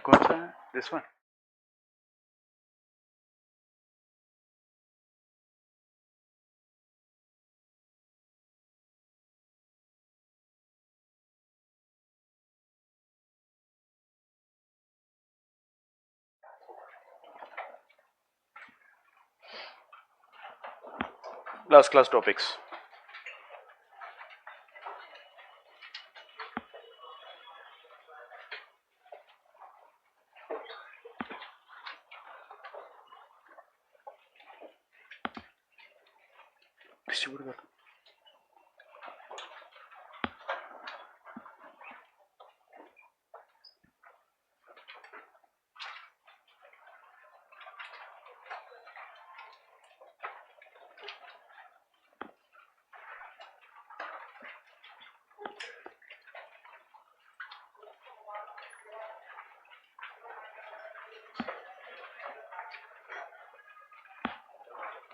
कौन सा है? This one. Last class topics. Distribute कर.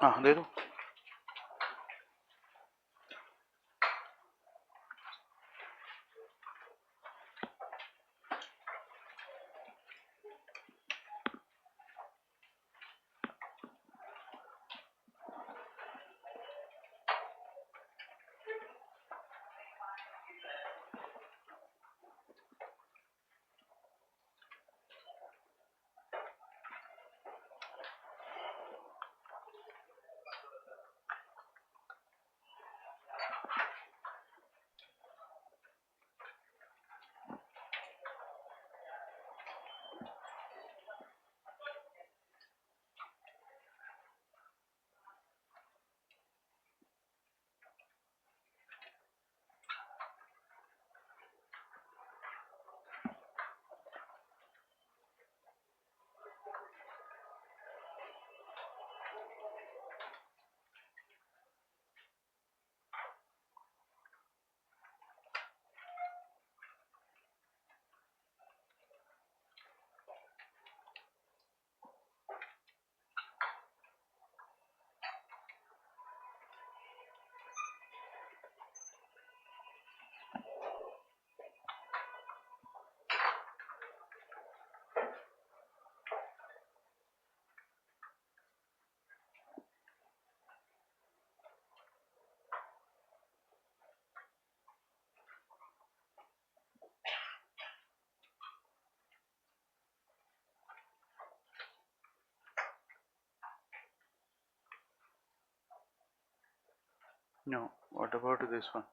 हाँ दे दो. No. What about this one?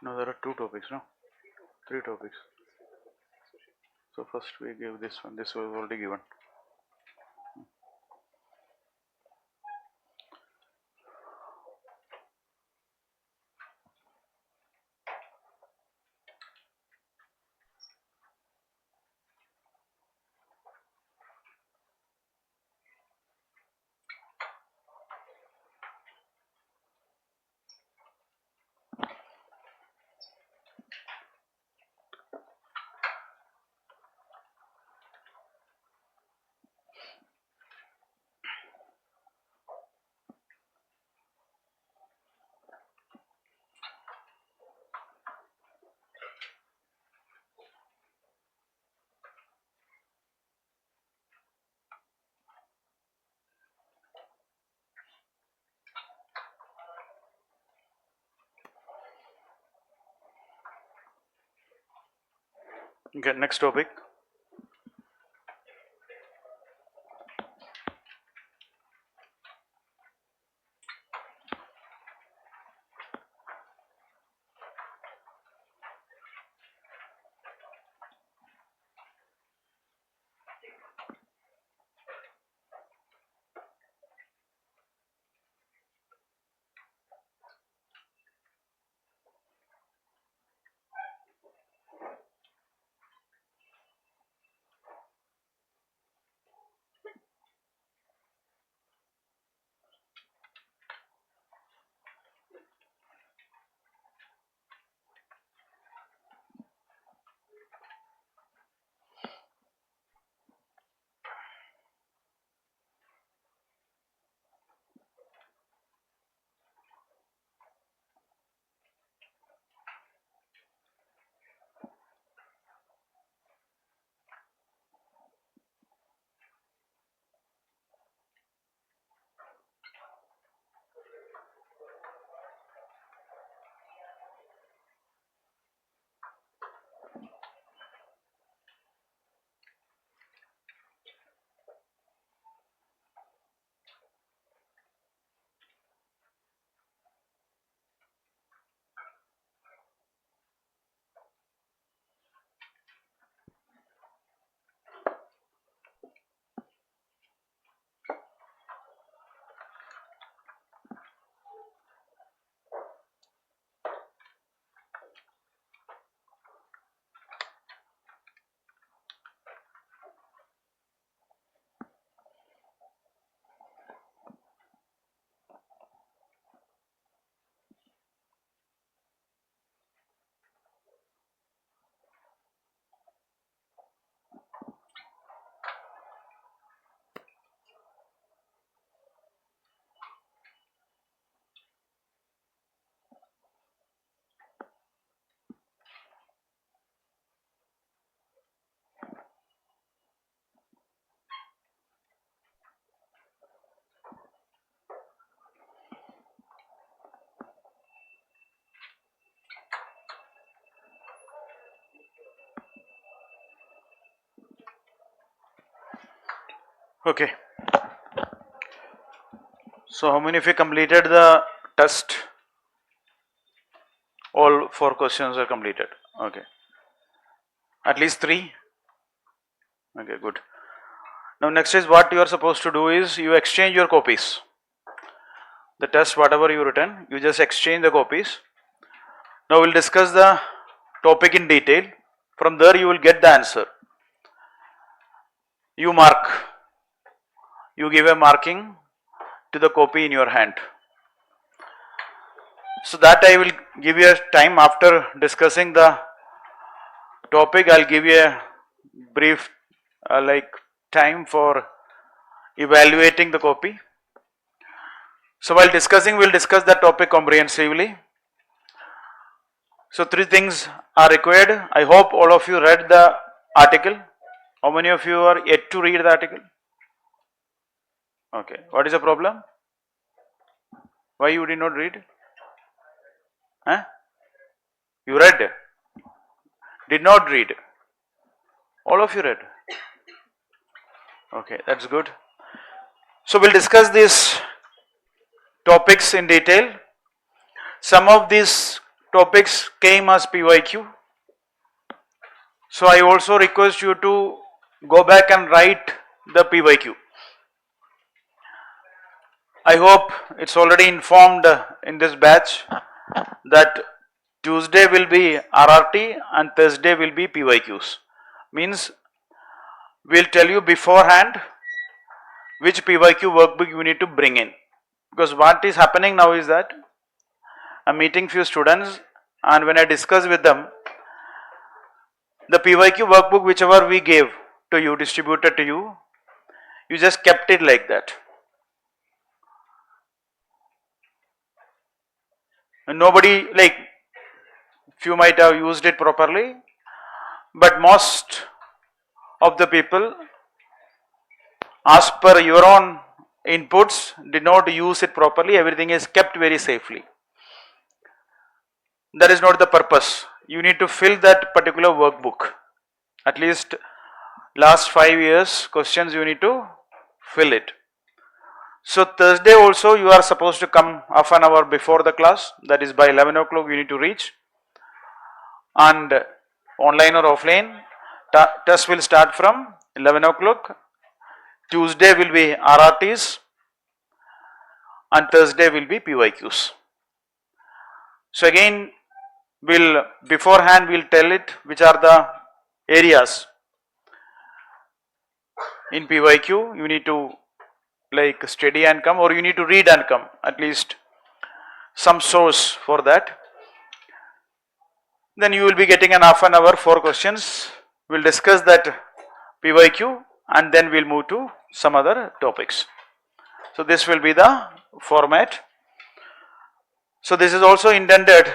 No, there are two topics. No, three topics. So first we give this one. This was already given. Okay, next topic. Okay. So how many of you completed the test? All 4 questions are completed. Okay. At least 3. Okay, good. Now next is what you are supposed to do is you exchange your copies. The test whatever you written, you just exchange the copies. Now we'll discuss the topic in detail. From there you will get the answer. You mark. You give a marking to the copy in your hand. So that I will give you a time after discussing the topic. I'll give you a brief like time for evaluating the copy. So while discussing, we'll discuss that topic comprehensively. So 3 things are required. I hope all of you read the article. How many of you are yet to read the article? Okay. What is the problem? Why you did not read? Huh? You read? Did not read? All of you read? Okay, that's good. So we'll discuss these topics in detail. Some of these topics came as PYQ. So I also request you to go back and write the PYQ. I hope it's already informed in this batch that Tuesday will be RRT and Thursday will be PYQs. Means we'll tell you beforehand which PYQ workbook you need to bring in. Because what is happening now is that I'm meeting few students and when I discuss with them, the PYQ workbook whichever we gave to you, distributed to you, you just kept it like that. And nobody, like few might have used it properly, but most of the people as per your own inputs did not use it properly. Everything is kept very safely. That is not the purpose. You need to fill that particular workbook. At least last 5 years questions you need to fill it. So Thursday also you are supposed to come half an hour before the class, that is by 11 o'clock you need to reach, and online or offline test will start from 11 o'clock. Tuesday will be RRTs and Thursday will be PYQs. So again beforehand we'll tell it which are the areas in PYQ you need to like study and come, or you need to read and come, at least some source for that. Then you will be getting an half an hour 4 questions. We'll discuss that PYQ and then we'll move to some other topics. So this will be the format. So this is also intended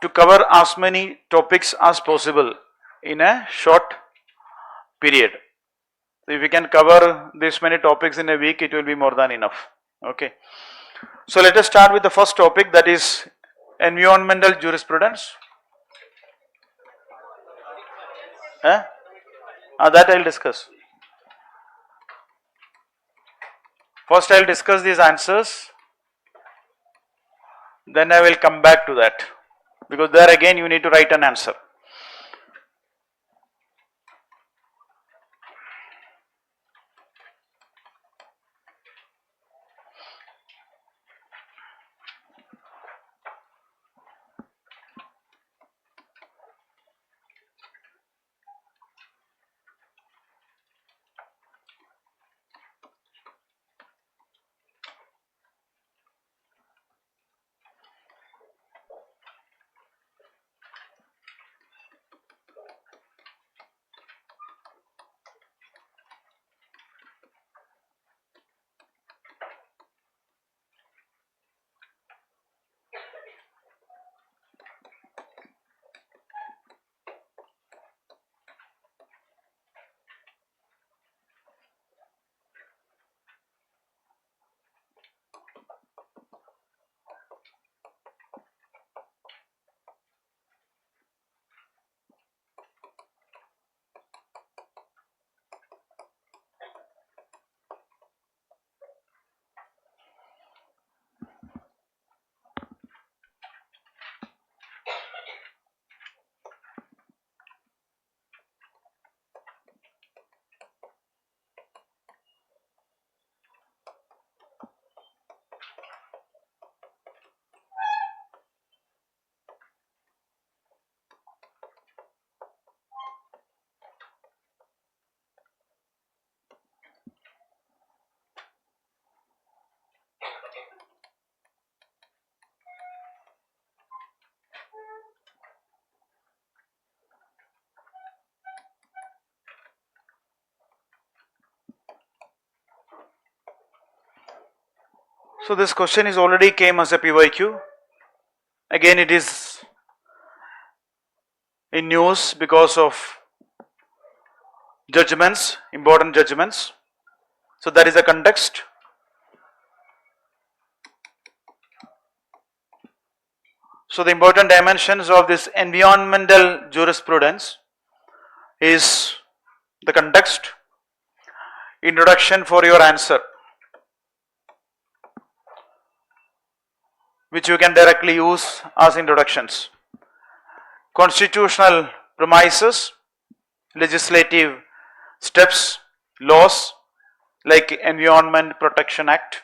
to cover as many topics as possible in a short period. So if we can cover this many topics in a week, it will be more than enough. Okay. So let us start with the first topic, that is environmental jurisprudence. That I will discuss. First I will discuss these answers, then I will come back to that, because there again you need to write an answer. So this question is already came as a PYQ. Again, it is in news because of judgments, important judgments. So that is the context. So the important dimensions of this environmental jurisprudence is the context, introduction for your answer, which you can directly use as introductions. Constitutional premises, legislative steps, laws like Environment Protection Act,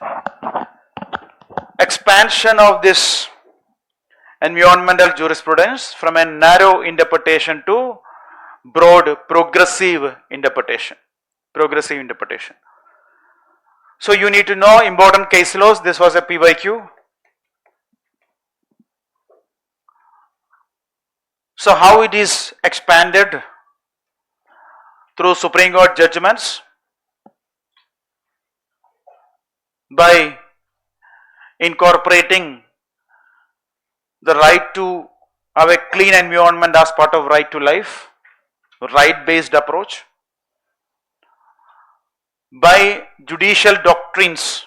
expansion of this environmental jurisprudence from a narrow interpretation to broad progressive interpretation. So you need to know important case laws. This was a PYQ. So how it is expanded through Supreme Court judgments by incorporating the right to have a clean environment as part of right to life, right-based approach, by judicial doctrines,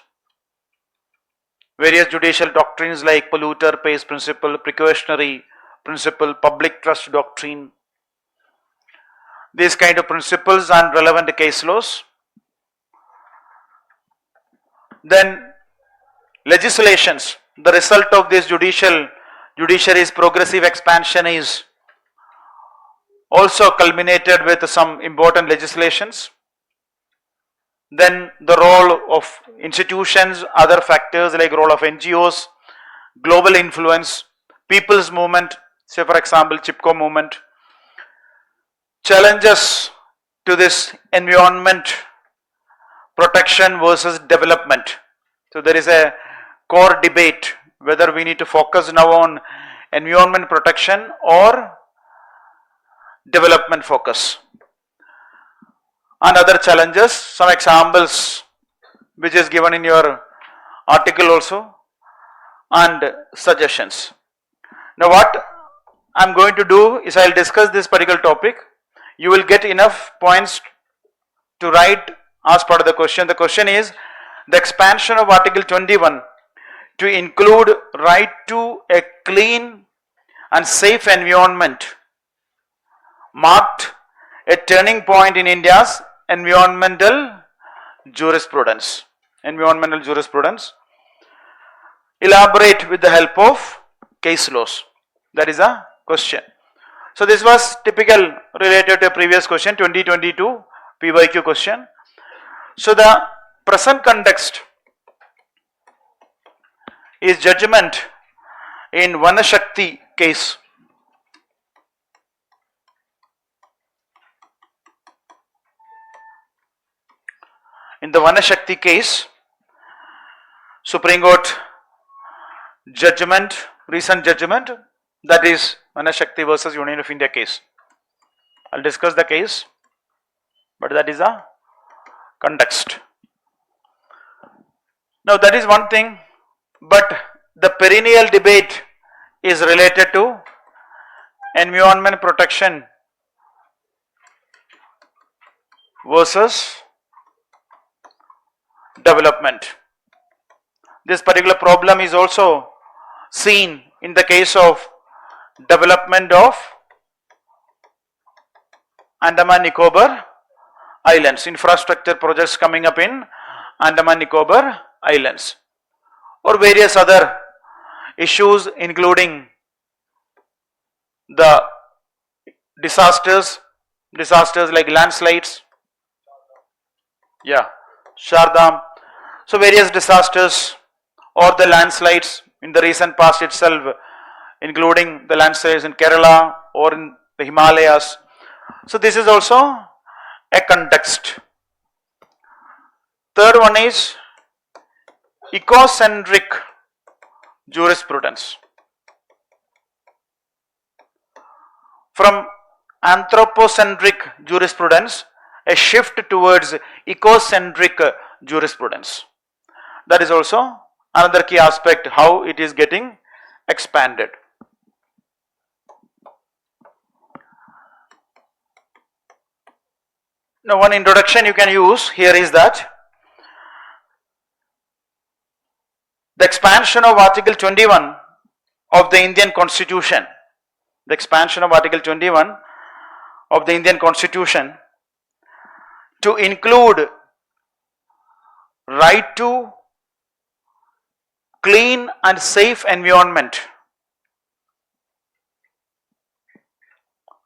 various judicial doctrines like polluter pays principle, precautionary principle, public trust doctrine, these kind of principles and relevant case laws. Then legislations, the result of this judiciary's progressive expansion is also culminated with some important legislations. Then the role of institutions, other factors like role of NGOs, global influence, people's movement, say for example Chipko movement, challenges to this environment protection versus development. So there is a core debate whether we need to focus now on environment protection or development focus. And other challenges, some examples which is given in your article also, and suggestions. Now what I am going to do is I will discuss this particular topic. You will get enough points to write as part of the question. The question is the expansion of Article 21 to include right to a clean and safe environment marked a turning point in India's environmental jurisprudence. Elaborate with the help of case laws. That is a question. So this was typical related to a previous question, 2022 PYQ question. So the present context is judgment in Vanashakti case. In the Vanashakti case, Supreme Court judgment, recent judgment, that is Vanashakti versus Union of India case. I will discuss the case, but that is a context. Now that is one thing, but the perennial debate is related to environment protection versus development. This particular problem is also seen in the case of development of Andaman Nicobar Islands, infrastructure projects coming up in Andaman Nicobar Islands, or various other issues including the disasters like landslides, Shardam, so various disasters or the landslides in the recent past itself, including the landslides in Kerala or in the Himalayas. So this is also a context. Third one is ecocentric jurisprudence. From anthropocentric jurisprudence, a shift towards ecocentric jurisprudence. That is also another key aspect, how it is getting expanded. Now, one introduction you can use here is that the expansion of Article 21 of the Indian Constitution, the expansion of Article 21 of the Indian Constitution to include right to clean and safe environment,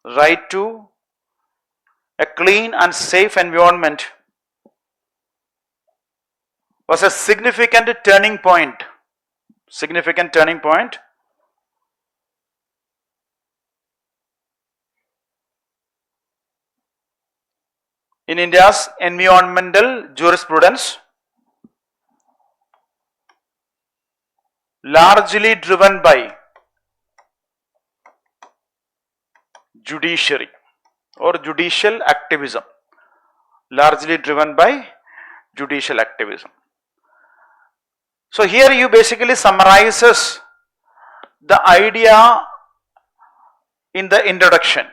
right to a clean and safe environment was a significant turning point in India's environmental jurisprudence, largely driven by judiciary or judicial activism, largely driven by judicial activism. So here you basically summarizes the idea in the introduction,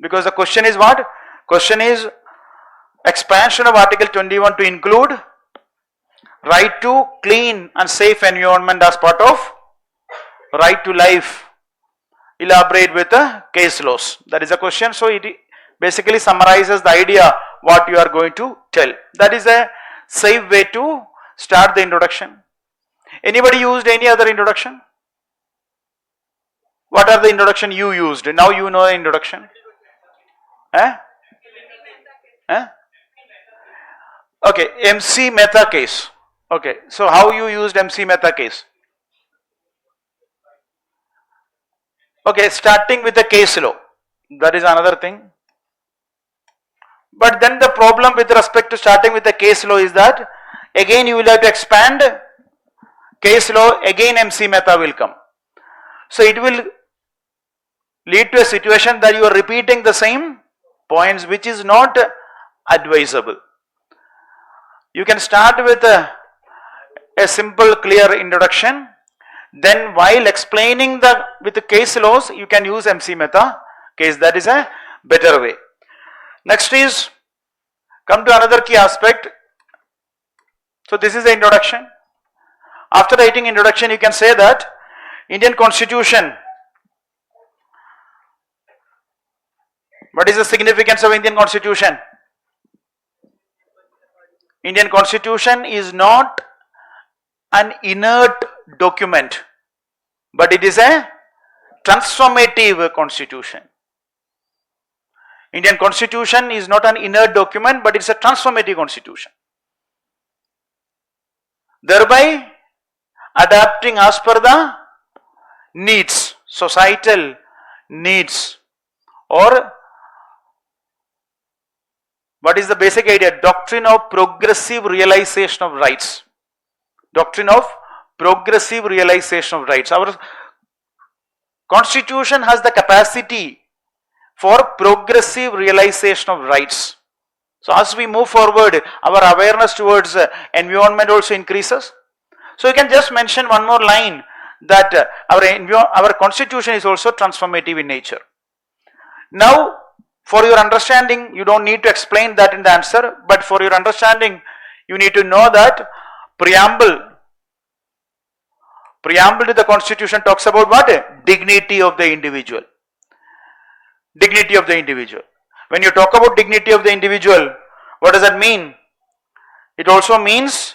because the question is what? Question is expansion of Article 21 to include right to clean and safe environment as part of right to life, elaborate with the case laws. That is a question. So it basically summarizes the idea what you are going to tell. That is a safe way to start the introduction. Anybody used any other introduction? What are the introduction you used? Now you know the introduction. Okay, MC Mehta case. Okay, so how you used MC Mehta case? Okay, starting with the case law. That is another thing. But then the problem with respect to starting with the case law is that again you will have to expand case law, again MC Mehta will come. So it will lead to a situation that you are repeating the same points, which is not advisable. You can start with a simple clear introduction, then while explaining with the case laws you can use MC Mehta case. That is a better way. Next is, come to another key aspect. So this is the introduction. After writing introduction you can say that Indian Constitution, what is the significance of Indian Constitution? Indian Constitution is not an inert document, but it is a transformative constitution. Indian Constitution is not an inert document, but it is a transformative constitution, thereby adapting as per the needs, societal needs, or what is the basic idea? Doctrine of progressive realization of rights. Doctrine of progressive realization of rights. Our Constitution has the capacity for progressive realization of rights. So as we move forward, our awareness towards environment also increases. So you can just mention one more line that our Constitution is also transformative in nature. Now, for your understanding, you don't need to explain that in the answer, but for your understanding, you need to know that preamble to the Constitution talks about what? Dignity of the individual. Dignity of the individual. When you talk about dignity of the individual, what does that mean? It also means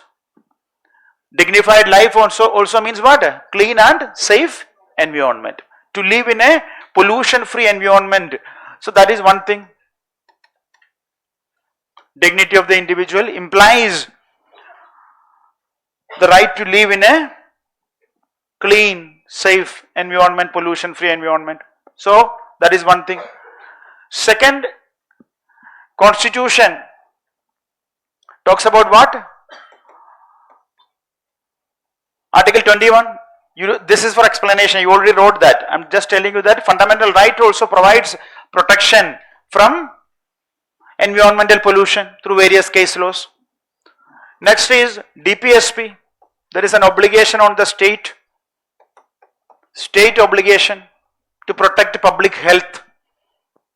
dignified life, also means what? Clean and safe environment. To live in a pollution-free environment. So that is one thing. Dignity of the individual implies the right to live in a clean, safe environment, pollution-free environment. So that is one thing. Second, Constitution talks about what? Article 21. This is for explanation. You already wrote that. I am just telling you that fundamental right also provides protection from environmental pollution through various case laws. Next is DPSP. there is an obligation on the state obligation to protect public health.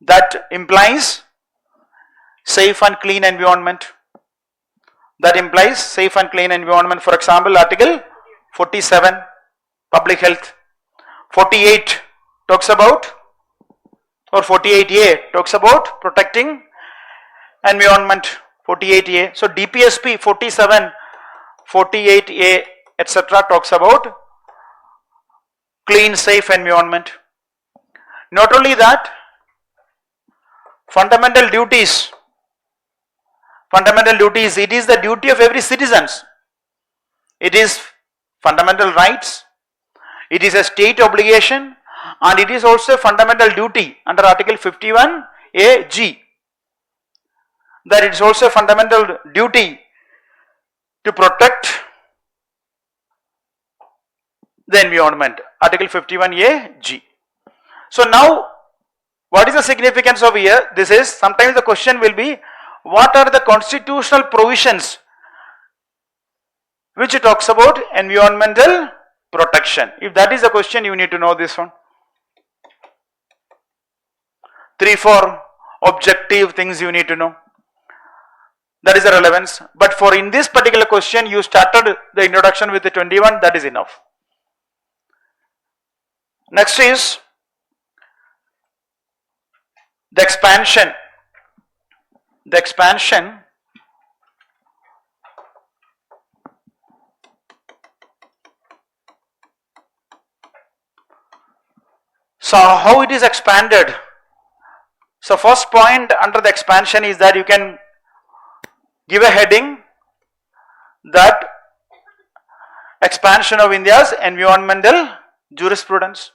That implies safe and clean environment. That implies safe and clean environment. For example, Article 47, public health. 48 talks about, or 48A talks about protecting environment. 48A. So DPSP 47, 48A, etc. talks about clean, safe environment. Not only that, fundamental duties, it is the duty of every citizen. It is fundamental rights, it is a state obligation, and it is also a fundamental duty under Article 51AG, that it is also a fundamental duty to protect the environment, Article 51AG. So now, what is the significance of here? This is, sometimes the question will be, what are the constitutional provisions which talks about environmental protection? If that is the question, you need to know this one. 3-4 objective things you need to know. That is the relevance. But for in this particular question, you started the introduction with the 21, that is enough. Next is the expansion. The expansion so how it is expanded? So first point under the expansion is that you can give a heading that expansion of India's environmental jurisprudence.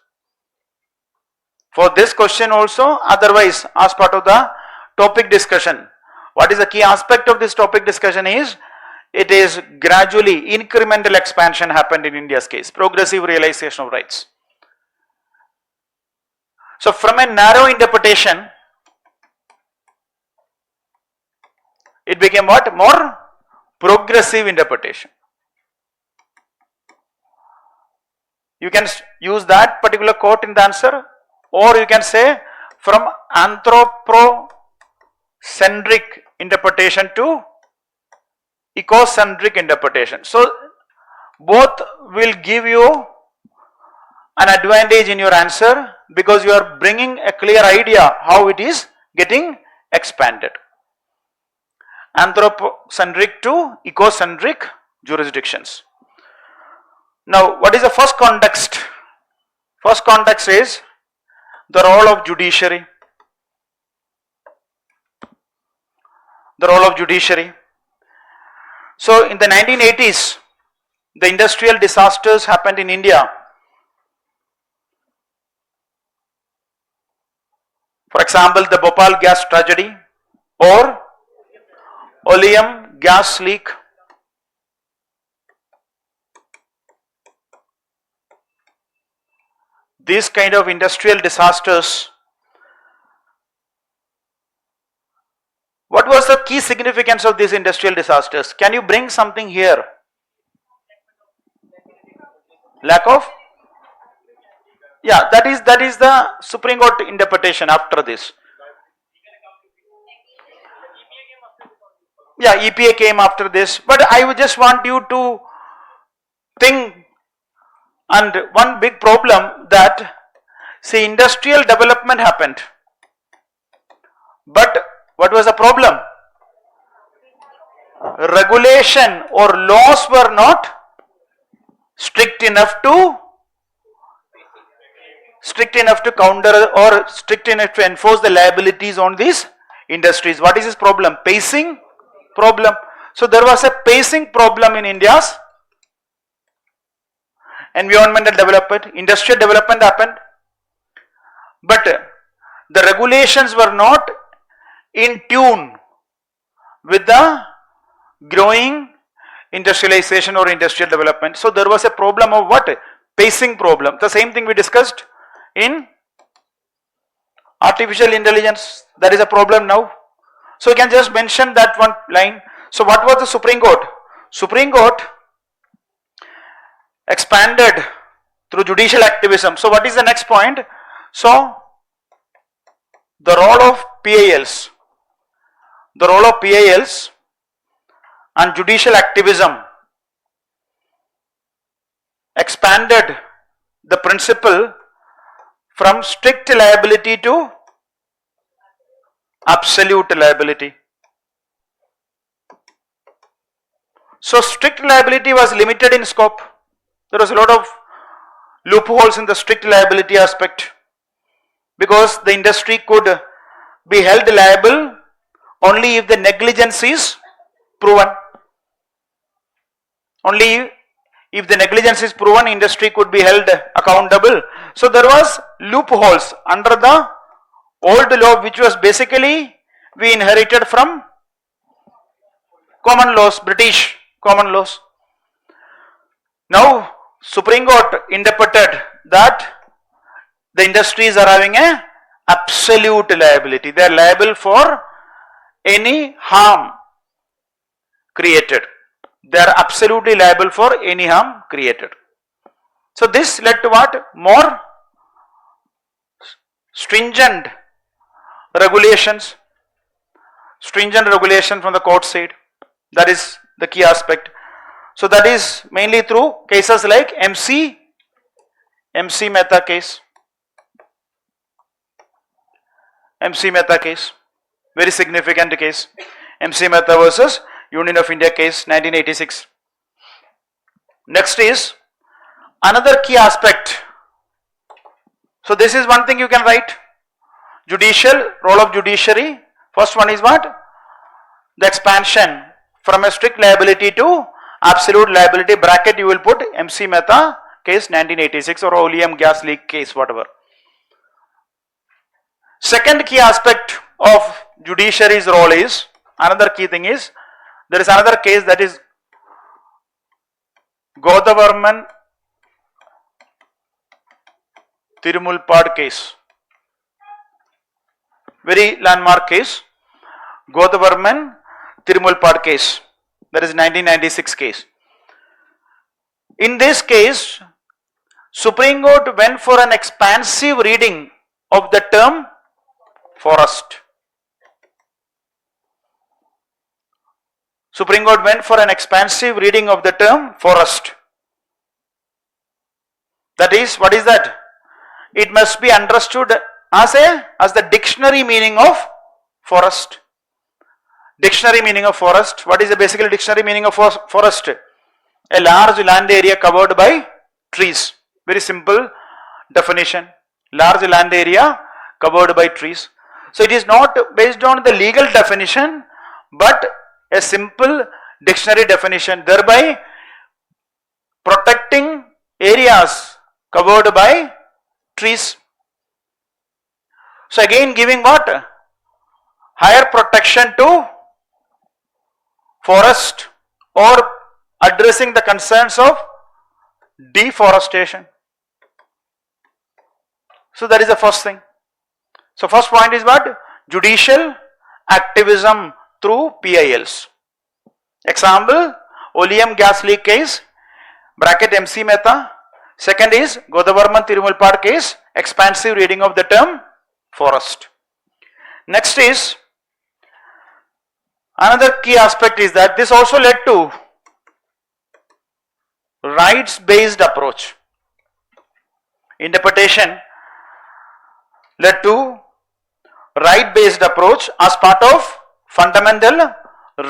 For this question also, otherwise as part of the topic discussion, what is the key aspect of this topic discussion is, it is gradually incremental expansion happened in India's case, progressive realization of rights. So from a narrow interpretation, it became what? More progressive interpretation. You can use that particular quote in the answer, or you can say from anthropocentric interpretation to ecocentric interpretation. So both will give you an advantage in your answer, because you are bringing a clear idea how it is getting expanded. Anthropocentric to ecocentric jurisdictions. Now, what is the first context? First context is the role of judiciary. The role of judiciary. So, in the 1980s, the industrial disasters happened in India. For example, the Bhopal gas tragedy or oleum gas leak. These kind of industrial disasters. What was the key significance of these industrial disasters? Can you bring something here? Lack of? Yeah, that is the Supreme Court interpretation after this. Yeah, EPA came after this, but I would just want you to think, and one big problem that, see, industrial development happened, but what was the problem? Regulation or laws were not strict enough to counter or strict enough to enforce the liabilities on these industries. What is this problem? Pacing problem. So there was a pacing problem in India's environmental development. Industrial development happened, but the regulations were not in tune with the growing industrialization or industrial development. So there was a problem of what? Pacing problem. The same thing we discussed in artificial intelligence. That is a problem now. So you can just mention that one line. So what was the Supreme Court? Supreme Court expanded through judicial activism. So what is the next point? So the role of PILs, and judicial activism expanded the principle from strict liability to absolute liability. So strict liability was limited in scope. There was a lot of loopholes in the strict liability aspect, because the industry could be held liable only if the negligence is proven. Only if the negligence is proven, industry could be held accountable. So there was loopholes under the old law, which was basically we inherited from common laws, British common laws. Now Supreme Court interpreted that the industries are having a absolute liability. They are liable for any harm created. They are absolutely liable for any harm created. So this led to what? More stringent regulations from the court side. That is the key aspect. So that is mainly through cases like MC Mehta case. MC Mehta case, very significant case. MC Mehta versus Union of India case, 1986. Next is another key aspect. So this is one thing you can write. Role of judiciary. First one is what? The expansion from a strict liability to absolute liability. Bracket you will put MC Mehta case 1986 or Oleum gas leak case, whatever. Second key aspect of judiciary's role is, another key thing is, there is another case, that is Godavarman Tirumulpad case. Very landmark case. Godavarman Tirumulpad case. That is 1996 case. In this case, Supreme Court went for an expansive reading of the term forest. Supreme Court went for an expansive reading of the term forest. That is, what is that? It must be understood as the dictionary meaning of forest. Dictionary meaning of forest. What is the basically dictionary meaning of forest? A large land area covered by trees. Very simple definition. Large land area covered by trees. So it is not based on the legal definition, but a simple dictionary definition, thereby protecting areas covered by trees. So again giving what? Higher protection to forest, or addressing the concerns of deforestation. So that is the first thing. So first point is what? Judicial activism through PILs. Example, Oleum gas leak case, bracket MC Mehta. Second is Godavarman Tirumulpad case, expansive reading of the term forest. Next is, another key aspect is that this also led to rights based approach. Interpretation led to right based approach as part of fundamental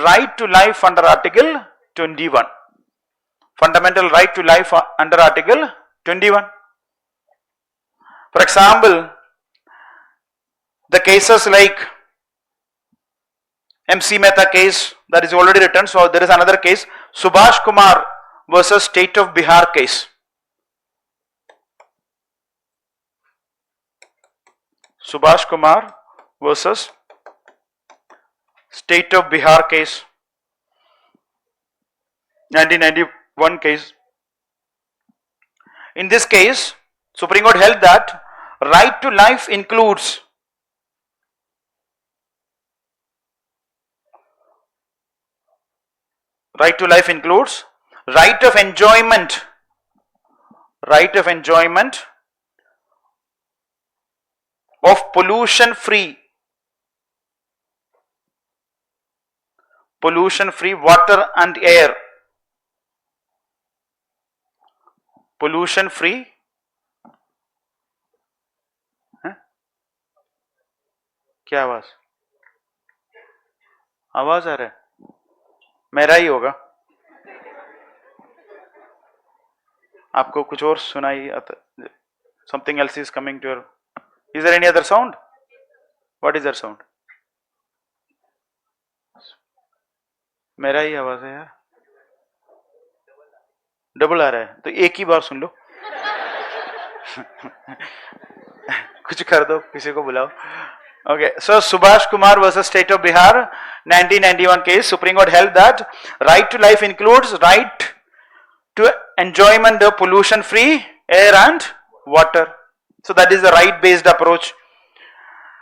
right to life under Article 21. Fundamental right to life under Article 21. For example, the cases like MC Mehta case, that is already written. So there is another case, Subhash Kumar versus State of Bihar case. Subhash Kumar versus State of Bihar case, 1991 case. In this case, Supreme Court held that right to life includes right of enjoyment right of enjoyment of pollution free water and air. Pollution free क्या आवाज आ रहा है? मेरा ही होगा, आपको कुछ और सुनाई आता? Something else is coming to your. Is there any other sound? What is that sound? मेरा ही आवाज है यार, डबल आ रहा है, तो एक ही बार सुन लो. कुछ कर दो, किसी को बुलाओ. Okay, so Subhash Kumar versus State of Bihar, 1991 case. Supreme Court held that right to life includes right to enjoyment of pollution-free air and water. So that is the right-based approach.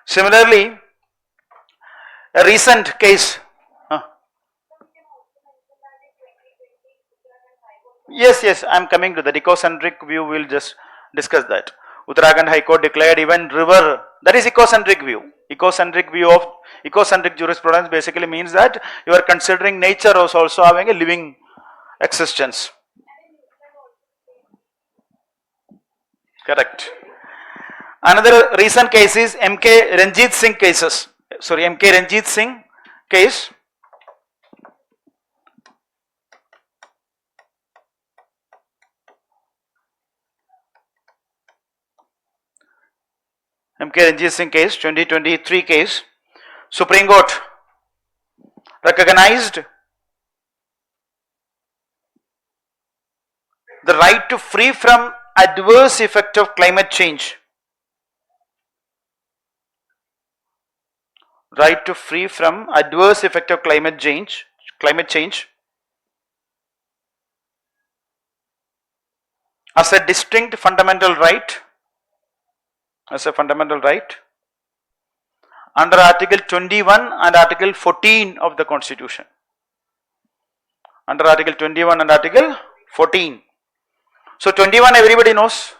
Similarly, a recent case. Yes, I am coming to the ecocentric view. We will just discuss that. Uttarakhand High Court declared even river, that is ecocentric view. Ecocentric view of ecocentric jurisprudence basically means that you are considering nature as also having a living existence. Correct. Another recent case is MK Ranjit Singh cases. Sorry, MK Ranjit Singh case. MK Ranjit Singh case, 2023 case. Supreme Court recognized the right to free from adverse effect of climate change. Right to free from adverse effect of climate change as a distinct fundamental right, under Article 21 and Article 14 of the Constitution. Under Article 21 and Article 14. So 21 everybody knows.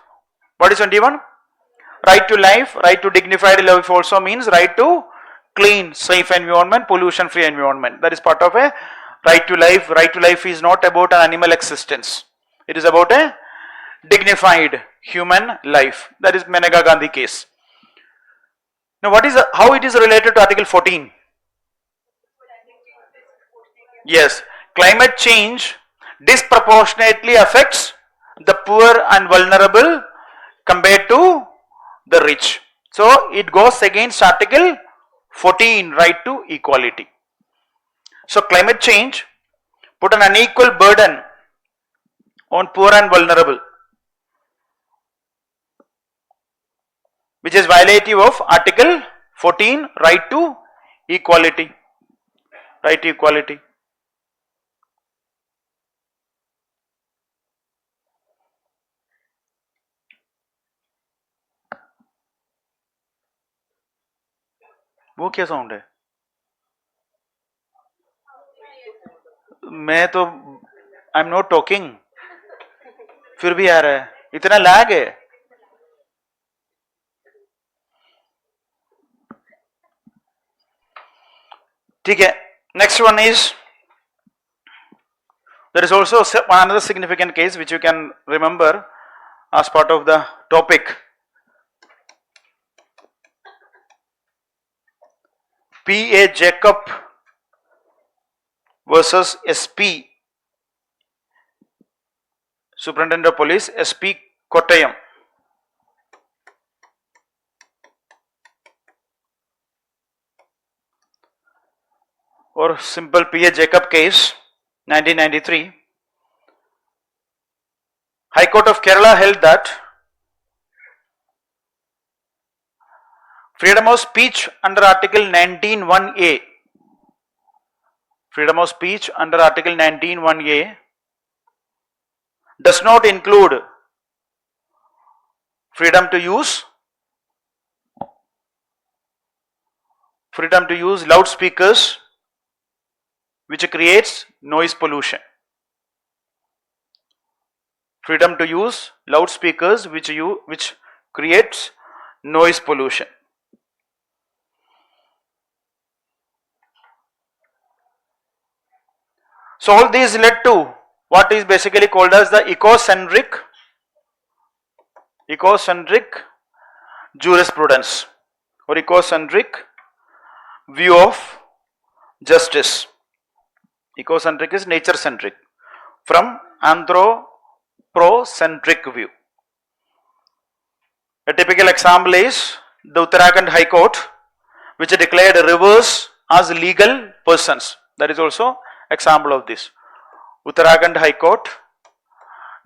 What is 21? Right to life, right to dignified life also means right to clean, safe environment, pollution free environment. That is part of a right to life. Right to life is not about an animal existence. It is about a dignified human life. That is Maneka Gandhi case. Now how it is related to Article 14? Yes, climate change disproportionately affects the poor and vulnerable compared to the rich. So it goes against Article 14, right to equality. So climate change put an unequal burden on poor and vulnerable, which is violative of Article 14, right to equality. Right to equality. वो क्या sound है? मैं तो I am not talking, फिर भी आ रहा है, इतना लैग है. ठीक है. Next one is, there is also another significant case which you can remember as part of the topic. P.A. Jacob versus SP, Superintendent of Police, SP Kottayam. Or simple P.A. Jacob case, 1993. High Court of Kerala held that freedom of speech under Article 19(1)(a), freedom of speech under Article 19(1)(a) does not include freedom to use loudspeakers, which creates noise pollution. freedom to use loudspeakers which creates noise pollution. So all these led to what is basically called as the ecocentric jurisprudence or ecocentric view of justice. Ecocentric is nature centric from anthropocentric view. A typical example is the Uttarakhand High Court, which declared rivers as legal persons. That is also example of this. Uttarakhand High Court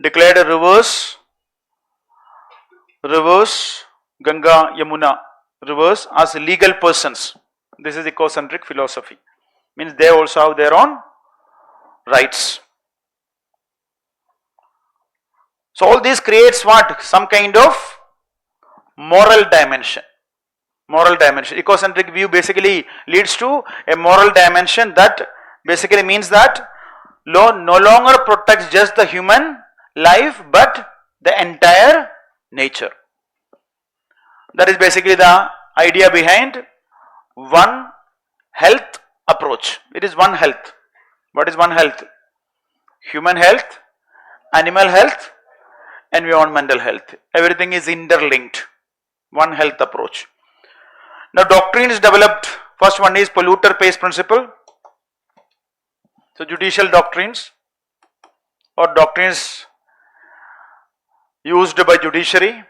declared rivers, Ganga, Yamuna, rivers as legal persons. This is ecocentric philosophy. Means they also have their own rights. So all this creates what? Some kind of moral dimension. Ecocentric view basically leads to a moral dimension that basically means that law no longer protects just the human life but the entire nature. That is basically the idea behind One Health approach. It is One Health. What is One Health? Human health, animal health, environmental health. Everything is interlinked. One Health approach. Now doctrines developed. First one is polluter pays principle. So judicial doctrines or doctrines used by judiciary.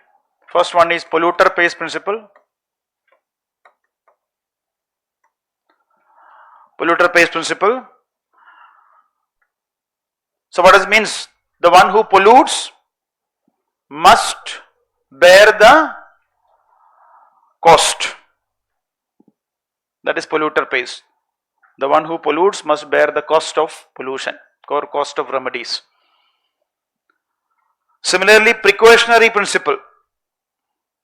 First one is polluter pays principle. Polluter pays principle. So what does it means? The one who pollutes must bear the cost. That is polluter pays. The one who pollutes must bear the cost of pollution or cost of remedies. Similarly, precautionary principle.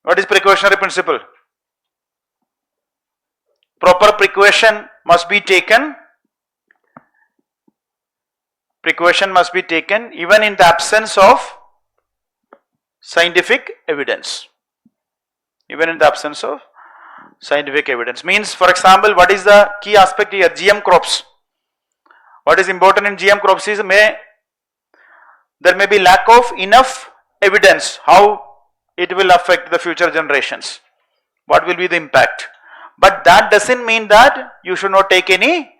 What is precautionary principle? Proper precaution must be taken. Precaution must be taken even in the absence of scientific evidence. Even in the absence of scientific evidence. Means, for example, what is the key aspect here? GM crops. What is important in GM crops is there may be lack of enough evidence how it will affect the future generations. What will be the impact? But that doesn't mean that you should not take any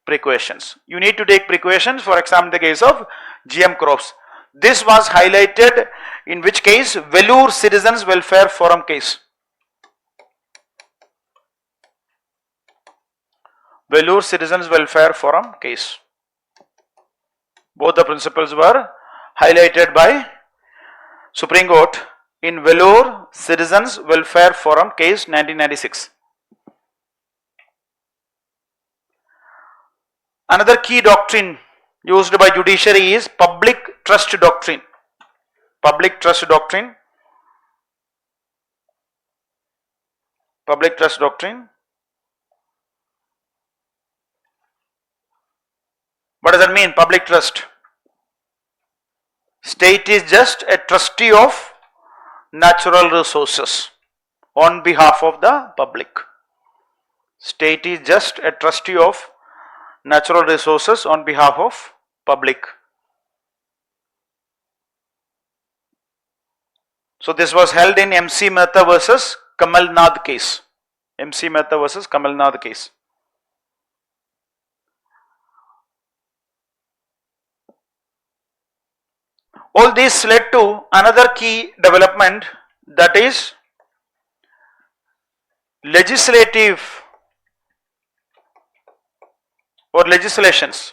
precautions. You need to take precautions, for example, in the case of GM crops. This was highlighted in which case? Vellore Citizens Welfare Forum case. Vellore Citizens Welfare Forum case. Both the principles were highlighted by Supreme Court in Vellore Citizens Welfare Forum case 1996. Another key doctrine used by judiciary is public trust doctrine. Public trust doctrine. Public trust doctrine. What does that mean? Public trust. State is just a trustee of natural resources on behalf of the public. State is just a trustee of natural resources on behalf of public. So this was held in MC Mehta versus Kamal Nath case. MC Mehta versus Kamal Nath case. All this led to another key development, that is legislative or legislations.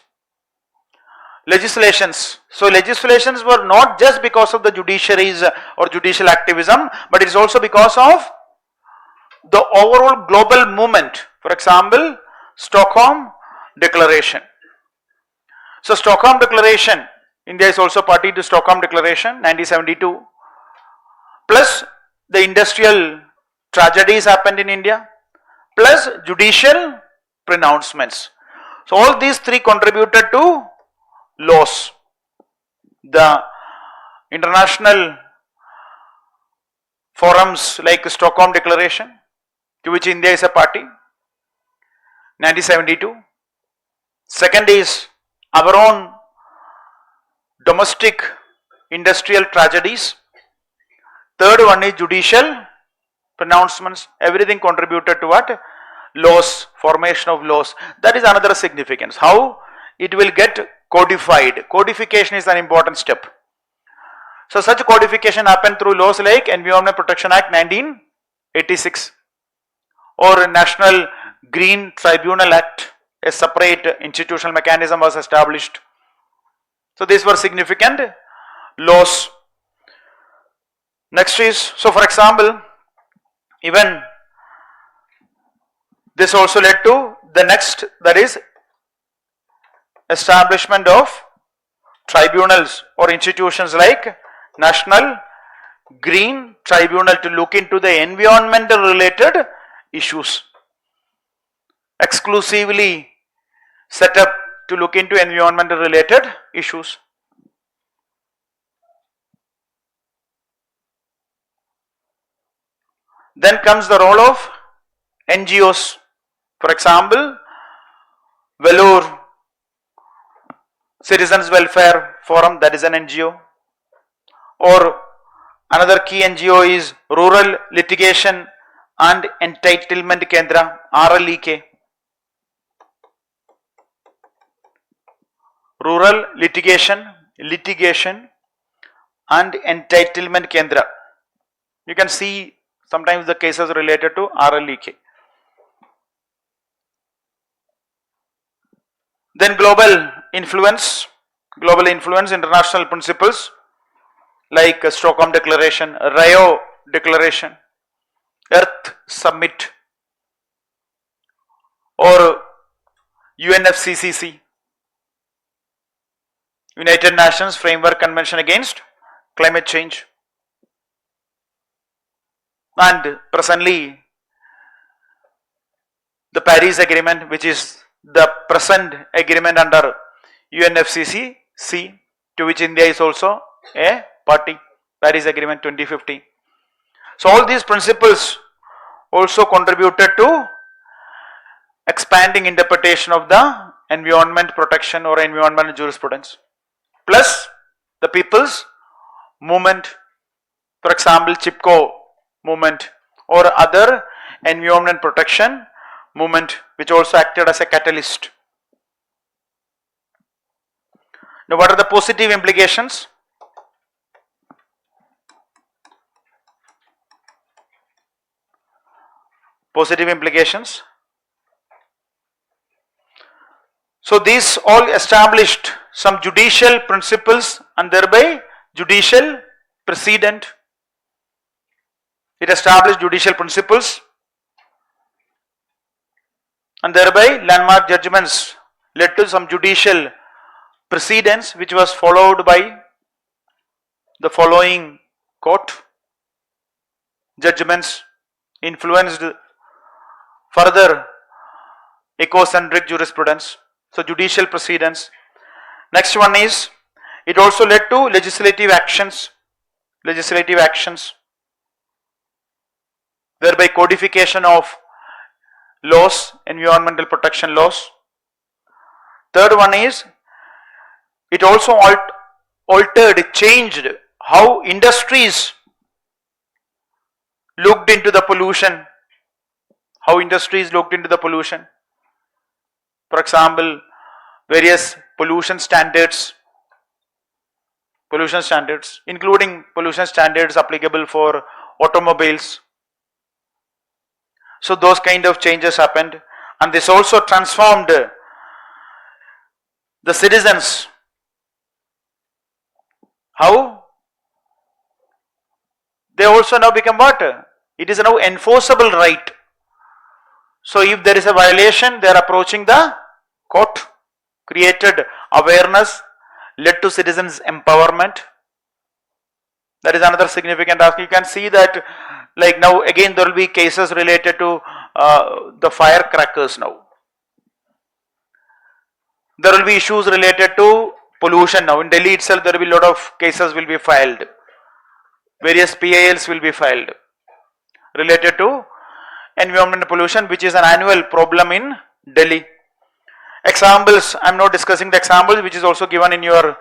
So legislations were not just because of the judiciaries or judicial activism, but it is also because of the overall global movement. For example, Stockholm Declaration. So Stockholm Declaration, India is also party to Stockholm Declaration 1972. Plus the industrial tragedies happened in India, plus judicial pronouncements. So all these three contributed to laws. The international forums like Stockholm Declaration, to which India is a party, 1972. Second is our own domestic industrial tragedies. Third one is judicial pronouncements. Everything contributed to what? Laws, formation of laws. That is another significance. How it will get codified. Codification is an important step. So such codification happened through laws like Environment Protection Act 1986 or National Green Tribunal Act. A separate institutional mechanism was established. So these were significant laws. Next is, so for example, even this also led to the next, that is establishment of tribunals or institutions like National Green Tribunal to look into the environmental related issues, exclusively set up to look into environmental related issues. Then comes the role of NGOs. For example, Vellore Citizens Welfare Forum, that is an NGO. Or another key NGO is Rural Litigation and Entitlement Kendra, RLEK. Rural Litigation and Entitlement Kendra. You can see sometimes the cases related to RLEK. Then global influence, international principles like Stockholm Declaration, Rio Declaration, Earth Summit, or UNFCCC, United Nations Framework Convention Against Climate Change. And presently, the Paris Agreement, which is the present agreement under UNFCCC, to which India is also a party, Paris Agreement 2050. So all these principles also contributed to expanding interpretation of the environment protection or environmental jurisprudence. Plus the people's movement, for example Chipko movement or other environment protection movement, which also acted as a catalyst. Now what are the positive implications? Positive implications. So these all established some judicial principles and thereby judicial precedent. It established judicial principles and thereby landmark judgments led to some judicial precedents, which was followed by the following court judgments, influenced further ecocentric jurisprudence. So judicial precedents. Next one is, it also led to legislative actions, thereby codification of laws, environmental protection laws. Third one is, it also changed how industries looked into the pollution. For example, various pollution standards, including pollution standards applicable for automobiles. So those kind of changes happened, and this also transformed the citizens. How? They also now become what? It is now enforceable right. So if there is a violation, they are approaching the court. Created awareness, led to citizens empowerment. That is another significant aspect. You can see that, like now again there will be cases related to the firecrackers now. There will be issues related to pollution now. In Delhi itself, there will be a lot of cases will be filed. Various PILs will be filed related to environmental pollution, which is an annual problem in Delhi. Examples, I am not discussing the examples, which is also given in your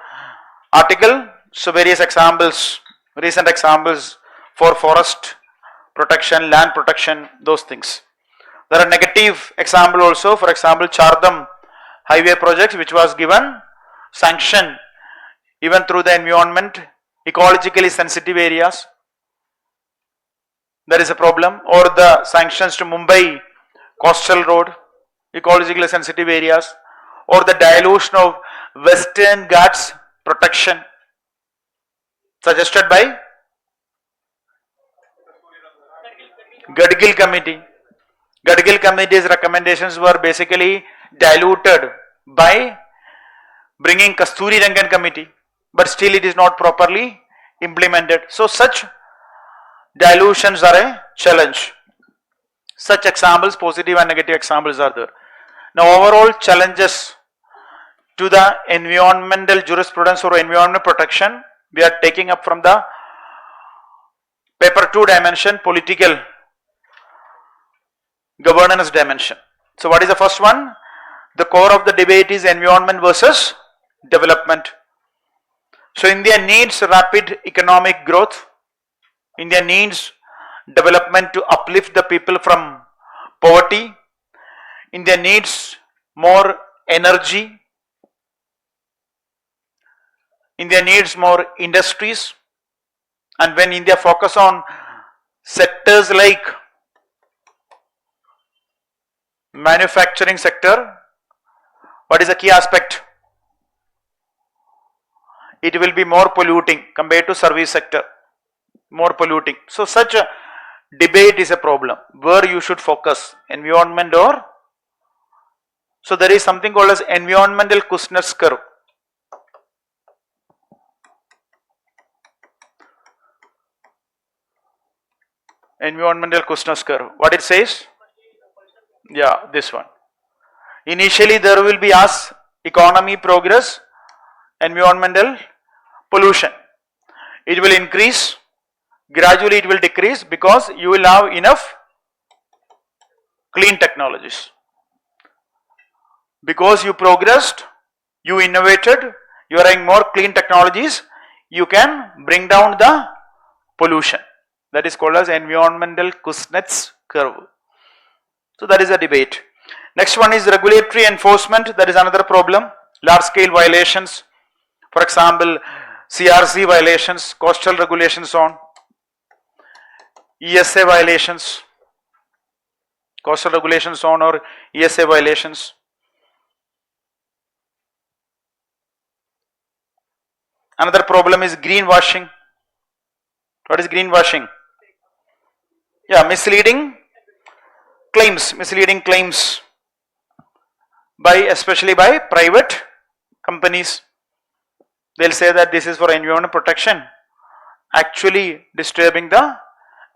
article. So various examples, recent examples for forest protection, land protection, those things. There are negative example also. For example, Chardham highway projects, which was given sanction even through the environment, ecologically sensitive areas. There is a problem. Or the sanctions to Mumbai coastal road, ecologically sensitive areas, or the dilution of Western Ghats protection suggested by Gadgil committee. Gadgil committee's recommendations were basically diluted by bringing Kasturi Rangan committee, but still it is not properly implemented. So such dilutions are a challenge. Such examples, positive and negative examples are there. Now overall challenges to the environmental jurisprudence or environmental protection, we are taking up from the paper 2 dimension, political governance dimension. So what is the first one? The core of the debate is environment versus development. So India needs rapid economic growth. India needs development to uplift the people from poverty. India needs more energy. India needs more industries. And when India focus on sectors like manufacturing sector, what is the key aspect? It will be more polluting compared to service sector, more polluting. So such a debate is a problem where you should focus, environment or, so there is something called as environmental Kuznets curve. Environmental Kuznets curve. What it says? Yeah, this one. Initially there will be as economy progress, environmental pollution. It will increase, gradually it will decrease because you will have enough clean technologies. Because you progressed, you innovated, you are having more clean technologies, you can bring down the pollution. That is called as environmental Kuznets curve. So that is a debate. Next one is regulatory enforcement. That is another problem. Large scale violations. For example, CRC violations, coastal regulation zone, ESA violations, coastal regulation zone or ESA violations. Another problem is greenwashing. What is greenwashing? Yeah, misleading claims by, especially by private companies. They'll say that this is for environment protection, actually disturbing the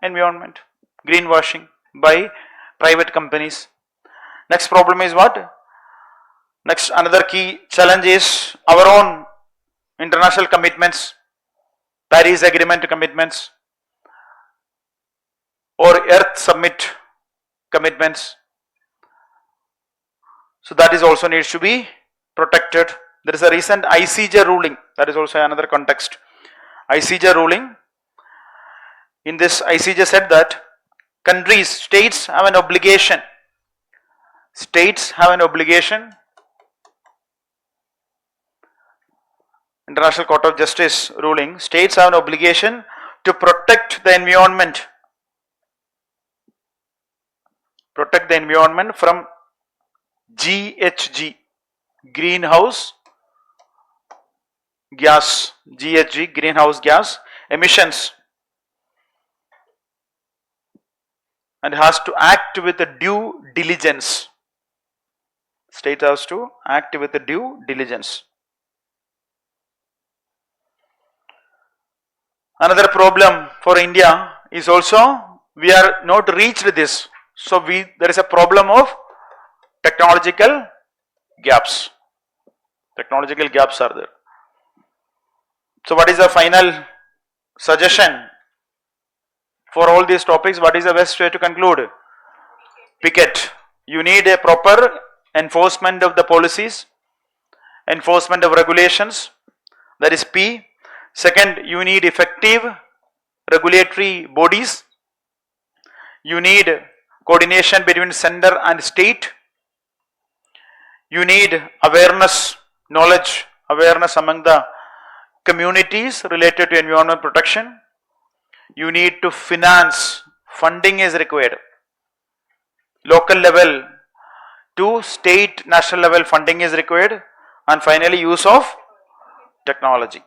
environment. Greenwashing by private companies. Next problem is what? Next, another key challenge is our own international commitments, Paris Agreement commitments, or Earth Summit commitments. So that is also needs to be protected. There is a recent ICJ ruling, that is also another context. ICJ ruling. In this, ICJ said that countries, states have an obligation. States have an obligation. International Court of Justice ruling. States have an obligation to protect the environment. Protect the environment from GHG, greenhouse gas, GHG, greenhouse gas emissions, and has to act with a due diligence. State has to act with a due diligence. Another problem for India is also we are not reached this. So there is a problem of technological gaps. Technological gaps are there. So what is the final suggestion for all these topics? What is the best way to conclude? Picket. You need a proper enforcement of the policies, enforcement of regulations, that is P. Second, you need effective regulatory bodies. You need coordination between center and state. You need awareness, knowledge, awareness among the communities related to environment protection. You need to finance, funding is required. Local level to state, national level funding is required. And finally, use of technology.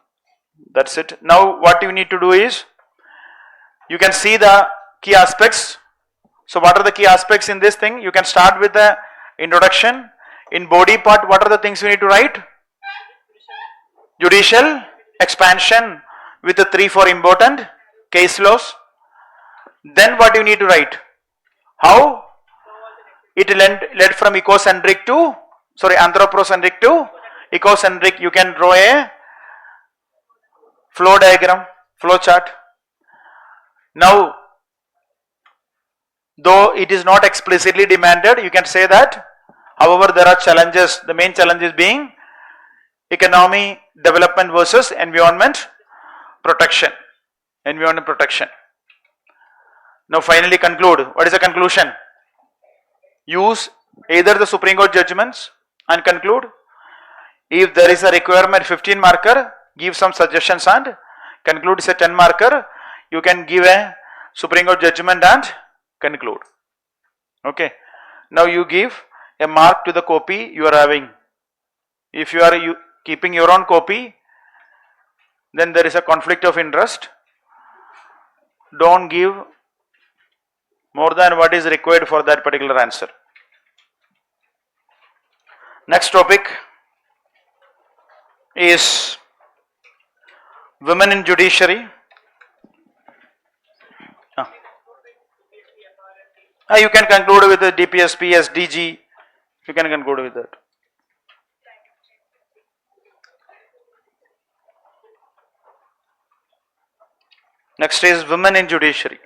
That's it. Now what you need to do is, you can see the key aspects. So what are the key aspects in this thing? You can start with the introduction. In body part, what are the things you need to write? Judicial expansion with the 3-4 important case laws. Then what you need to write? How it led from ecocentric to, anthropocentric to ecocentric. You can draw a flow diagram, flow chart. Now, though it is not explicitly demanded, you can say that, however, there are challenges. The main challenge is being economy development versus environment protection. Environment protection. Now finally conclude. What is the conclusion? Use either the Supreme Court judgments and conclude. If there is a requirement 15 marker, give some suggestions and conclude. Is a 10 marker, you can give a Supreme Court judgment and conclude. Okay. Now you give a mark to the copy you are having. If you are keeping your own copy, then there is a conflict of interest. Don't give more than what is required for that particular answer. Next topic is women in judiciary. You can conclude with the DPSP, SDG. You can conclude with that. Next is women in judiciary.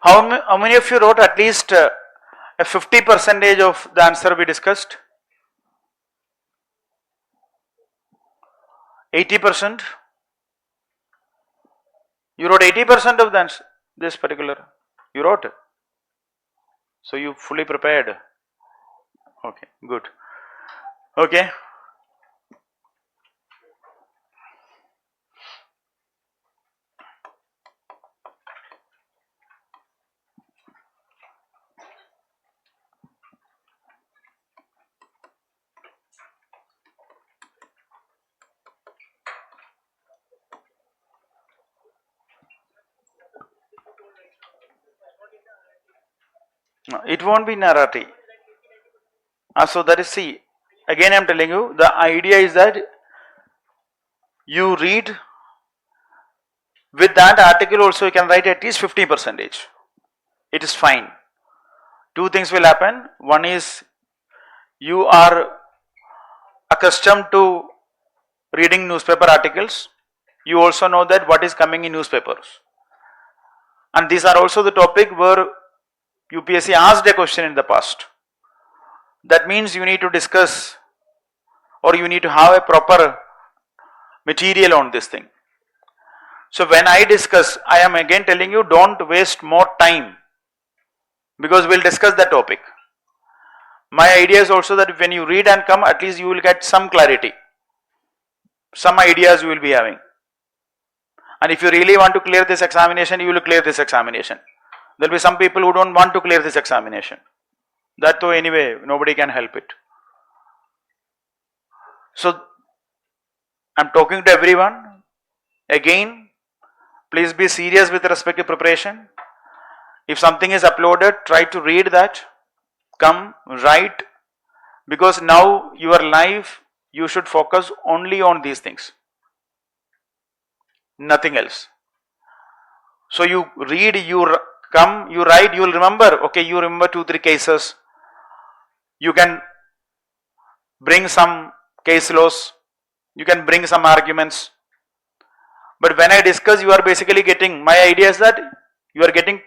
How many of you wrote at least a 50% of the answer we discussed? 80%? You wrote 80% of the answer, this particular, you wrote. So you fully prepared. Okay, good. Okay. It won't be narrative. So that is, see, again I am telling you, the idea is that you read, with that article also you can write at least 50%. It is fine. Two things will happen. One is, you are accustomed to reading newspaper articles. You also know that what is coming in newspapers. And these are also the topic where UPSC asked a question in the past. That means you need to discuss, or you need to have a proper material on this thing. So when I discuss, I am again telling you, don't waste more time, because we will discuss that topic. My idea is also that when you read and come, at least you will get some clarity. Some ideas you will be having. And if you really want to clear this examination, you will clear this examination. There will be some people who don't want to clear this examination. That though anyway, nobody can help it. So, I am talking to everyone. Again, please be serious with respect to preparation. If something is uploaded, try to read that. Come, write. Because now your life, you should focus only on these things. nothing else. So you read, you come, you write, you will remember, okay, you remember 2-3 cases, you can bring some case laws, you can bring some arguments. But when I discuss, you are basically getting, my idea is that you are getting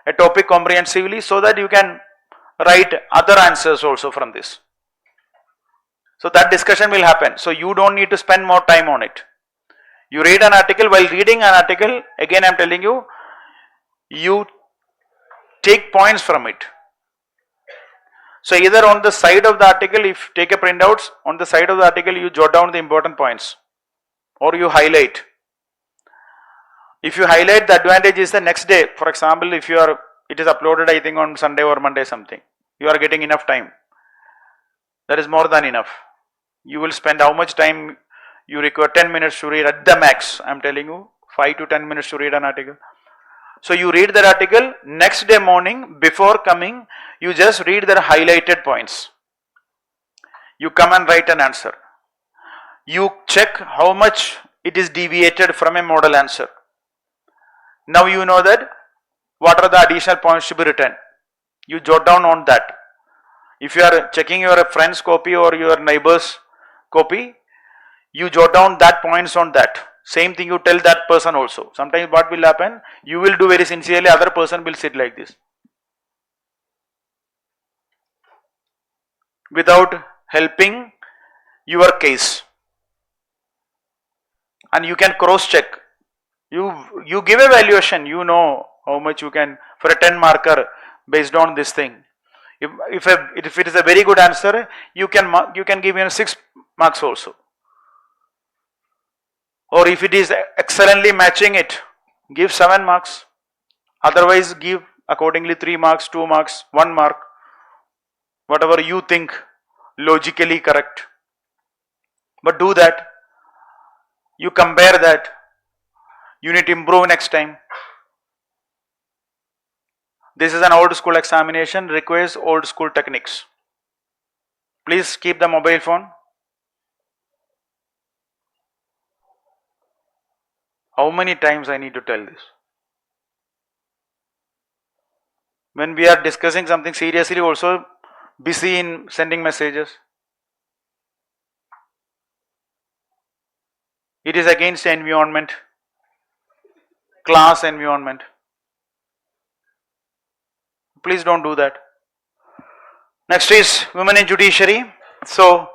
a topic comprehensively so that you can write other answers also from this. So that discussion will happen. So you don't need to spend more time on it. You read an article, while reading an article, again I am telling you, you take points from it. So either on the side of the article, if take a printouts, on the side of the article you jot down the important points or you highlight. If you highlight, the advantage is the next day, for example, if you are, it is uploaded I think on Sunday or Monday something, you are getting enough time. That is more than enough. You will spend how much time you require? 10 minutes to read at the max. I am telling you, 5 to 10 minutes to read an article. So you read that article, next day morning before coming, you just read the highlighted points. You come and write an answer. You check how much it is deviated from a model answer. Now you know that what are the additional points to be written. You jot down on that. If you are checking your friend's copy or your neighbor's copy, you jot down that points on that. Same thing you tell that person also. Sometimes what will happen, you will do very sincerely, other person will sit like this, without helping your case. And you can cross check. You give a valuation, you know how much you can, for a 10 marker based on this thing. If it is a very good answer, you can give 6 marks also. Or if it is excellently matching it, give 7 marks. Otherwise give accordingly 3 marks, 2 marks, 1 mark. Whatever you think logically correct. But do that. You compare that. You need to improve next time. This is an old school examination, requires old school techniques. Please keep the mobile phone. How many times I need to tell this? When we are discussing something seriously, also busy in sending messages. It is against the environment, class environment. Please don't do that. Next is women in judiciary. So,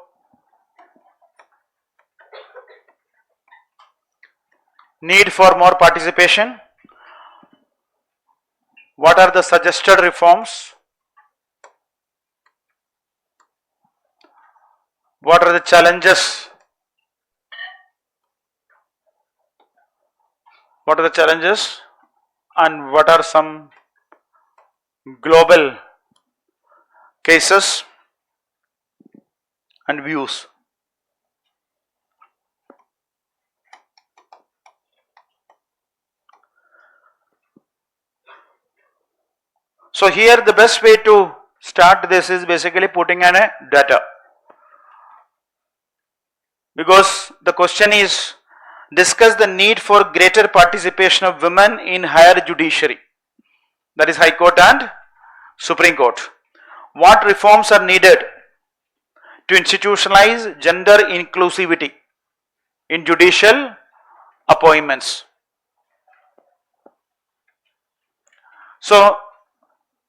need for more participation. What are the suggested reforms? What are the challenges? What are the challenges and what are some global cases and views? So here the best way to start this is basically putting in a data, because the question is, discuss the need for greater participation of women in higher judiciary, that is High Court and Supreme Court. What reforms are needed to institutionalize gender inclusivity in judicial appointments? So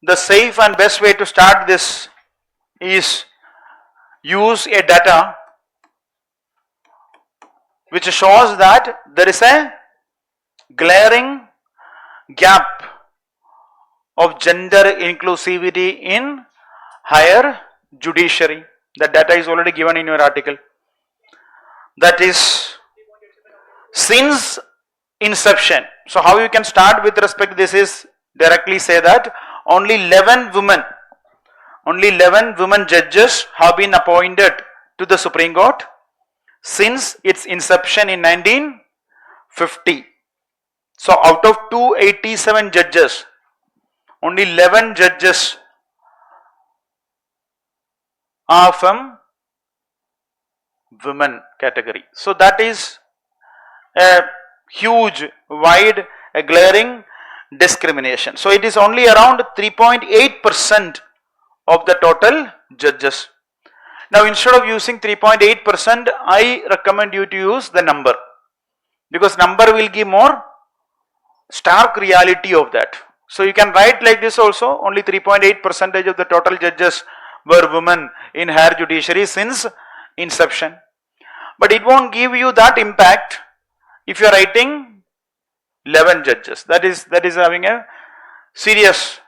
the safe and best way to start this is use a data which shows that there is a glaring gap of gender inclusivity in higher judiciary. The data is already given in your article. That is since inception. So how you can start with respect to this is directly say that only 11 women judges have been appointed to the Supreme Court since its inception in 1950. So out of 287 judges, only 11 judges are from women category. So that is a huge, wide, a glaring discrimination. So it is only around 3.8% of the total judges. Now instead of using 3.8%, I recommend you to use the number, because number will give more stark reality of that. So you can write like this also, only 3.8% of the total judges were women in higher judiciary since inception. But it won't give you that impact if you are writing 11 judges. That is having a serious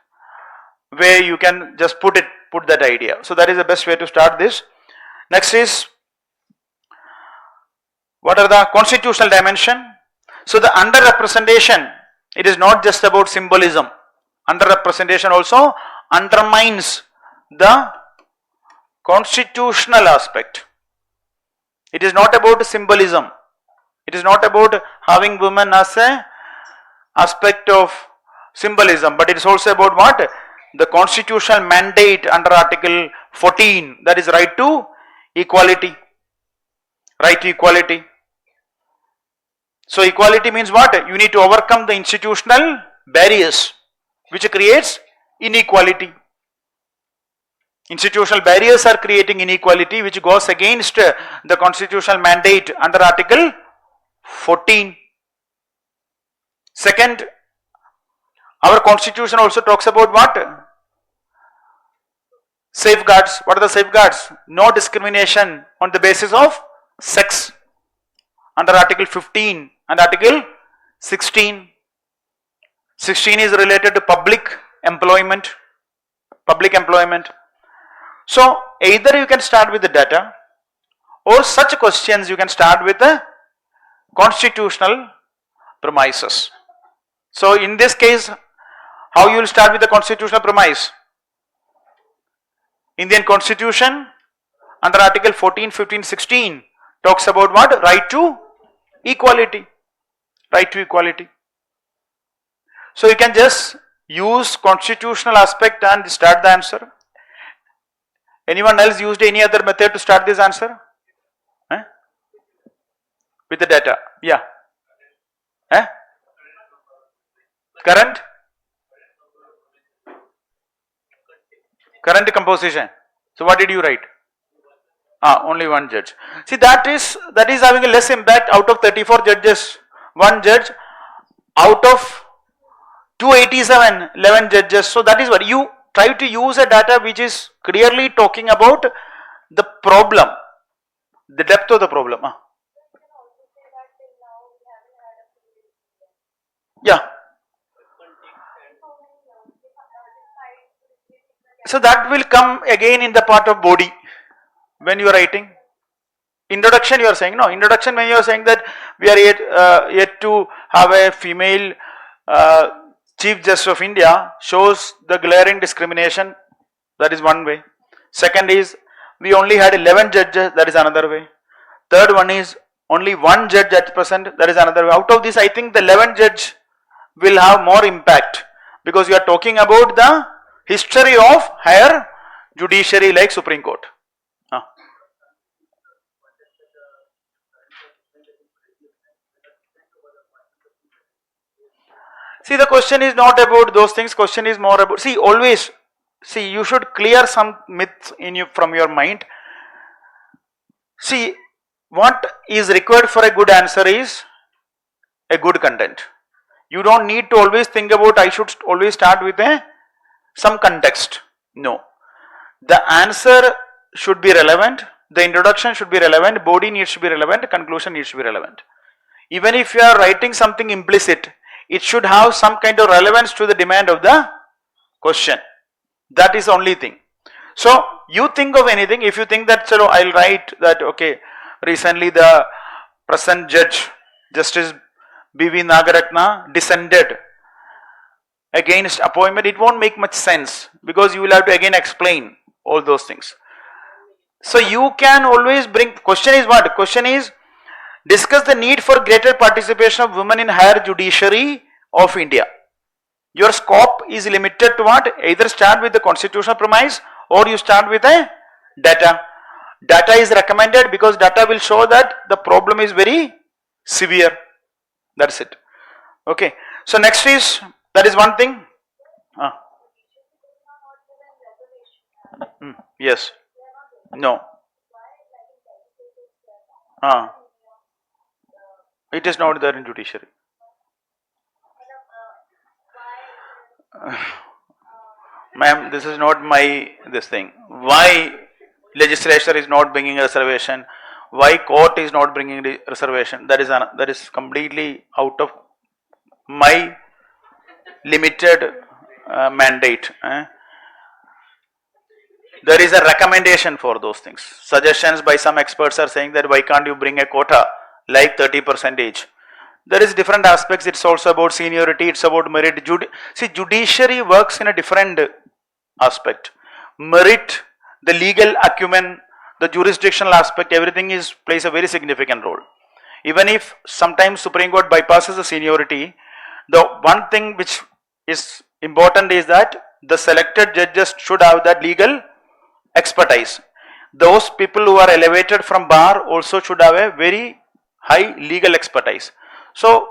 way you can just put that idea. So that is the best way to start this. Next is, what are the constitutional dimension? So the underrepresentation, it is not just about symbolism. Underrepresentation also undermines the constitutional aspect. It is not about symbolism. It is not about having women as a aspect of symbolism, but it is also about what? The constitutional mandate under Article 14, that is right to equality. Right to equality. So equality means what? You need to overcome the institutional barriers which creates inequality. Institutional barriers are creating inequality which goes against the constitutional mandate under Article 14. Second, our constitution also talks about what? Safeguards. What are the safeguards? No discrimination on the basis of sex under Article 15 and Article 16. 16 is related to public employment. So either you can start with the data, or such questions you can start with the constitutional premises. So in this case, how you will start with the constitutional premise? Indian Constitution under Article 14, 15, 16 talks about what? Right to equality. Right to equality. So you can just use constitutional aspect and start the answer. Anyone else used any other method to start this answer? With the data. Yeah. Current composition. So what did you write? Only one judge. See, that is having a less impact. Out of 34 judges, one judge. Out of 287, 11 judges. So that is what you try to use a data which is clearly talking about the problem, the depth of the problem. Yeah. So that will come again in the part of body when you are writing. Introduction you are saying, no, introduction when you are saying that we are yet to have a female Chief Justice of India shows the glaring discrimination, that is one way. Second is, we only had 11 judges, that is another way. Third one is, only one judge at present, that is another way. Out of this, I think the 11 judge will have more impact, because you are talking about the history of higher judiciary like Supreme Court. See, the question is not about those things, question is more about, you should clear some myths from your mind. See, what is required for a good answer is a good content. You don't need to always think about, I should always start with some context. No. The answer should be relevant, the introduction should be relevant, body needs to be relevant, conclusion needs to be relevant. Even if you are writing something implicit, it should have some kind of relevance to the demand of the question. That is the only thing. So you think of anything, if you think that, so I'll write that, okay, recently the present judge, Justice B.V. Nagaratna, dissented against appointment, it won't make much sense, because you will have to again explain all those things. So you can always bring, question is what? Question is, discuss the need for greater participation of women in higher judiciary of India. Your scope is limited to what? Either start with the constitutional premise, or you start with a data. Data is recommended because data will show that the problem is very severe. That's it. Okay. So next is, that is one thing. Yes. No. It is not there in judiciary. Ma'am, this is not my this thing. Why legislature is not bringing a reservation? Why court is not bringing the reservation? That is completely out of my limited mandate. There is a recommendation for those things. Suggestions by some experts are saying that why can't you bring a quota like 30%? There is different aspects. It's also about seniority. It's about merit. See, judiciary works in a different aspect. Merit, the legal acumen, the jurisdictional aspect, everything plays a very significant role. Even if sometimes Supreme Court bypasses the seniority, the one thing which is important is that the selected judges should have that legal expertise. Those people who are elevated from bar also should have a very high legal expertise. So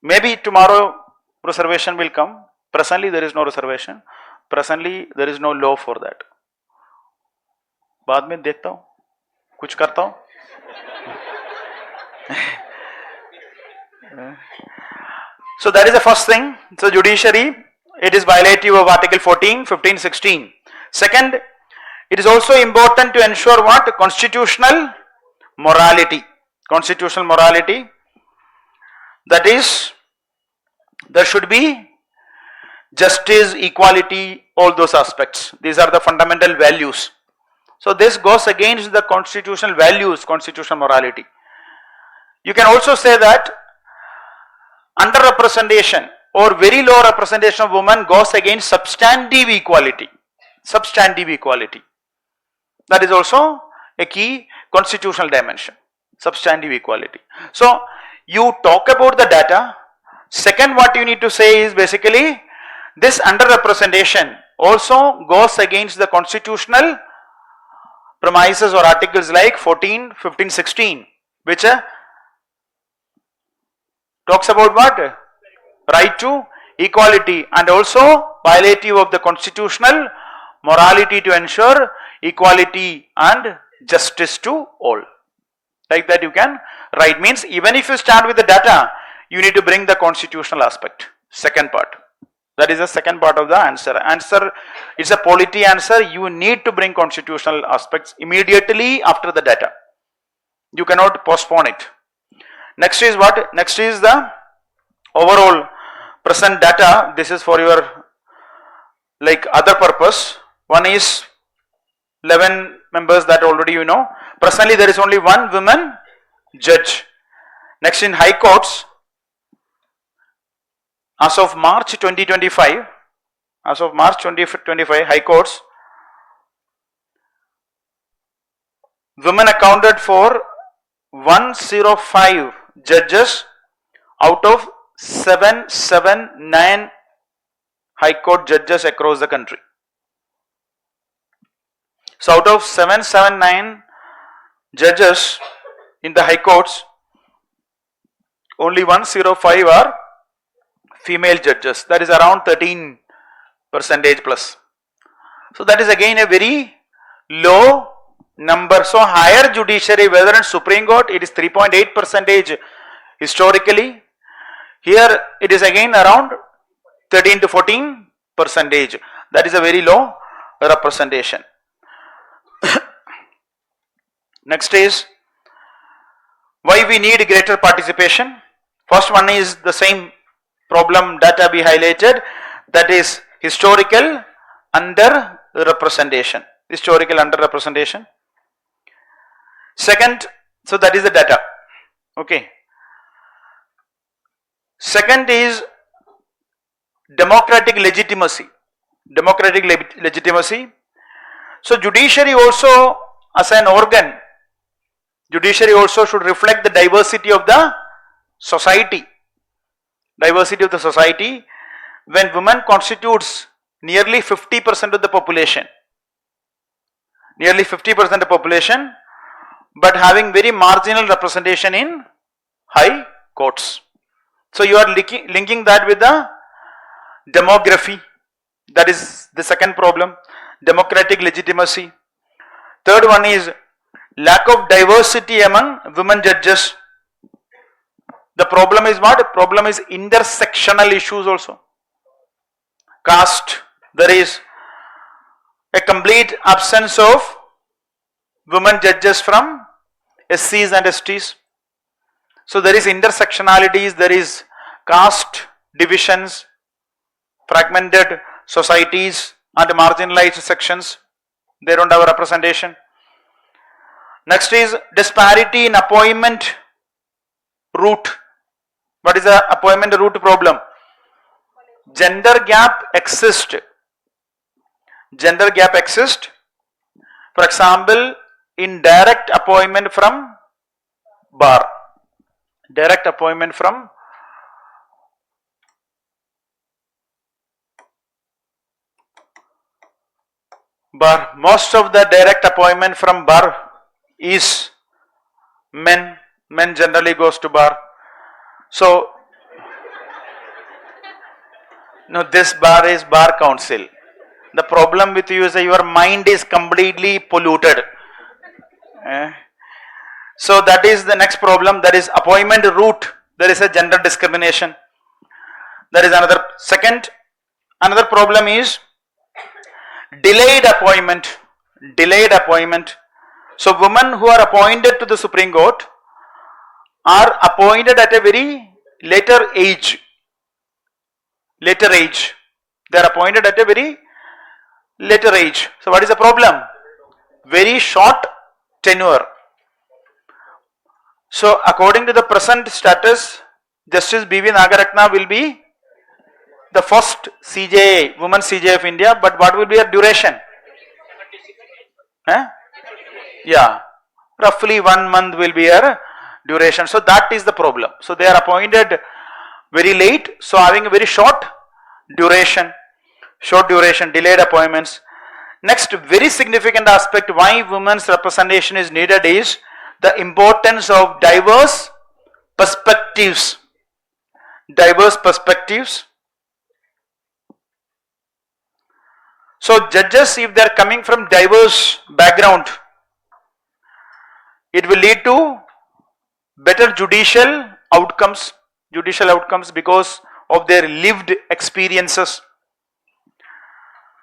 maybe tomorrow reservation will come. Presently there is no reservation. Presently there is no law for that. बाद में देखता हूँ, कुछ करता हूँ. So that is the first thing. So judiciary, it is violative of Article 14, 15, 16. Second, it is also important to ensure what? Constitutional morality. Constitutional morality. That is, there should be justice, equality, all those aspects. These are the fundamental values. So this goes against the constitutional values, constitutional morality. You can also say that underrepresentation or very low representation of women goes against substantive equality. Substantive equality. That is also a key constitutional dimension. Substantive equality. So you talk about the data. Second, what you need to say is basically this underrepresentation also goes against the constitutional premises or articles like 14, 15, 16, which talks about what? Right to equality, and also violative of the constitutional morality to ensure equality and justice to all. Like that you can write. Means even if you start with the data, you need to bring the constitutional aspect. Second part. That is the second part of the answer. Answer is a polity answer. You need to bring constitutional aspects immediately after the data. You cannot postpone it. Next is what? Next is the overall present data. This is for your like other purpose. One is 11 members that already you know. Presently there is only one woman judge. Next, in high courts, as of March 2025, high courts, women accounted for 105 judges out of 779 high court judges across the country. So out of 779 judges in the high courts, only 105 are female judges. That is around 13% plus. So that is again a very low number. So higher judiciary, whether in Supreme Court, it is 3.8% historically. Here it is again around 13 to 14%. That is a very low representation. Next is why we need greater participation. First one is the same problem data be highlighted, that is historical underrepresentation. Historical underrepresentation. Second, so that is the data. Okay. Second is democratic legitimacy. Democratic legitimacy. So judiciary also as an organ, judiciary also should reflect the diversity of the society. Diversity of the society. When women constitutes nearly 50% of the population, nearly 50% of the population, but having very marginal representation in high courts. So you are linking that with the demography. That is the second problem. Democratic legitimacy. Third one is lack of diversity among women judges. The problem is what? Problem is intersectional issues also. Caste. There is a complete absence of women judges from SCs and STs. So there is intersectionalities, there is caste divisions, fragmented societies and marginalized sections. They don't have a representation. Next is disparity in appointment route. What is the appointment route problem? Gender gap exists. Gender gap exists. For example, in direct appointment from bar. Direct appointment from bar. Most of the direct appointment from bar is men. Men generally goes to bar. So, no, this bar is bar council. The problem with you is that your mind is completely polluted. So that is the next problem. That is appointment route. There is a gender discrimination. There is another. Second, another problem is delayed appointment. Delayed appointment. So women who are appointed to the Supreme Court are appointed at a very later age. Later age. They are appointed at a very later age. So what is the problem? Very short tenure. So according to the present status, Justice B.V. Nagaratna will be the first CJI, woman CJI of India, but what will be her duration? Yeah, roughly 1 month will be her duration. So that is the problem. So they are appointed very late, so having a very short duration, delayed appointments. Next very significant aspect why women's representation is needed is the importance of diverse perspectives. Diverse perspectives. So judges, if they are coming from diverse background, it will lead to better judicial outcomes because of their lived experiences.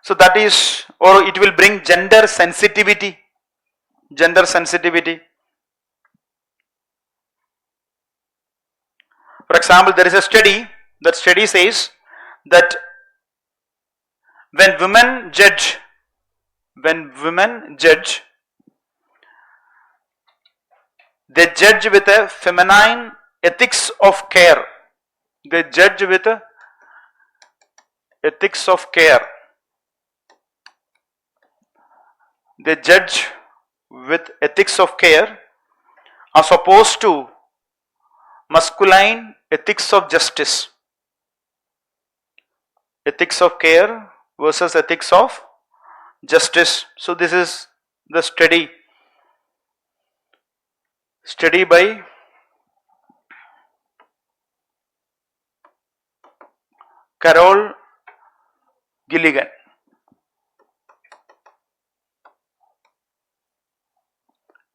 So that is, or it will bring gender sensitivity. Gender sensitivity. For example, there is a study, that study says that when women judge, they judge with a feminine ethics of care. They judge with a ethics of care. They judge with ethics of care as opposed to masculine ethics of justice. Ethics of care versus ethics of justice. So this is the study by Carol Gilligan.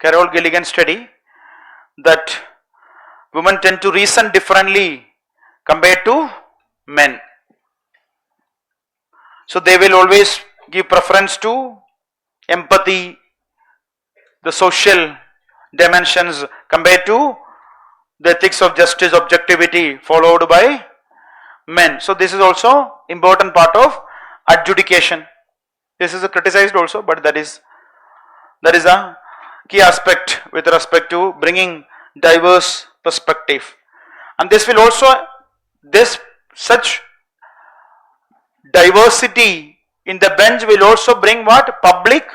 Carol Gilligan study that women tend to reason differently compared to men. So they will always give preference to empathy, the social dimensions compared to the ethics of justice, objectivity followed by men. So this is also important part of adjudication. This is criticized also, but that is a key aspect with respect to bringing diverse perspective. And this will also, such diversity in the bench will also bring what? Public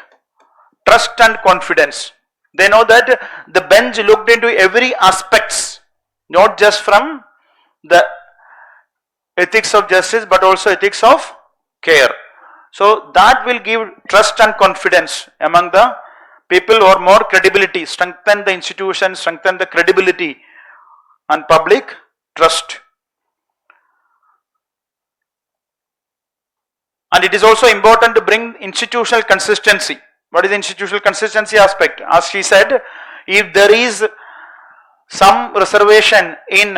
trust and confidence. They know that the bench looked into every aspects, not just from the ethics of justice but also ethics of care. So that will give trust and confidence among the people or more credibility, strengthen the institution, strengthen the credibility and public trust. And it is also important to bring institutional consistency. What is the institutional consistency aspect? As she said, if there is some reservation in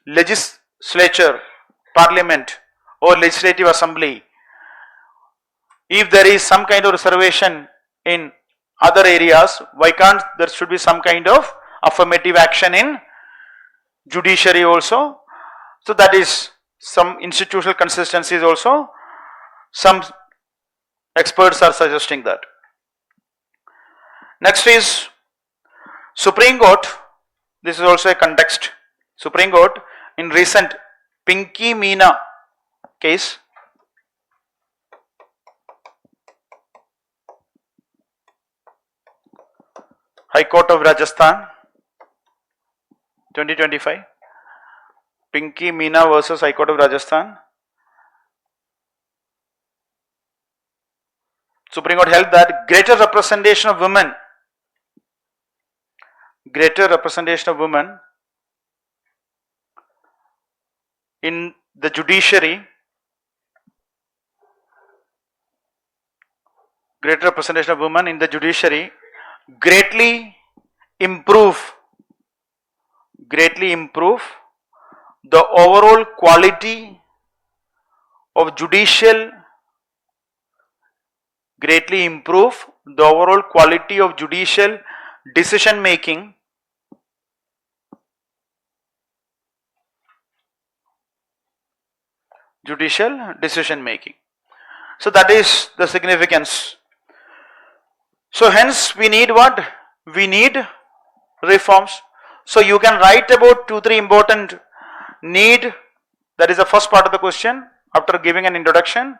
legislature, parliament or legislative assembly, if there is some kind of reservation in other areas, why can't there should be some kind of affirmative action in judiciary also? So that is some institutional consistency is also, some experts are suggesting that. Next is Supreme Court. This is also a context. Supreme Court in recent Pinky Meena case, High Court of Rajasthan 2025, Pinky Meena versus High Court of Rajasthan. Supreme Court held that greater representation of women in the judiciary, greatly improve the overall quality of judicial decision making So that is the significance. So hence we need what? We need reforms. So you can write about 2-3 important need. That is the first part of the question. After giving an introduction,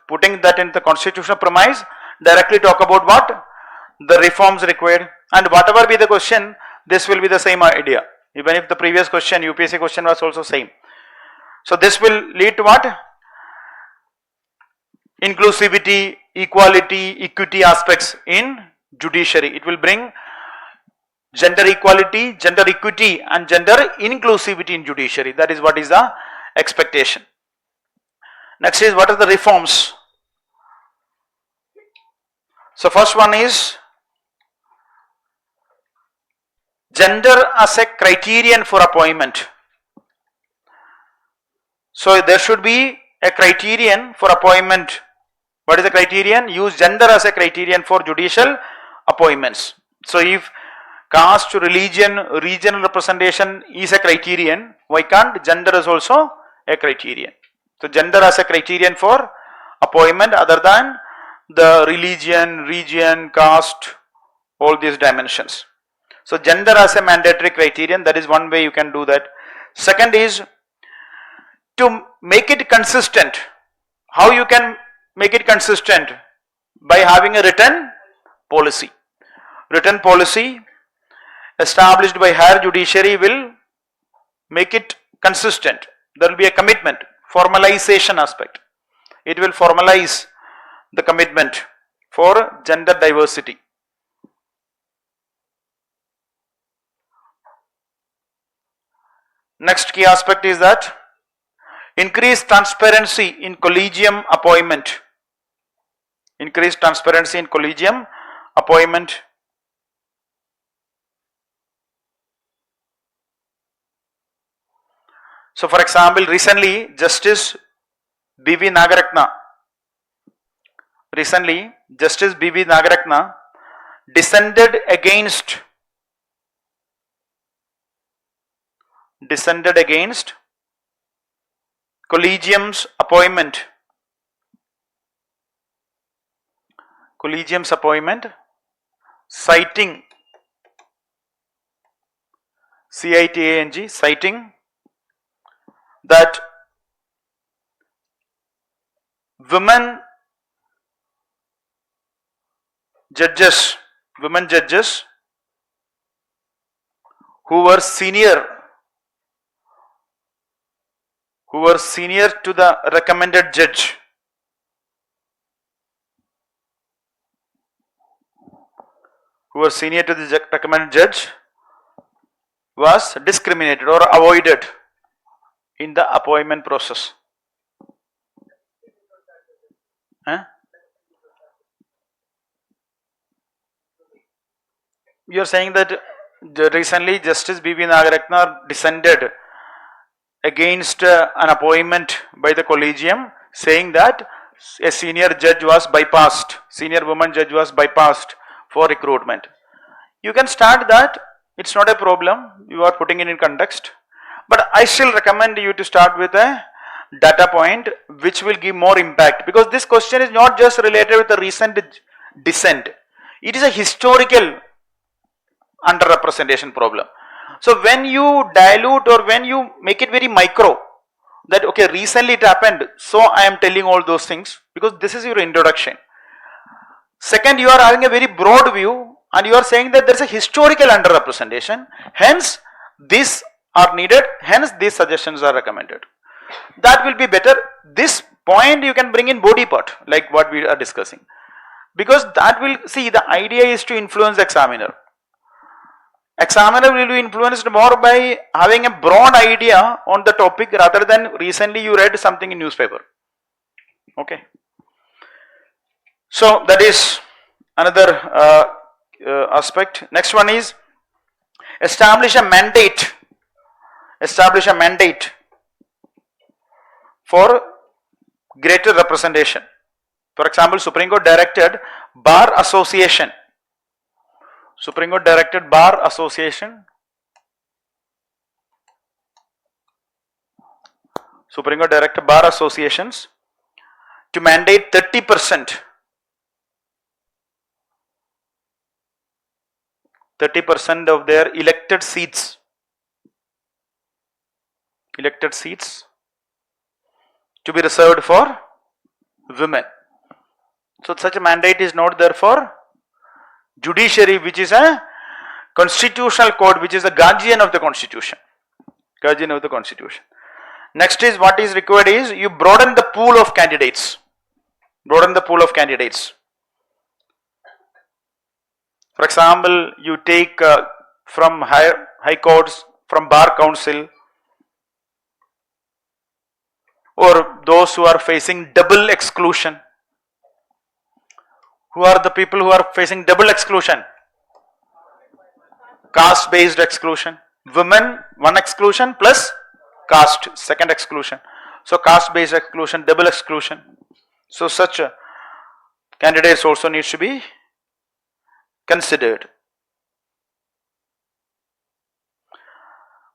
putting that in the constitutional premise, directly talk about what? The reforms required. And whatever be the question, this will be the same idea. Even if the previous question, UPSC question was also same. So this will lead to what? Inclusivity, equality, equity aspects in judiciary. It will bring gender equality, gender equity and gender inclusivity in judiciary. That is what is the expectation. Next is what are the reforms? So first one is gender as a criterion for appointment. So there should be a criterion for appointment. What is the criterion? Use gender as a criterion for judicial appointments. So if caste, religion, regional representation is a criterion, why can't gender is also a criterion? So gender as a criterion for appointment other than the religion, region, caste, all these dimensions. So gender as a mandatory criterion, that is one way you can do that. Second is to make it consistent. How you can make it consistent? By having a written policy. Written policy established by higher judiciary will make it consistent. There will be a commitment, formalization aspect. It will formalize the commitment for gender diversity. Next key aspect is that increase transparency in collegium appointment. Increase transparency in collegium appointment. So for example, recently Justice B.V. Nagaratna dissented against collegium's appointment. Citing CITANG, citing that women judges who were senior to the recommended judge was discriminated or avoided in the appointment process. Huh? You are saying that recently Justice B.V. Nagaratna dissented against an appointment by the collegium, saying that a senior judge was bypassed, senior woman judge was bypassed for recruitment. You can start that, it's not a problem, you are putting it in context. But I still recommend you to start with a data point which will give more impact, because this question is not just related with the recent dissent, it is a historical underrepresentation problem. So when you dilute or when you make it very micro, that okay, recently it happened, so I am telling all those things, because this is your introduction. Second, you are having a very broad view and you are saying that there is a historical underrepresentation, hence these are needed, hence these suggestions are recommended. That will be better. This point you can bring in body part, like what we are discussing, because that will, see, the idea is to influence the examiner. Examiner will be influenced more by having a broad idea on the topic rather than recently you read something in newspaper. Okay. So that is another aspect. Next one is establish a mandate. Establish a mandate for greater representation. For example, Supreme Court directed Bar Association. Supreme Court directed Bar Association. Supreme Court directed Bar Associations to mandate 30% of their elected seats to be reserved for women. So such a mandate is not there for judiciary, which is a constitutional court, which is the guardian of the constitution. Guardian of the constitution. Next is, what is required is you broaden the pool of candidates. Broaden the pool of candidates. For example, you take from high courts, from bar council, or those who are facing double exclusion. Who are the people who are facing double exclusion? Caste based exclusion. Women, one exclusion plus caste, second exclusion. So caste based exclusion, double exclusion. So such candidates also needs to be considered.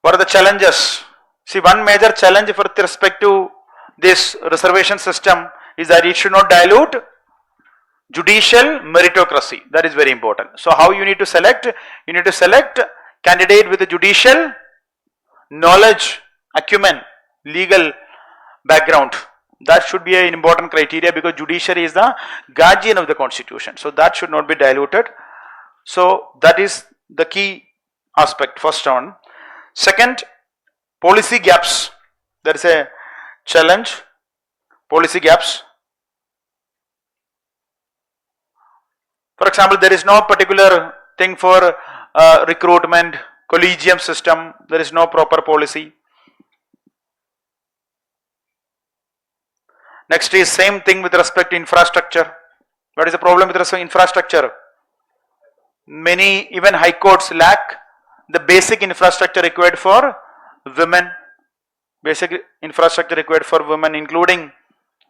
What are the challenges? See, one major challenge with respect to this reservation system is that it should not dilute judicial meritocracy. That is very important. So how you need to select? You need to select candidate with a judicial knowledge, acumen, legal background. That should be an important criteria, because judiciary is the guardian of the constitution. So that should not be diluted. So that is the key aspect, first one. Second, policy gaps. There is a challenge, policy gaps. For example, there is no particular thing for recruitment, collegium system, there is no proper policy. Next is same thing with respect to infrastructure. What is the problem with respect to infrastructure? Many, even high courts lack the basic infrastructure required for women. Basic infrastructure required for women, including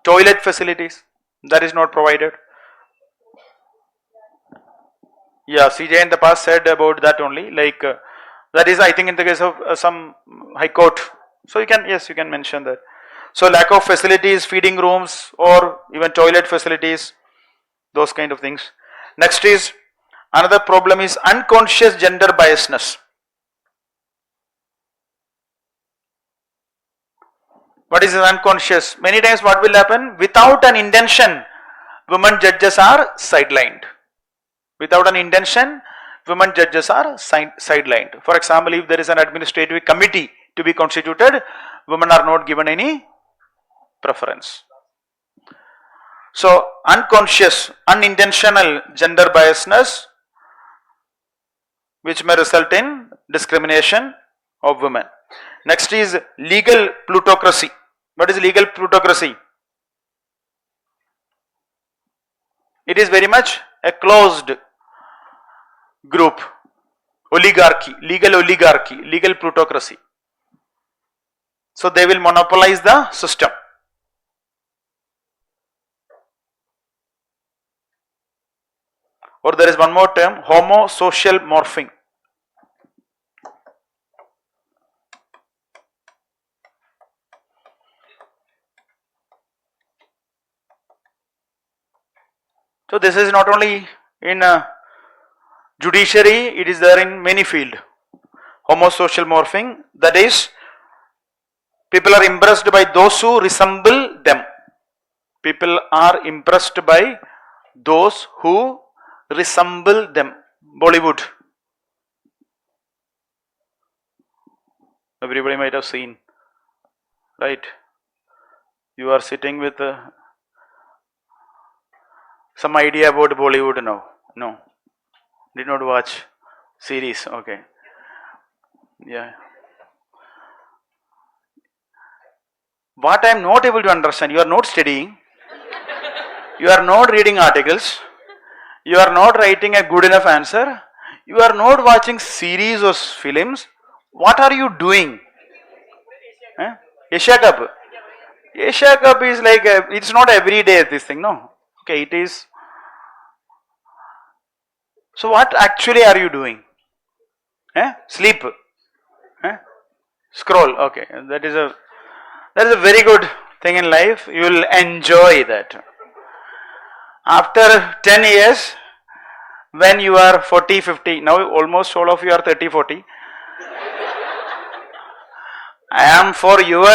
toilet facilities, that is not provided. Yeah, CJ in the past said about that only, like that is, I think, in the case of some high court. So you can, yes, you can mention that. So lack of facilities, feeding rooms, or even toilet facilities, those kind of things. Next is, another problem is unconscious gender biasness. What is unconscious? Many times what will happen? Without an intention, women judges are sidelined. Without an intention, women judges are sidelined. For example, if there is an administrative committee to be constituted, women are not given any preference. So unconscious, unintentional gender biasness, which may result in discrimination of women. Next is legal plutocracy. What is legal plutocracy? It is very much a closed group, oligarchy, legal plutocracy. So they will monopolize the system. Or there is one more term, homosocial morphing. So this is not only in judiciary, it is there in many fields. Homosocial morphing, that is, people are impressed by those who resemble them. People are impressed by those who resemble them. Bollywood. Everybody might have seen, right? You are sitting with some idea about Bollywood now? No. Did not watch series. Okay. Yeah. What I am not able to understand, you are not studying, you are not reading articles, you are not writing a good enough answer, you are not watching series or films. What are you doing? Asia Cup. Asia Cup is like, it's not every day this thing, no. Okay, it is. So what actually are you doing? Sleep. Scroll. Okay, that is a very good thing in life. You will enjoy that. After 10 years, when you are 40, 50, now almost all of you are 30, 40. I am for your,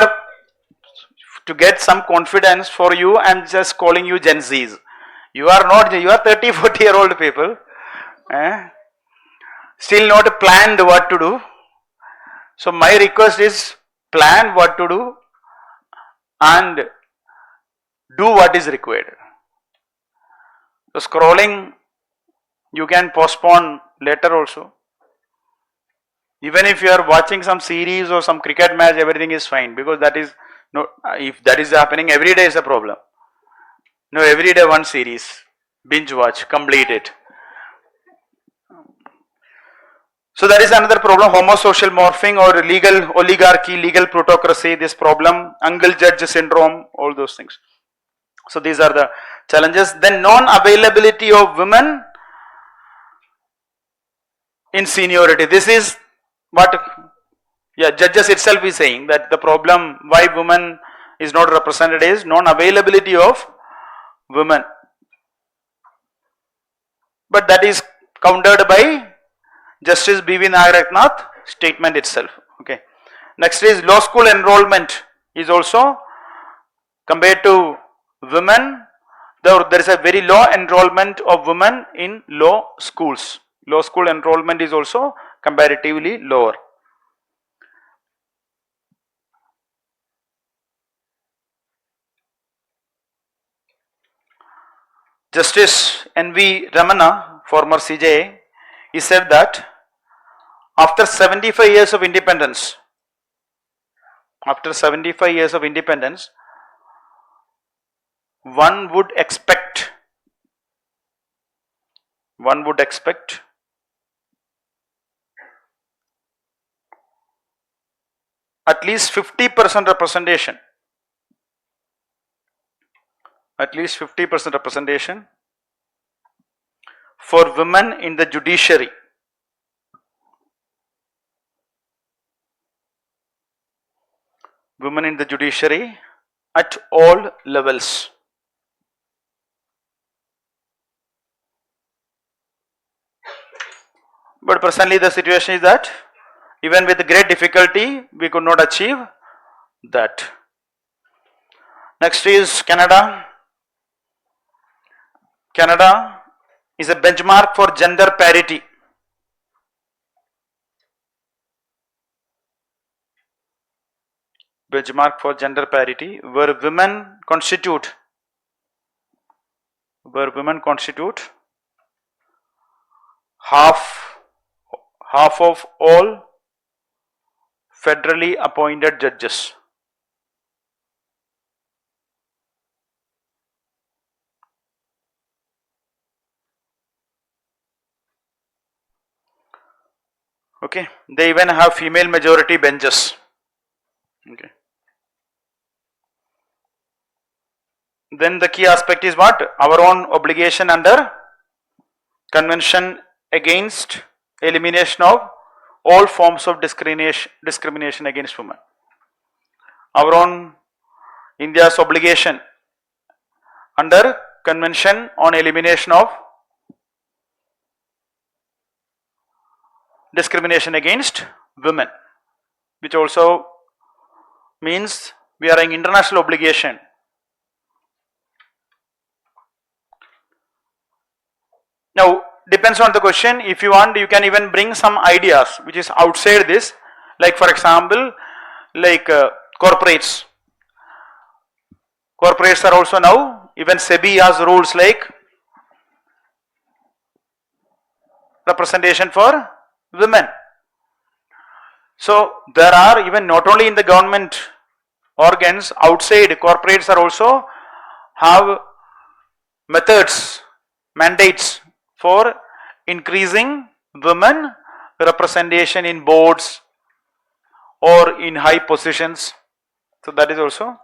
to get some confidence for you, I am just calling you Gen Zs. You are not, you are 30, 40-year-old people. Still not planned what to do. So my request is, plan what to do and do what is required. So scrolling, you can postpone later also. Even if you are watching some series or some cricket match, everything is fine, because that is, no, if that is happening every day is a problem. No, every day one series, binge watch, complete it. So that is another problem, homosocial morphing or legal oligarchy, legal plutocracy, this problem, uncle judge syndrome, all those things. So these are the challenges. Then non-availability of women in seniority. This is what, judges itself is saying, that the problem why women is not represented is non-availability of women. But that is countered by Justice B.V. Nagarathnath statement itself. Okay. Next is law school enrollment is also, compared to women, there is a very low enrollment of women in law schools. Law school enrollment is also comparatively lower. Justice N.V. Ramana, former CJA, he said that after 75 years of independence, one would expect at least 50% representation. At least 50% representation for women in the judiciary. Women in the judiciary at all levels. But presently the situation is that even with great difficulty we could not achieve that. Next is Canada. Canada is a benchmark for gender parity. Benchmark for gender parity, where women constitute half of all federally appointed judges. Okay, they even have female majority benches. Okay. Then the key aspect is what? Our own obligation under Convention against elimination of all forms of discrimination against women. Our own India's obligation under Convention on elimination of discrimination against women, which also means we are an international obligation. Now, depends on the question. If you want, you can even bring some ideas which is outside this, like for example, like corporates. Corporates are also now, even SEBI has rules like representation for women. So there are, even not only in the government organs, outside corporates are also have methods, mandates for increasing women representation in boards or in high positions. So that is also,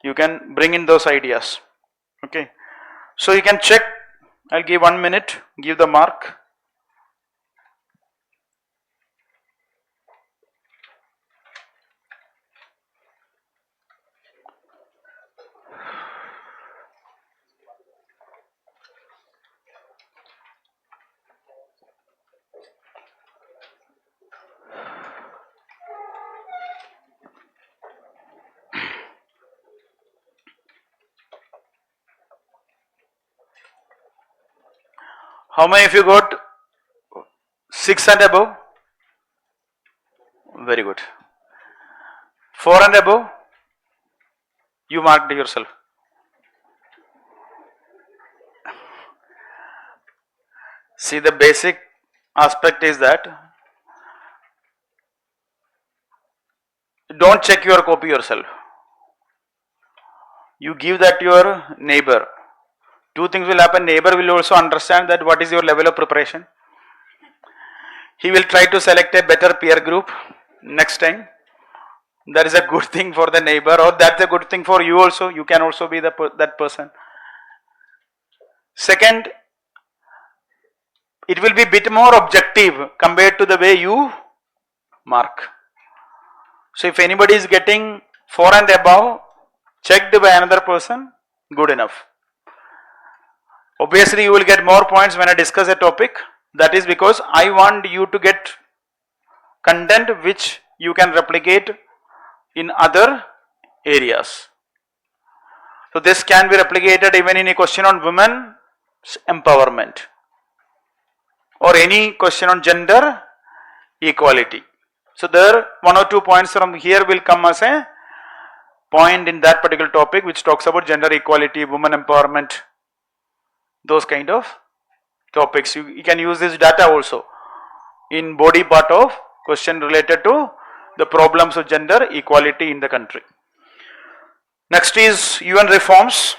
you can bring in those ideas. Okay, so you can check. I'll give 1 minute, give the mark. How many of you got 6 and above? Very good. 4 and above? You marked yourself. See, the basic aspect is that don't check your copy yourself. You give that to your neighbor. Two things will happen. Neighbor will also understand that what is your level of preparation. He will try to select a better peer group next time. That is a good thing for the neighbor, or that's a good thing for you also. You can also be that person. Second, it will be bit more objective compared to the way you mark. So if anybody is getting 4 and above, checked by another person, good enough. Obviously, you will get more points when I discuss a topic. That is because I want you to get content which you can replicate in other areas. So this can be replicated even in a question on women's empowerment or any question on gender equality. So there 1 or 2 points from here will come as a point in that particular topic which talks about gender equality, women empowerment, those kind of topics. You can use this data also in body part of question related to the problems of gender equality in the country. Next is UN reforms.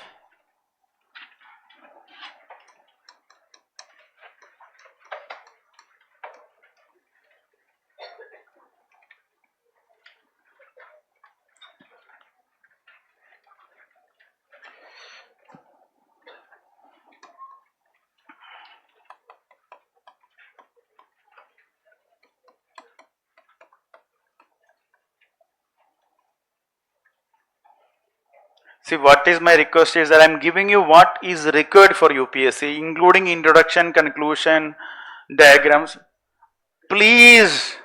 See, what is my request is that I am giving you what is required for UPSC, including introduction, conclusion, diagrams. Please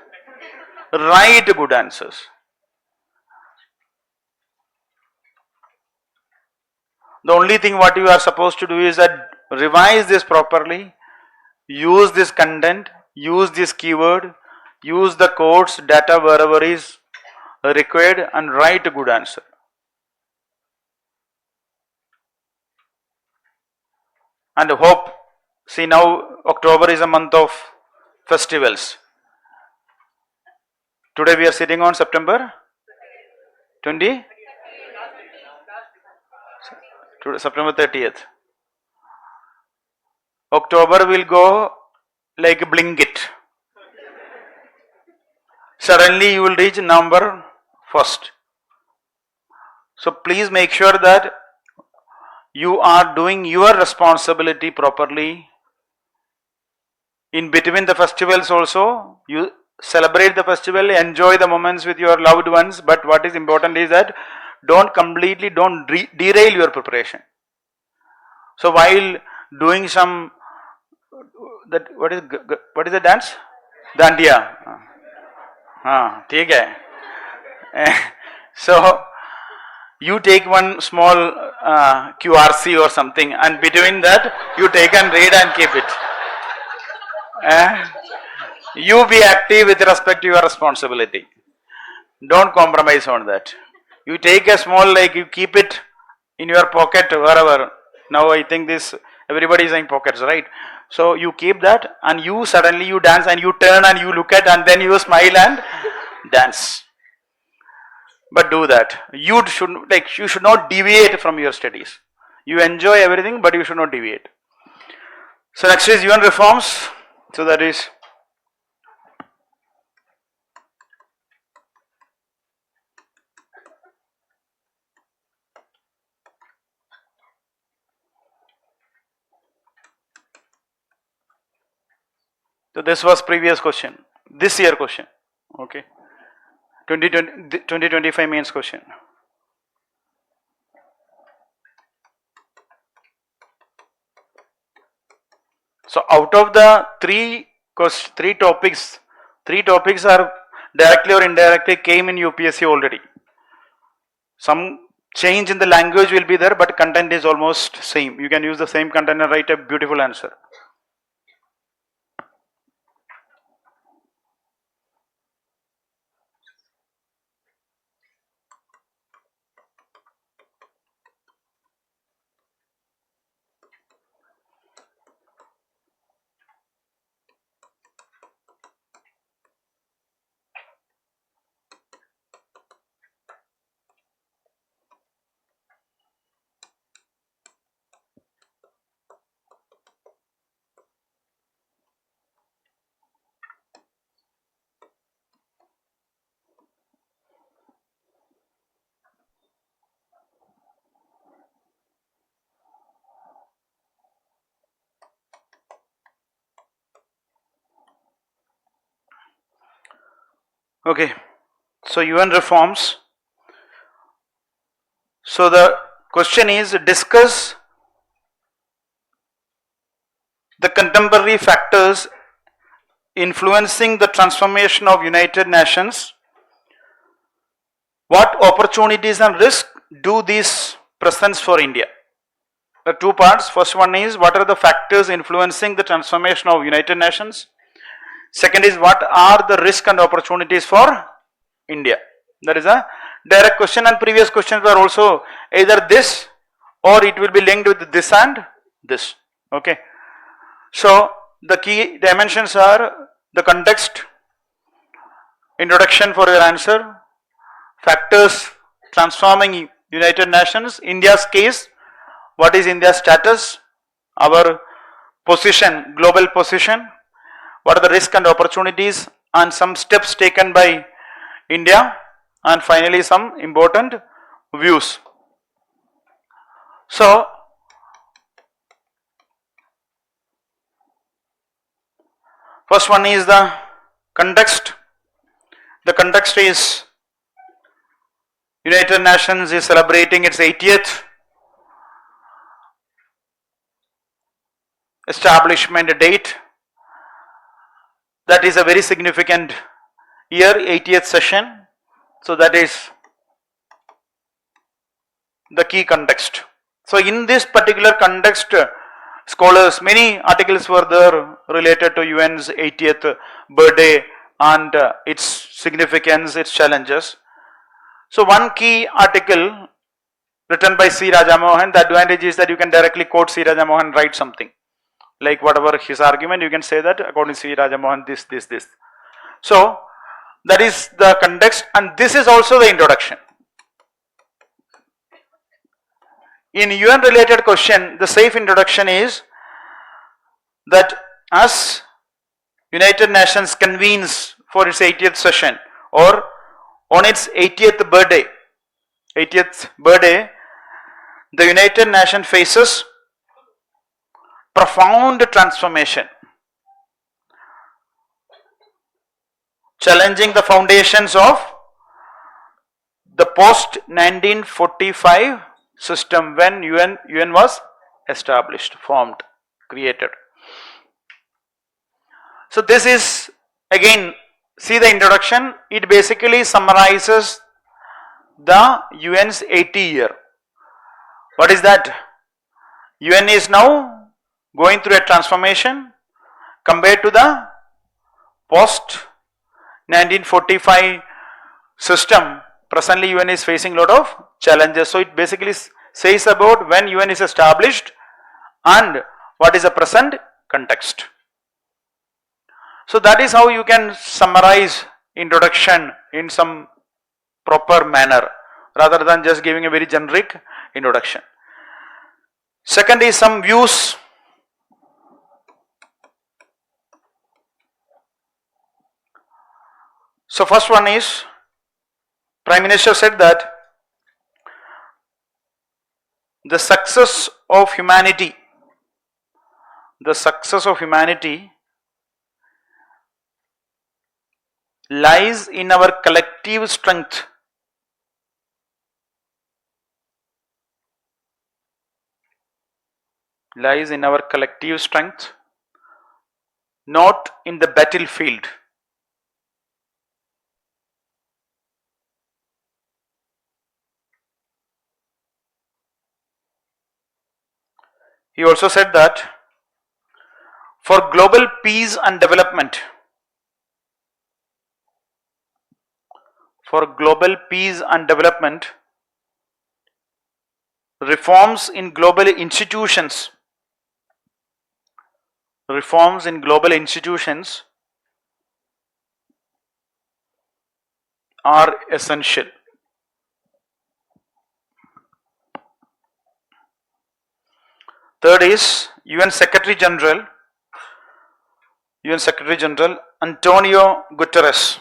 write good answers. The only thing what you are supposed to do is that revise this properly, use this content, use this keyword, use the codes, data wherever is required, and write a good answer. And hope, see now October is a month of festivals. Today we are sitting on September 20? September 30th. October will go like blink it. suddenly you will reach number first. So please make sure that you are doing your responsibility properly. In between the festivals also, you celebrate the festival, enjoy the moments with your loved ones, but what is important is that don't derail your preparation. So while doing some, what is the dance? Dandiya. ठीक है. So you take one small QRC or something, and between that you take and read and keep it. You be active with respect to your responsibility. Don't compromise on that. You take a small, like you keep it in your pocket wherever. Now I think this, everybody is in pockets, right? So you keep that and you suddenly you dance and you turn and you look at and then you smile and dance. But do that. You should not deviate from your studies. You enjoy everything, but you should not deviate. So next is UN reforms. So that is so this was previous question, this year question, okay, 2025 mains question. So out of the three topics are directly or indirectly came in UPSC already. Some change in the language will be there, but content is almost same. You can use the same content and write a beautiful answer. Okay, so UN reforms. So the question is, discuss the contemporary factors influencing the transformation of United Nations. What opportunities and risks do these presents for India? The two parts. First one is, what are the factors influencing the transformation of United Nations? Second is, what are the risks and opportunities for India? That is a direct question, and previous questions were also either this or it will be linked with this and this. Okay. So the key dimensions are the context, introduction for your answer, factors transforming United Nations, India's case, what is India's status, our position, global position, what are the risks and opportunities, and some steps taken by India, and finally some important views. So first one is the context. The context is United Nations is celebrating its 80th establishment date. That is a very significant year, 80th session. So that is the key context. So in this particular context, scholars, many articles were there related to UN's 80th birthday and its significance, its challenges. So one key article written by C. Rajamohan, the advantage is that you can directly quote C. Rajamohan, write something. Like whatever his argument, you can say that according to C. Rajamohan, this. So that is the context, and this is also the introduction. In UN related question, the safe introduction is that as United Nations convenes for its 80th session, or on its 80th birthday, the United Nations faces profound transformation, challenging the foundations of the post 1945 system when UN was established, formed, created. So this is, again, see the introduction, it basically summarizes the UN's 80 year. What is that? UN is now going through a transformation compared to the post 1945 system. Presently UN is facing a lot of challenges. So it basically says about when UN is established and what is the present context. So that is how you can summarize introduction in some proper manner rather than just giving a very generic introduction. Second is some views. So first one is, Prime Minister said that the success of humanity lies in our collective strength. Lies in our collective strength, not in the battlefield. He also said that for global peace and development, reforms in global institutions are essential. Third is UN Secretary General Antonio Guterres.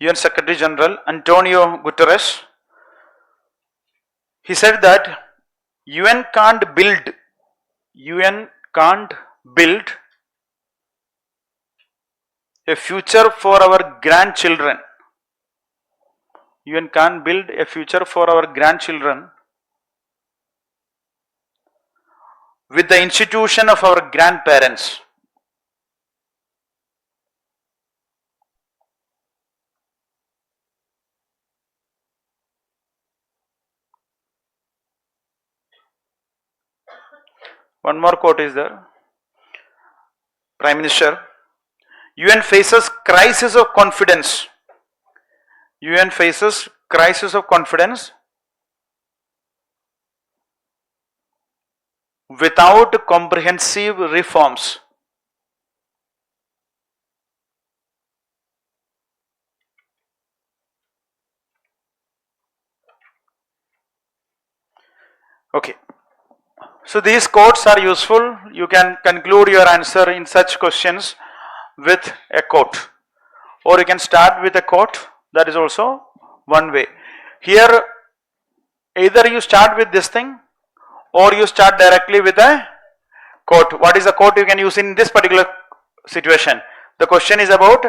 UN Secretary General Antonio Guterres, he said that UN can't build a future for our grandchildren. UN can't build a future for our grandchildren with the institution of our grandparents. One more quote is there. Prime Minister, UN faces crisis of confidence. UN faces crisis of confidence without comprehensive reforms. Okay. So these quotes are useful. You can conclude your answer in such questions with a quote, or you can start with a quote. That is also one way. Here, either you start with this thing or you start directly with a quote. What is the quote you can use in this particular situation? The question is about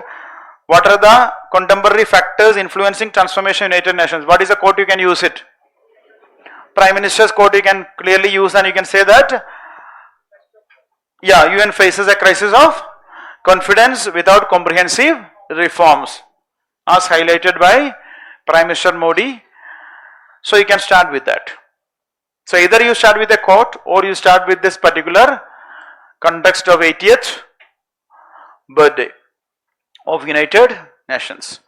what are the contemporary factors influencing transformation in United Nations. What is the quote you can use it? Prime Minister's quote you can clearly use, and you can say that, yeah, UN faces a crisis of confidence without comprehensive reforms, as highlighted by Prime Minister Modi. So you can start with that. So either you start with a quote or you start with this particular context of 80th birthday of United Nations.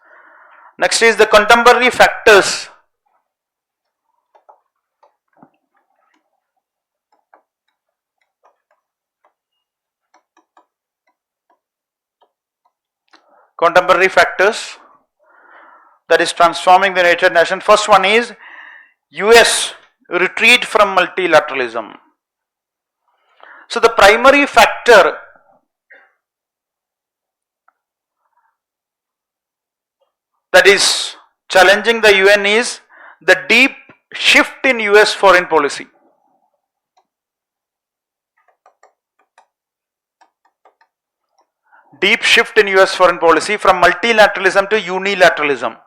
Next is the contemporary factors. Contemporary factors that is transforming the United Nations. First one is US retreat from multilateralism. So the primary factor that is challenging the UN is the deep shift in US foreign policy. Deep shift in US foreign policy from multilateralism to unilateralism.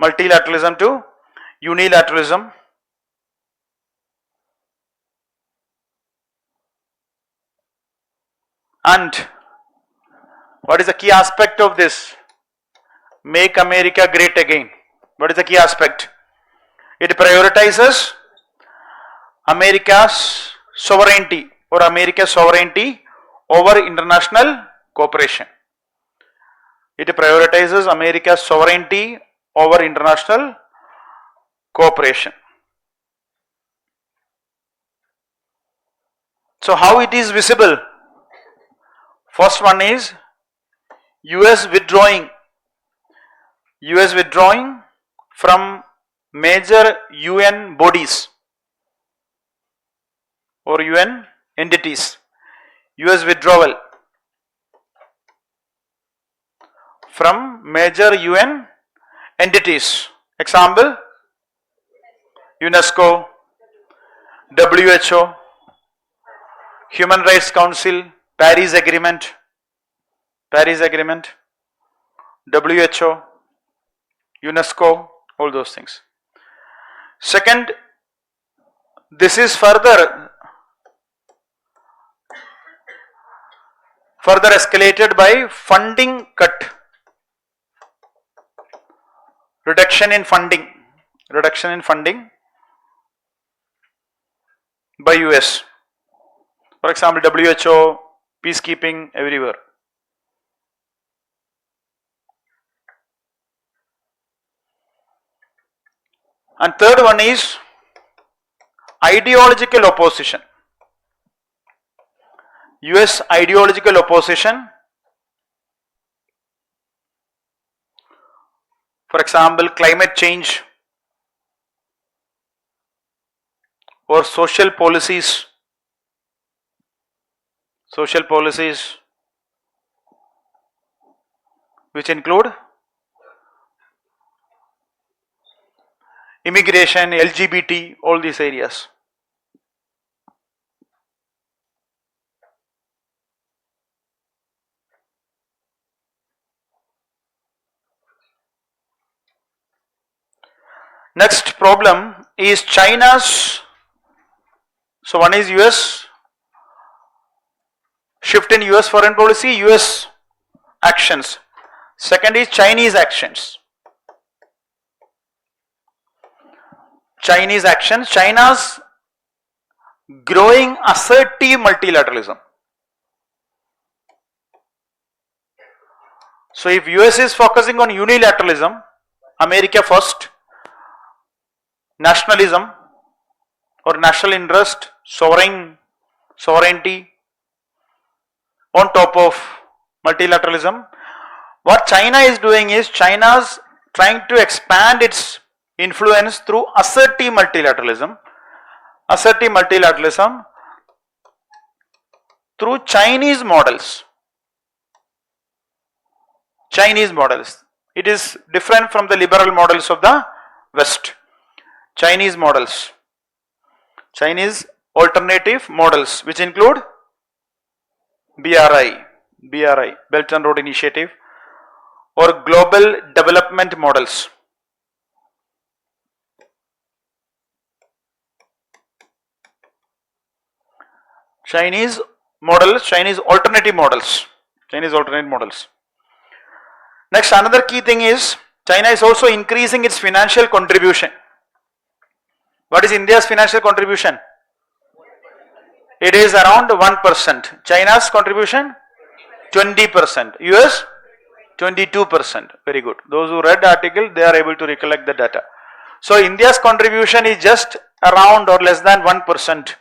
Multilateralism to unilateralism. And what is the key aspect of this? Make America great again. What is the key aspect? It prioritizes America's sovereignty or America's sovereignty over international cooperation. It prioritizes America's sovereignty over international cooperation. So how it is visible? First one is US withdrawing from major UN bodies or UN entities. US withdrawal from major UN entities. Example, UNESCO, WHO, Human Rights Council, Paris Agreement, WHO, UNESCO, all those things. Second, this is further escalated by funding cut, reduction in funding by US. For example, WHO, peacekeeping everywhere. And third one is ideological opposition. US ideological opposition. For example, climate change or social policies which include immigration, LGBT, all these areas. Next problem is China's. So one is US, shift in US foreign policy, US actions. Second is Chinese actions. China's growing assertive multilateralism. So if US is focusing on unilateralism, America first, nationalism or national interest, sovereignty on top of multilateralism. What China is doing is China's trying to expand its influence through assertive multilateralism through Chinese models. It is different from the liberal models of the West. Chinese alternative models, which include BRI, Belt and Road Initiative, or global development models. Chinese alternative models. Next, another key thing is China is also increasing its financial contribution. What is India's financial contribution? It is around 1%. China's contribution 20%. US 22%. Very good. Those who read the article, they are able to recollect the data. So India's contribution is just around or less than 1%.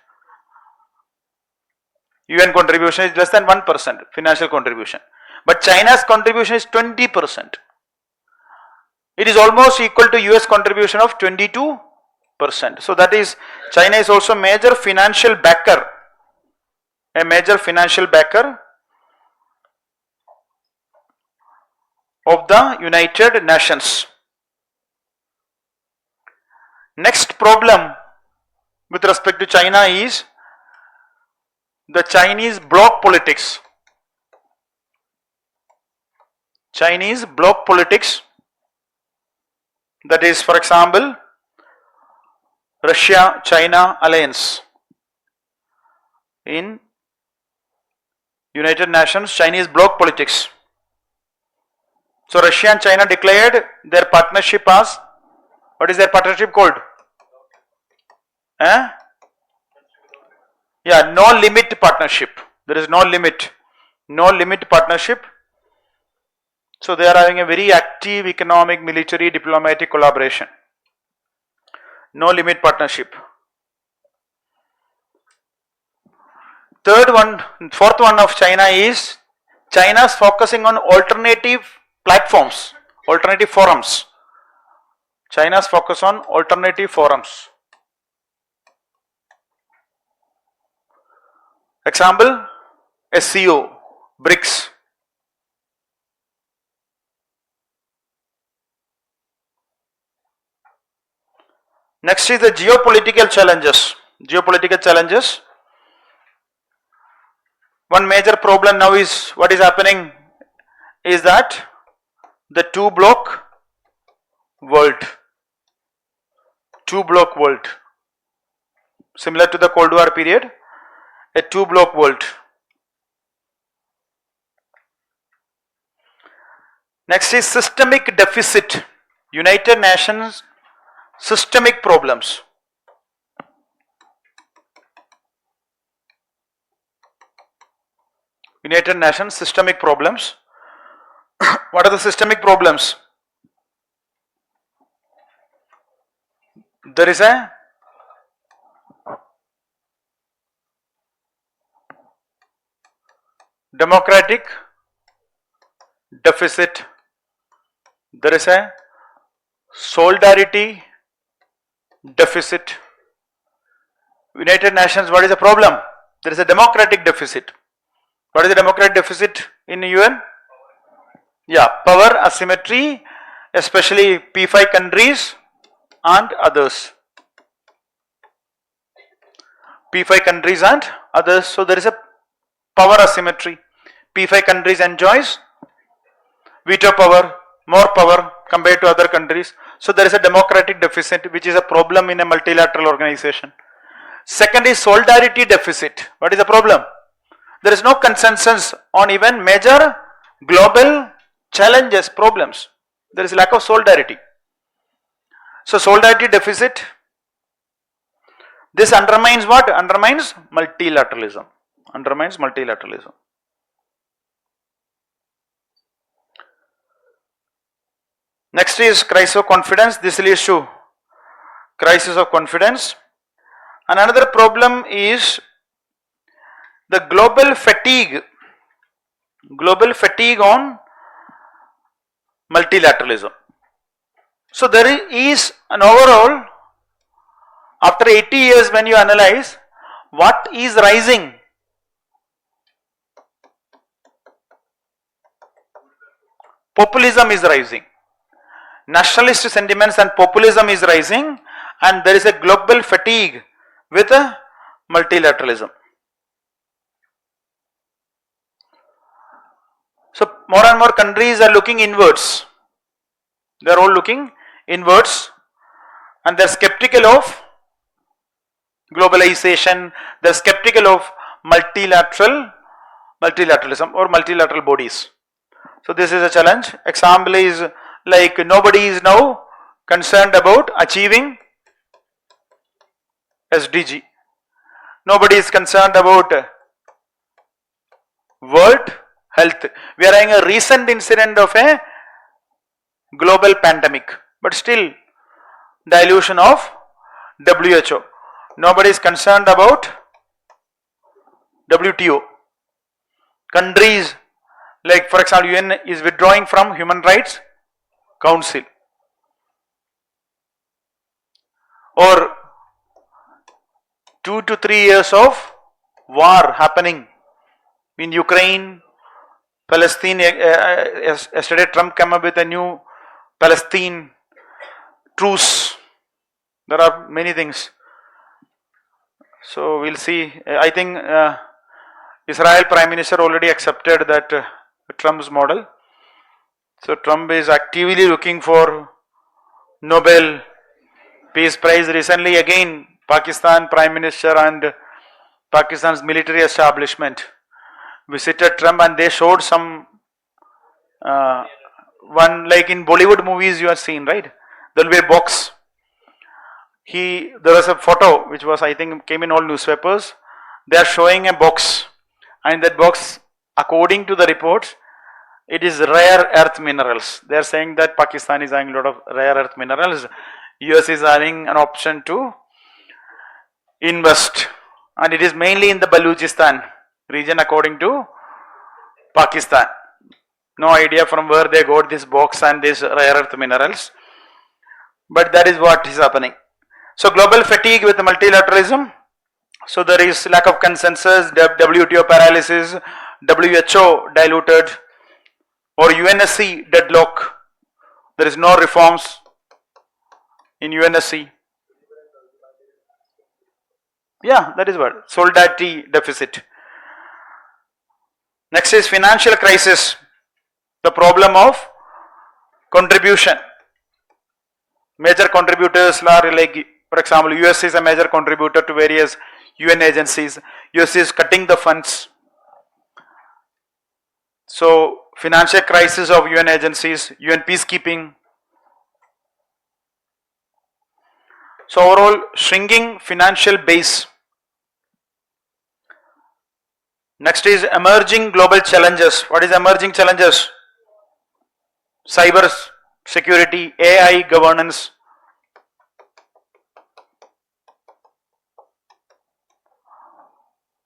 UN contribution is less than 1% financial contribution. But China's contribution is 20%. It is almost equal to US contribution of 22%. So that is, China is also major financial backer, a major financial backer of the United Nations. Next problem with respect to China is the Chinese bloc politics. Chinese bloc politics, that is, for example, Russia-China alliance. In United Nations, Chinese bloc politics. So Russia and China declared their partnership as, what is their partnership called? Yeah, no limit partnership. There is no limit partnership. So they are having a very active economic, military, diplomatic collaboration. No limit partnership. Fourth one of China is China's focusing on alternative platforms, alternative forums. China's focus on alternative forums. Example, SCO, BRICS. Next is the geopolitical challenges. Geopolitical challenges. One major problem now is, what is happening is that the two bloc world, similar to the Cold War period, a two bloc world. Next is systemic deficit, United Nations systemic problems. United Nations systemic problems. What are the systemic problems? There is a democratic deficit. There is a solidarity deficit. United Nations, what is the problem? There is a democratic deficit. What is the democratic deficit in UN? Yeah, power asymmetry, especially P5 countries and others. P5 countries and others. So there is a power asymmetry. P5 countries enjoys veto power, more power compared to other countries. So there is a democratic deficit, which is a problem in a multilateral organization. Second is solidarity deficit. What is the problem? There is no consensus on even major global challenges, problems. There is lack of solidarity. So solidarity deficit. This undermines what? Undermines multilateralism. Undermines multilateralism. Next is crisis of confidence. This leads to crisis of confidence. And another problem is the global fatigue on multilateralism. So there is an overall, after 80 years when you analyze what is rising, populism is rising, nationalist sentiments and populism is rising, and there is a global fatigue with multilateralism. So more and more countries are looking inwards. They are all looking inwards, and they are skeptical of globalization. They are skeptical of multilateralism or multilateral bodies. So this is a challenge. Example is like nobody is now concerned about achieving SDG. Nobody is concerned about world health. We are having a recent incident of a global pandemic, but still dilution of WHO. Nobody is concerned about WTO. Countries like, for example, UN is withdrawing from Human Rights Council. or 2 to 3 years of war happening in Ukraine, Palestine. Yesterday Trump came up with a new Palestine truce. There are many things. So we'll see. I think Israel Prime Minister already accepted that Trump's model. So Trump is actively looking for Nobel Peace Prize. Recently again Pakistan Prime Minister and Pakistan's military establishment visited Trump, and they showed some one, like in Bollywood movies you have seen, right? There will be a box. There was a photo which was, I think, came in all newspapers. They are showing a box, and that box, according to the reports, it is rare earth minerals. They are saying that Pakistan is having a lot of rare earth minerals. US is having an option to invest, and it is mainly in the Balochistan region, according to Pakistan. No idea from where they got this box and these rare earth minerals, but that is what is happening. So global fatigue with multilateralism. So there is lack of consensus, WTO paralysis, WHO diluted, or UNSC deadlock. There is no reforms in UNSC. Yeah, that is what. Solidarity deficit. Next is financial crisis. The problem of contribution. Major contributors are like, for example, US is a major contributor to various UN agencies. US is cutting the funds. So financial crisis of UN agencies, UN peacekeeping. So overall, shrinking financial base. Next is emerging global challenges. What is emerging challenges? Cyber security, AI governance,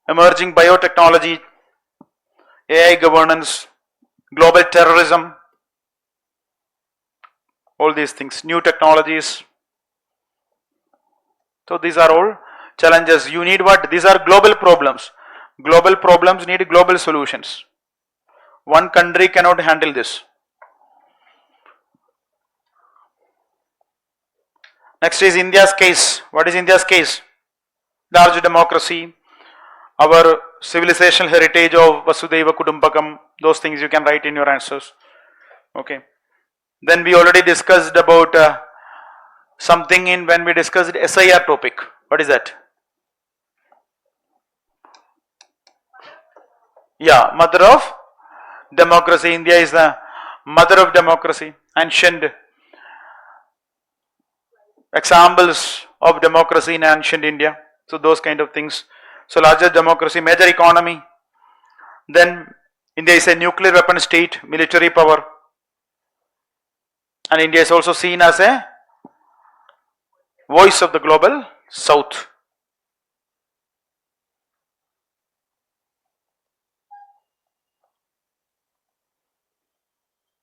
emerging biotechnology, AI governance, global terrorism, all these things, new technologies. So these are all challenges. You need what? These are global problems. Global problems need global solutions. One country cannot handle this. Next is India's case. What is India's case? Large democracy, our civilizational heritage of Vasudhaiva Kudumbakam, those things you can write in your answers. Okay. Then we already discussed about something in when we discussed SIR topic. What is that? Yeah, mother of democracy. India is the mother of democracy. Ancient examples of democracy in ancient India. So those kind of things. So largest democracy, major economy. Then India is a nuclear weapon state, military power. And India is also seen as a voice of the global south.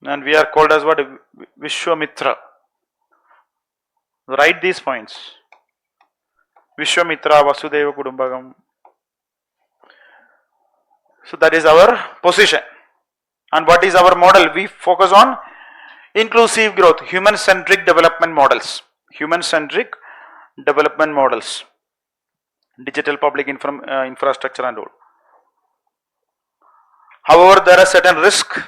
And we are called as what? Vishwamitra. Write these points. Vishwamitra, Vasudhaiva Kudumbakam. So that is our position. And what is our model? We focus on inclusive growth, human-centric development models. Human-centric development models. Digital public infrastructure and all. However, there are certain risks.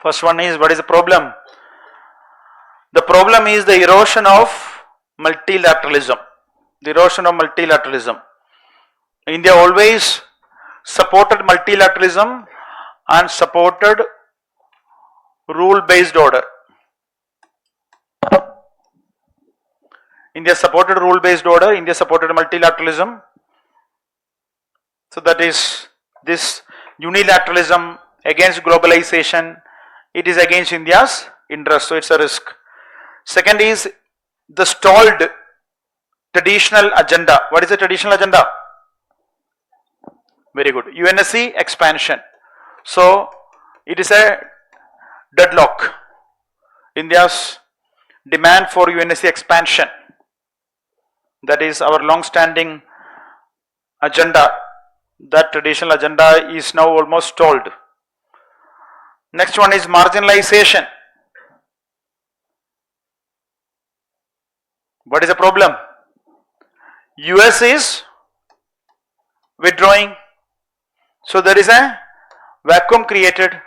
First one is, what is the problem? The problem is the erosion of multilateralism. The erosion of multilateralism. India always supported multilateralism and supported rule-based order. India supported rule-based order, India supported multilateralism. So that is this unilateralism against globalization. It is against India's interest, so it's a risk. Second is the stalled traditional agenda. What is the traditional agenda? Very good. UNSC expansion. So it is a deadlock. India's demand for UNSC expansion. That is our long-standing agenda. That traditional agenda is now almost stalled. Next one is marginalization. What is the problem? US is withdrawing. So there is a vacuum created.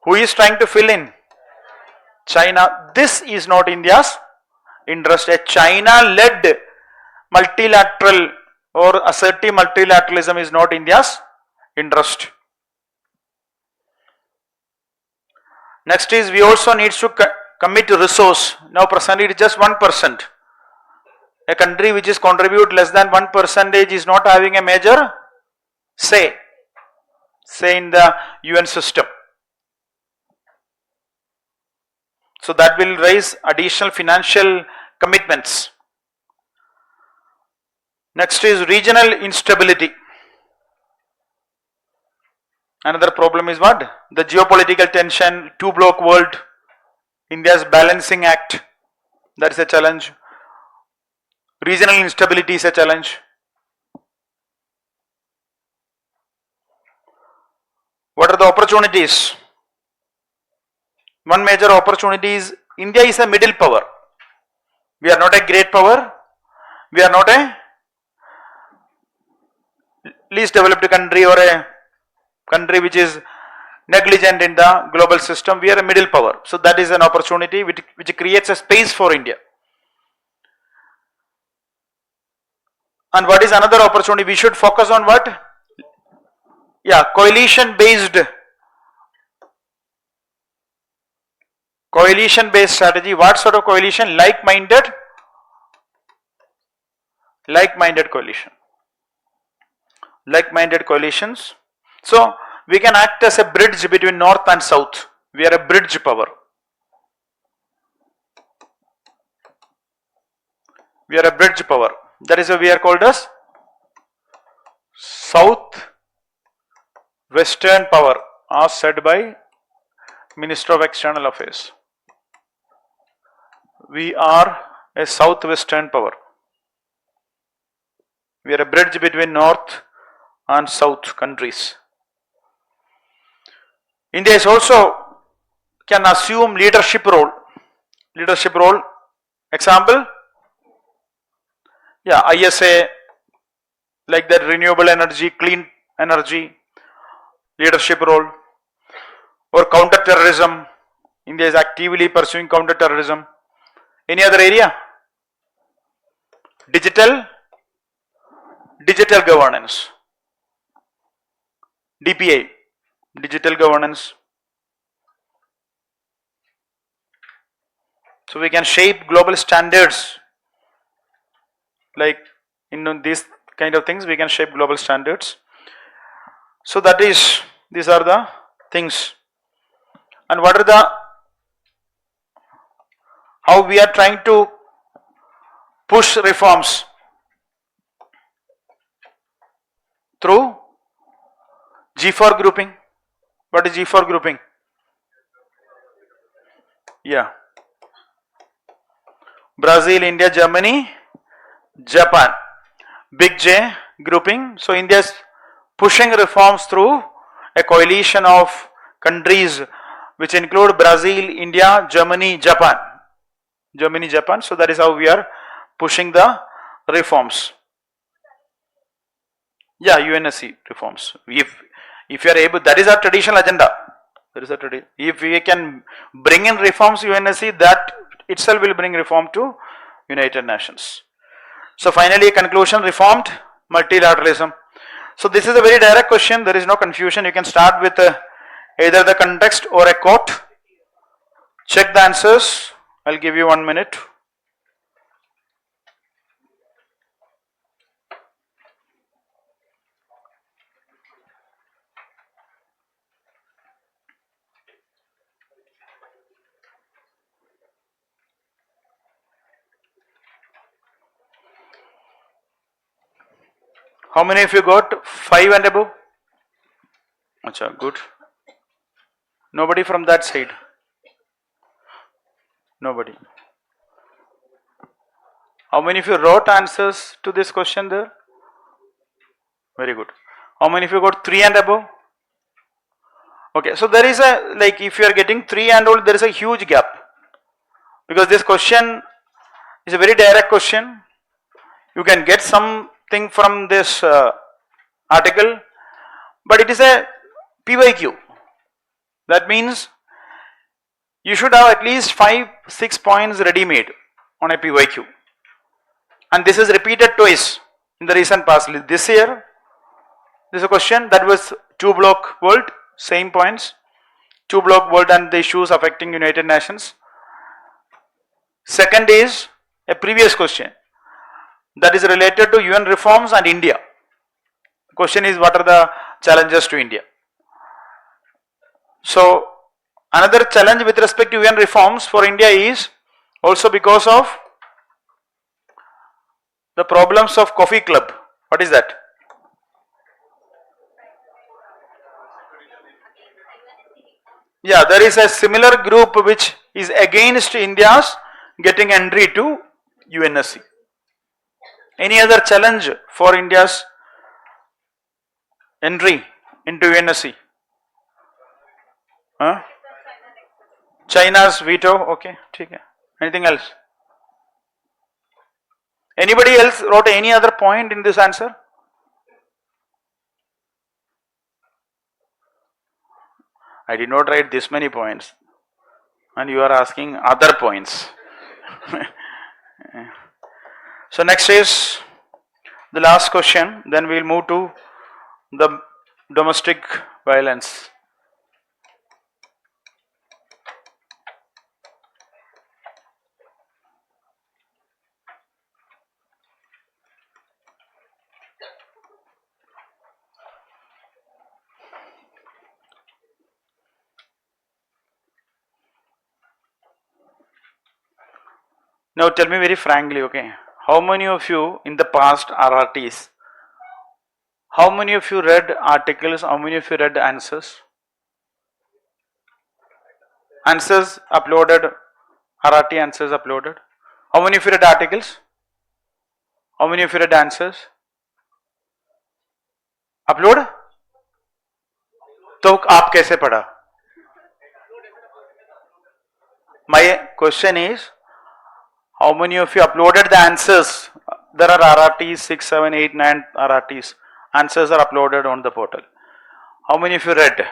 Who is trying to fill in? China. This is not India's interest. A China-led multilateral or assertive multilateralism is not India's interest. Next is we also need to commit resource. Now presently it is just 1%. A country which is contribute less than 1% is not having a major say in the UN system. So that will raise additional financial commitments. Next is regional instability. Another problem is what? The geopolitical tension, two bloc world, India's balancing act, that is a challenge. Regional instability is a challenge. What are the opportunities? One major opportunity is India is a middle power. We are not a great power. We are not a least developed country or a country which is negligent in the global system. We are a middle power. So that is an opportunity which creates a space for India. And what is another opportunity? We should focus on what? Yeah, coalition based strategy. What sort of coalition? Like-minded coalition. Like-minded coalitions. So we can act as a bridge between north and south. We are a bridge power. We are a bridge power. That is why we are called as South Western power, as said by Minister of External Affairs. We are a southwestern power. We are a bridge between north and south countries. India is also can assume leadership role. Example, yeah, ISA, like that, renewable energy, clean energy, leadership role. Or counter-terrorism. India is actively pursuing counter-terrorism. Any other area? Digital governance. DPI, digital governance. So we can shape global standards. Like in these kind of things, we can shape global standards. So that is, these are the things. And what are the, how we are trying to push reforms? Through G4 grouping. What is G4 grouping? Yeah. Brazil, India, Germany, Japan. Big J grouping. So India is pushing reforms through a coalition of countries which include Brazil, India, Germany, Japan. So that is how we are pushing the reforms. Yeah, UNSC reforms. If you are able, that is our traditional agenda. If we can bring in reforms UNSC, that itself will bring reform to United Nations. So finally, a conclusion: reformed multilateralism. So this is a very direct question. There is no confusion. You can start with either the context or a quote. Check the answers. I'll give you 1 minute. How many of you got 5 5 and above? Acha, good. Nobody from that side? Nobody. How many of you wrote answers to this question there? Very good. How many of you got 3 and above? Okay, so there is a, like, if you are getting 3 and all, there is a huge gap. Because this question is a very direct question. You can get something from this article, but it is a PYQ. That means you should have at least 5-6 points ready made on a PYQ. And this is repeated twice in the recent past. This year, this is a question that was 2-block world, same points. 2-block world and the issues affecting United Nations. Second is a previous question that is related to UN reforms and India. The question is, what are the challenges to India? So another challenge with respect to UN reforms for India is also because of the problems of Coffee Club. What is that? Yeah, there is a similar group which is against India's getting entry to UNSC. Any other challenge for India's entry into UNSC? Huh? China's veto. Okay, okay. Anything else? Anybody else wrote any other point in this answer? I did not write this many points, and you are asking other points. So next is the last question, then we will move to the domestic violence. Now tell me very frankly, okay, how many of you in the past RRTs, how many of you read articles, how many of you read answers? Answers uploaded, RRT answers uploaded. How many of you read articles? How many of you read answers? Upload? तो आप कैसे पढ़ा? My question is, how many of you uploaded the answers? There are RRTs, 6, 7, 8, 9 RRTs. Answers are uploaded on the portal. How many of you read?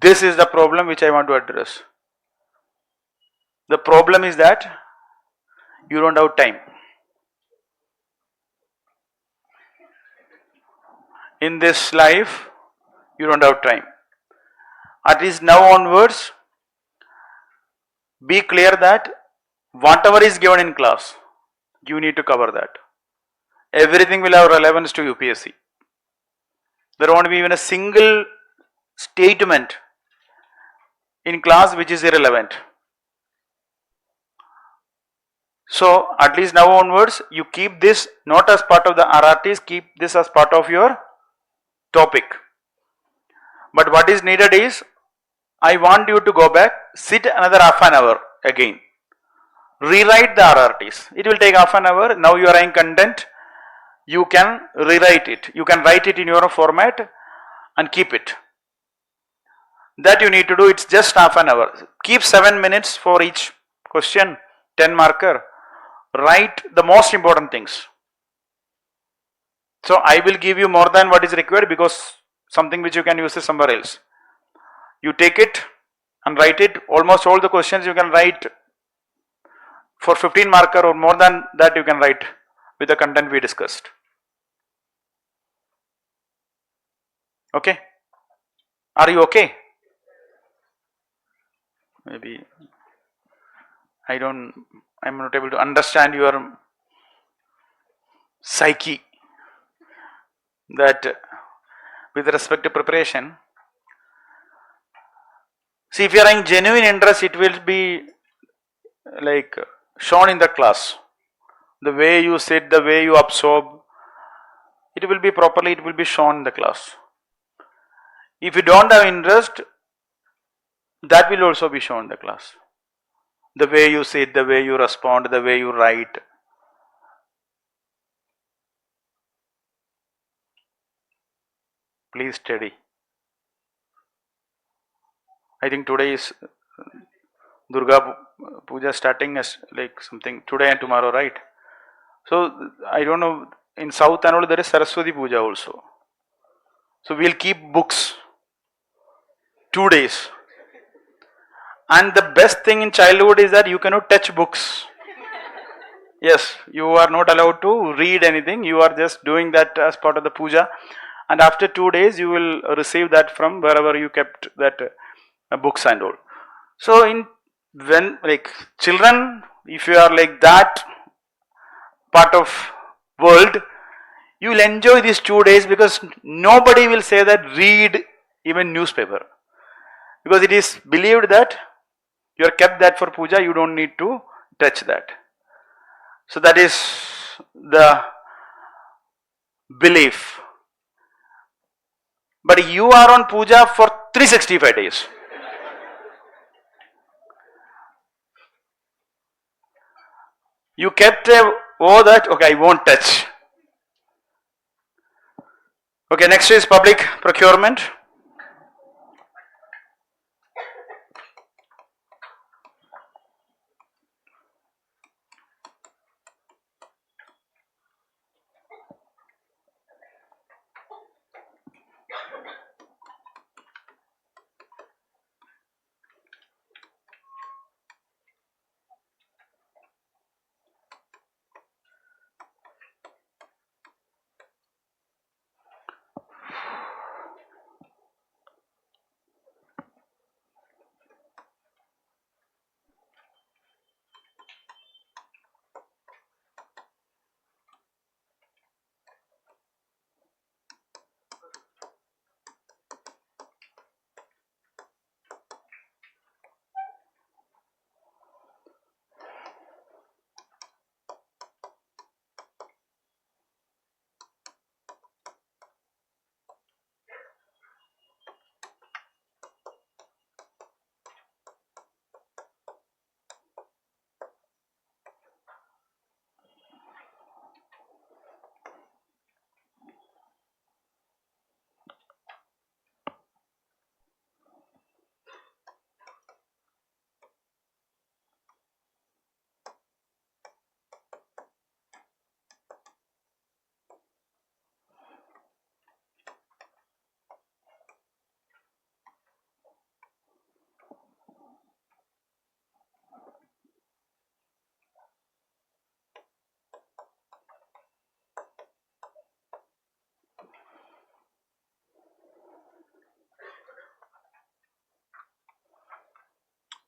This is the problem which I want to address. The problem is that you don't have time. In this life, you don't have time. At least now onwards, be clear that whatever is given in class, you need to cover that. Everything will have relevance to UPSC. There won't be even a single statement in class which is irrelevant. So at least now onwards, you keep this not as part of the RRTs, keep this as part of your topic. But what is needed is, I want you to go back, sit another half an hour again, rewrite the RRTs. It will take half an hour. Now you are in content, you can rewrite it. You can write it in your format and keep it. That you need to do, it's just half an hour. Keep 7 minutes for each question, 10 marker. Write the most important things. So I will give you more than what is required because something which you can use is somewhere else. You take it and write it. Almost all the questions you can write for 15 marker or more than that you can write with the content we discussed. Okay? Are you okay? Maybe I'm not able to understand your psyche, that with respect to preparation. See, if you are in genuine interest, it will be like shown in the class. The way you sit, the way you absorb, it will be properly, it will be shown in the class. If you don't have interest, that will also be shown in the class. The way you sit, the way you respond, the way you write. Please study. I think today is Durga Puja starting as like something today and tomorrow, right? So I don't know, in South and all there is Saraswati Puja also. So we'll keep books 2 days. And the best thing in childhood is that you cannot touch books. Yes, you are not allowed to read anything. You are just doing that as part of the puja. And after 2 days, you will receive that from wherever you kept that books and all. So when like children, if you are like that part of world, you will enjoy these 2 days because nobody will say that read even newspaper. Because it is believed that you are kept that for puja, you don't need to touch that. So that is the belief. But you are on puja for 365 days. You kept that, okay, I won't touch. Okay, next is public procurement.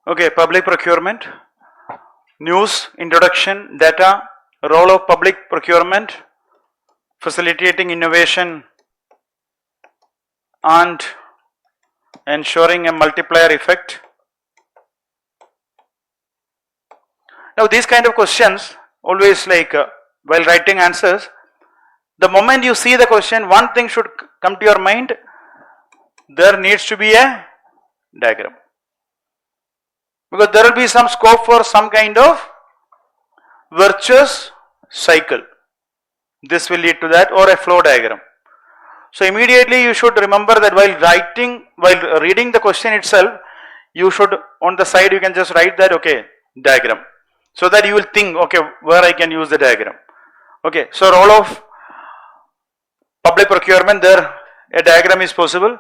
Okay, public procurement, news, introduction, data, role of public procurement, facilitating innovation and ensuring a multiplier effect. Now these kind of questions, always like while writing answers, the moment you see the question, one thing should come to your mind, there needs to be a diagram. Because there will be some scope for some kind of virtuous cycle. This will lead to that, or a flow diagram. So immediately you should remember that while reading the question itself, you should, on the side you can just write that, okay, diagram. So that you will think, okay, where I can use the diagram. Okay, so role of public procurement, there a diagram is possible.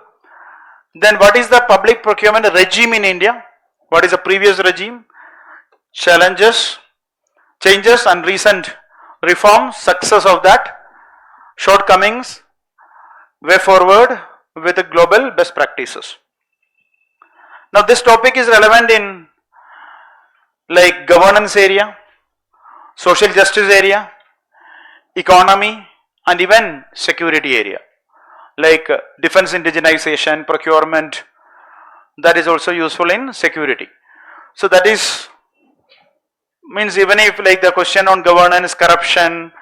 Then what is the public procurement regime in India? What is the previous regime? Challenges, changes and recent reforms, success of that, shortcomings, way forward with the global best practices. Now this topic is relevant in like governance area, social justice area, economy and even security area, like defense indigenization, procurement, that is also useful in security. So that is, means even if like the question on governance, corruption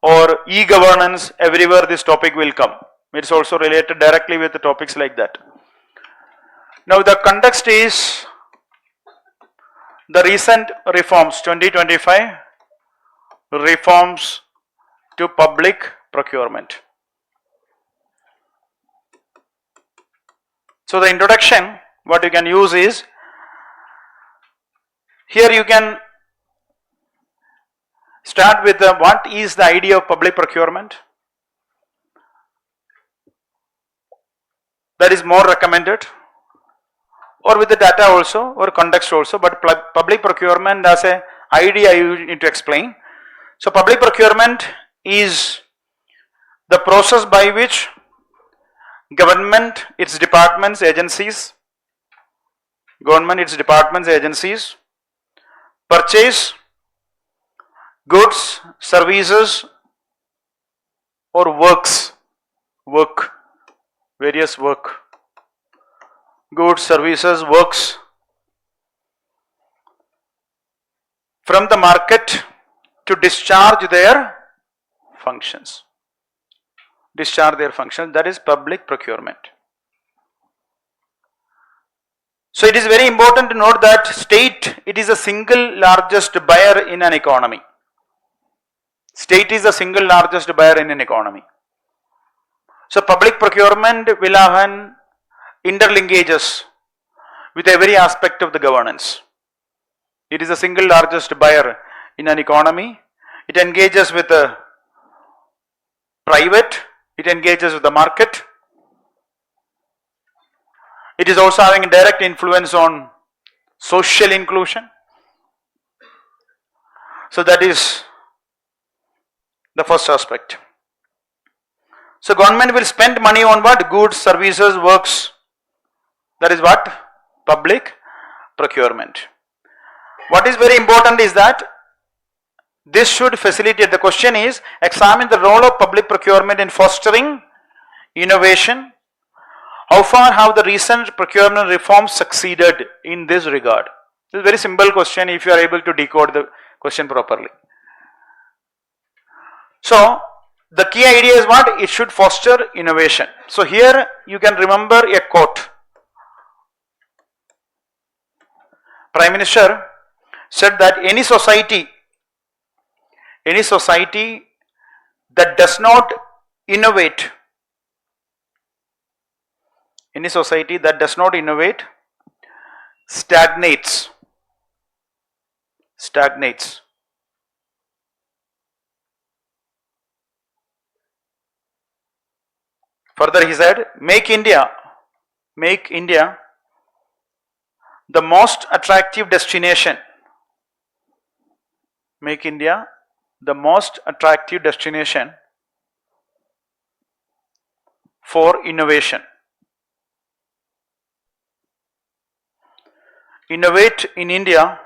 or e-governance, everywhere this topic will come. It's also related directly with the topics like that. Now the context is the recent reforms, 2025 reforms to public procurement. So the introduction, what you can use is, here you can start with what is the idea of public procurement. That is more recommended, or with the data also, or context also, but public procurement as a idea you need to explain. So public procurement is the process by which government, its departments, agencies, purchase goods, services or various goods, services, works from the market to discharge their functions. That is public procurement. So it is very important to note that state, it is the single largest buyer in an economy. State is the single largest buyer in an economy. So public procurement will have an interlinkages with every aspect of the governance. It is the single largest buyer in an economy. It engages with the private, it engages with the market. It is also having a direct influence on social inclusion. So that is the first aspect. So government will spend money on what? Goods, services, works. That is what? Public procurement. What is very important is that this should facilitate, the question is, examine the role of public procurement in fostering innovation. How far have the recent procurement reforms succeeded in this regard? This is a very simple question if you are able to decode the question properly. So the key idea is what? It should foster innovation. So here you can remember a quote. Prime Minister said that any society that does not innovate, stagnates. Further he said, make India the most attractive destination. Make India the most attractive destination for innovation. Innovate in India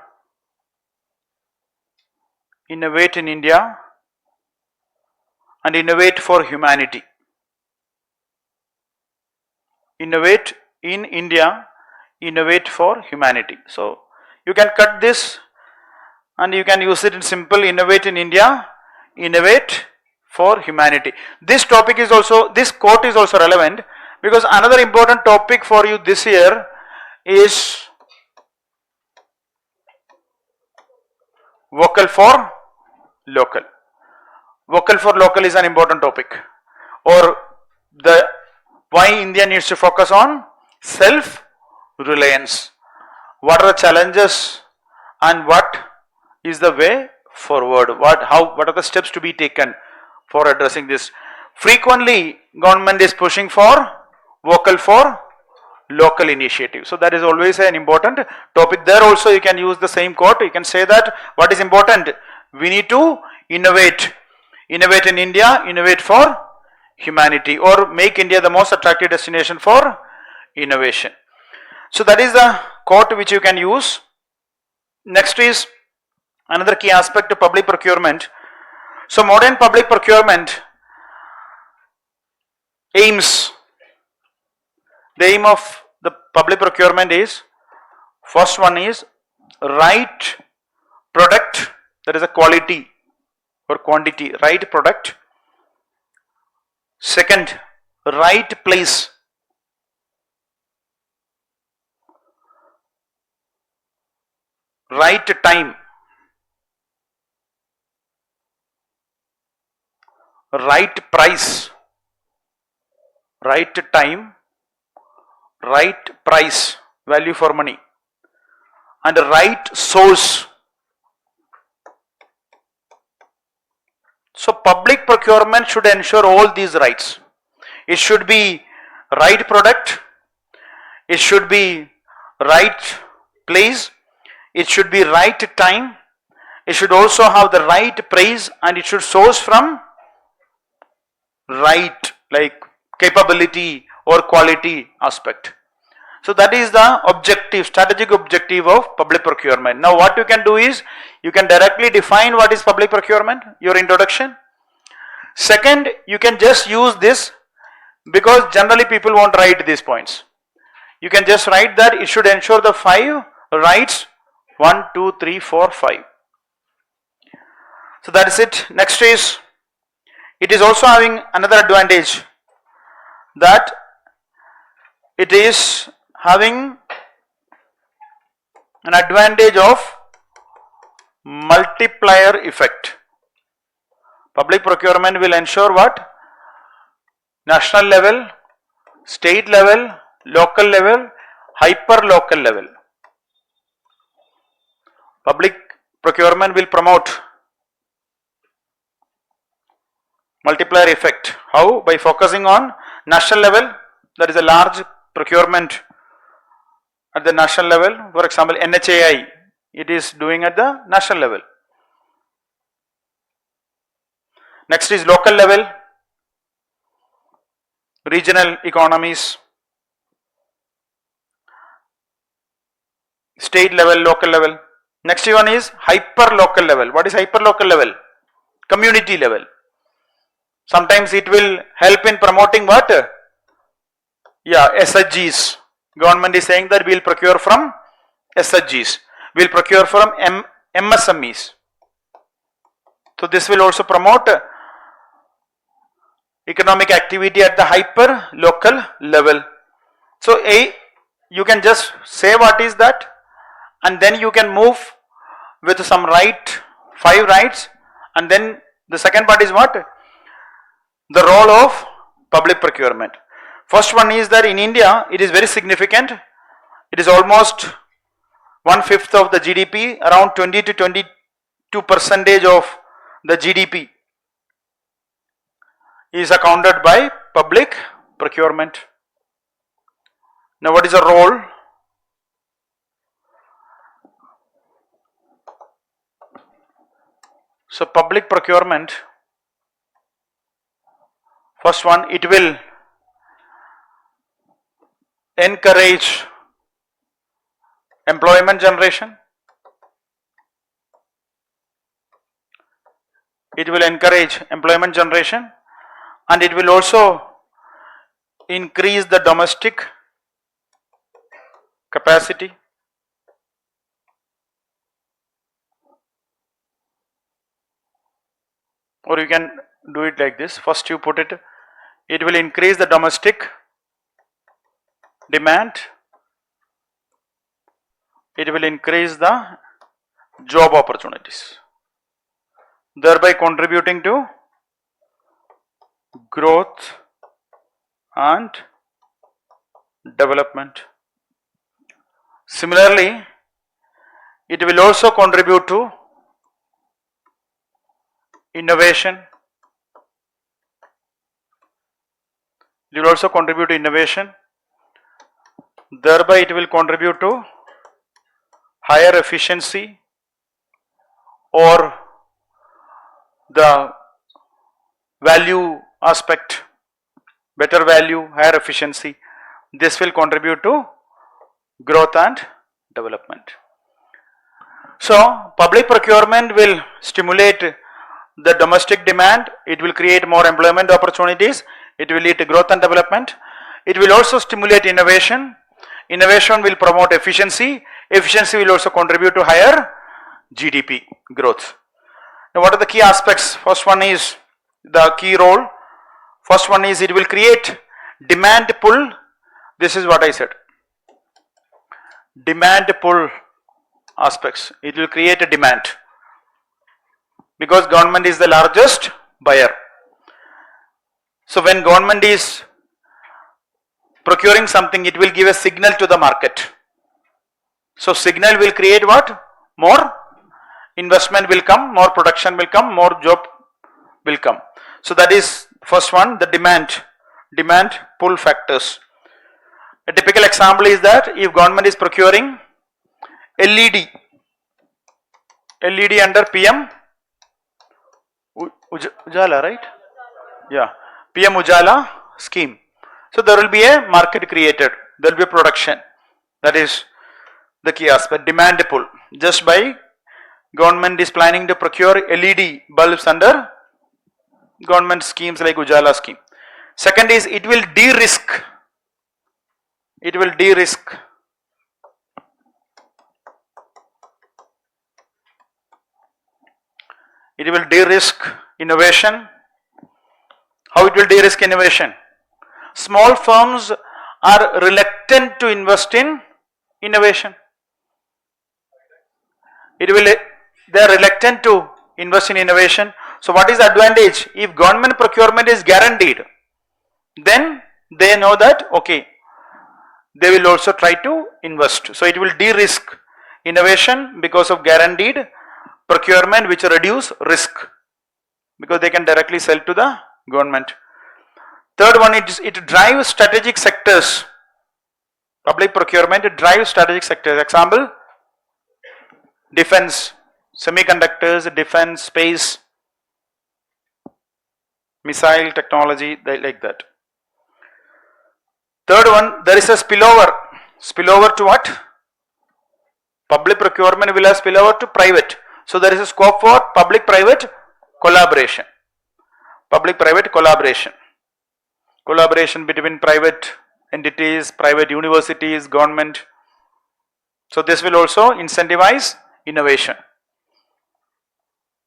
and innovate for humanity. Innovate in India, innovate for humanity. So you can cut this and you can use it in simple: innovate in India, innovate for humanity. This topic is also, this quote is also relevant because another important topic for you this year is vocal for local. Vocal for local is an important topic, or the why India needs to focus on self-reliance. What are the challenges and what is the way forward? What are the steps to be taken for addressing this? Frequently, government is pushing for vocal for local initiative. So that is always an important topic. There also you can use the same quote. You can say that what is important? We need to innovate in India, innovate for humanity, or make India the most attractive destination for innovation. So that is the quote which you can use. Next is another key aspect of public procurement. So modern public procurement aims, the aim of the public procurement is, first one is right product, that is a quality or quantity, right product. Second, right place. Right time. Right price. Right time. Right price, value for money. And right source. So public procurement should ensure all these rights. It should be right product, it should be right place, it should be right time, it should also have the right price, and it should source from right, like capability or quality aspect. So that is the objective, strategic objective of public procurement. Now what you can do is, you can directly define what is public procurement, your introduction. Second, you can just use this, because generally people won't write these points. You can just write that it should ensure the 5 rights, 1, 2, 3, 4, 5. So that is it. Next is, it is also having another advantage, that it is having an advantage of multiplier effect. Public procurement will ensure what? National level, state level, local level, hyper local level. Public procurement will promote multiplier effect. How? By focusing on national level, that is a large procurement at the national level. For example, NHAI, it is doing at the national level. Next is local level, regional economies, state level, local level. Next one is hyper local level. What is hyper local level? Community level. Sometimes it will help in promoting what? Yeah, SHGs. Government is saying that we will procure from SHGs. We will procure from MSMEs. So this will also promote economic activity at the hyper local level. So you can just say what is that, and then you can move with some 5 rights, and then the second part is what? The role of public procurement. First one is that in India it is very significant. It is almost 1/5 of the GDP, around 20 to 22% of the GDP is accounted by public procurement. Now what is the role? So public procurement, first one, it will encourage employment generation. It will encourage employment generation, and it will also increase the domestic capacity. Or you can do it like this. First you put it, it will increase the domestic demand, it will increase the job opportunities, thereby contributing to growth and development. Similarly, it will also contribute to innovation. It will also contribute to innovation, thereby it will contribute to higher efficiency or the value aspect, better value, higher efficiency. This will contribute to growth and development. So public procurement will stimulate the domestic demand, it will create more employment opportunities, it will lead to growth and development. It will also stimulate innovation. Innovation will promote efficiency. Efficiency will also contribute to higher GDP growth. Now what are the key aspects? First one is the key role. First one is it will create demand pull. This is what I said. Demand pull aspects. It will create a demand because government is the largest buyer. So when government is procuring something, it will give a signal to the market. So signal will create what? More investment will come, more production will come, more job will come. So that is first one, the demand pull factors. A typical example is that if government is procuring LED under PM Ujala, right? Yeah, PM Ujala scheme. So there will be a market created, there will be a production. That is the key aspect, demand pull. Just by government is planning to procure LED bulbs under government schemes like Ujala scheme. Second is it will de-risk. It will de-risk. It will de-risk innovation. How it will de-risk innovation? Small firms are reluctant to invest in innovation. They are reluctant to invest in innovation. So what is the advantage? If government procurement is guaranteed, then they know that okay, they will also try to invest. So it will de-risk innovation because of guaranteed procurement, which reduce risk because they can directly sell to the government. Third one, it drives strategic sectors. Public procurement, it drives strategic sectors. Example, defense, semiconductors, defense, space, missile technology, like that. Third one, there is a spillover. Spillover to what? Public procurement will have spillover to private. So there is a scope for public-private collaboration. Public-private collaboration. Collaboration between private entities, private universities, government. So this will also incentivize innovation.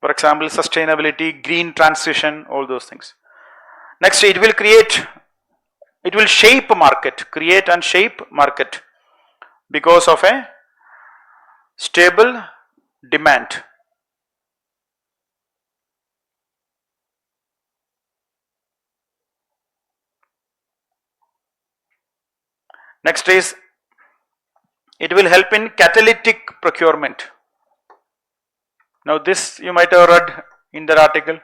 For example, sustainability, green transition, all those things. Next, it will shape market, create and shape market because of a stable demand. Next is, it will help in catalytic procurement. Now this you might have read in that article.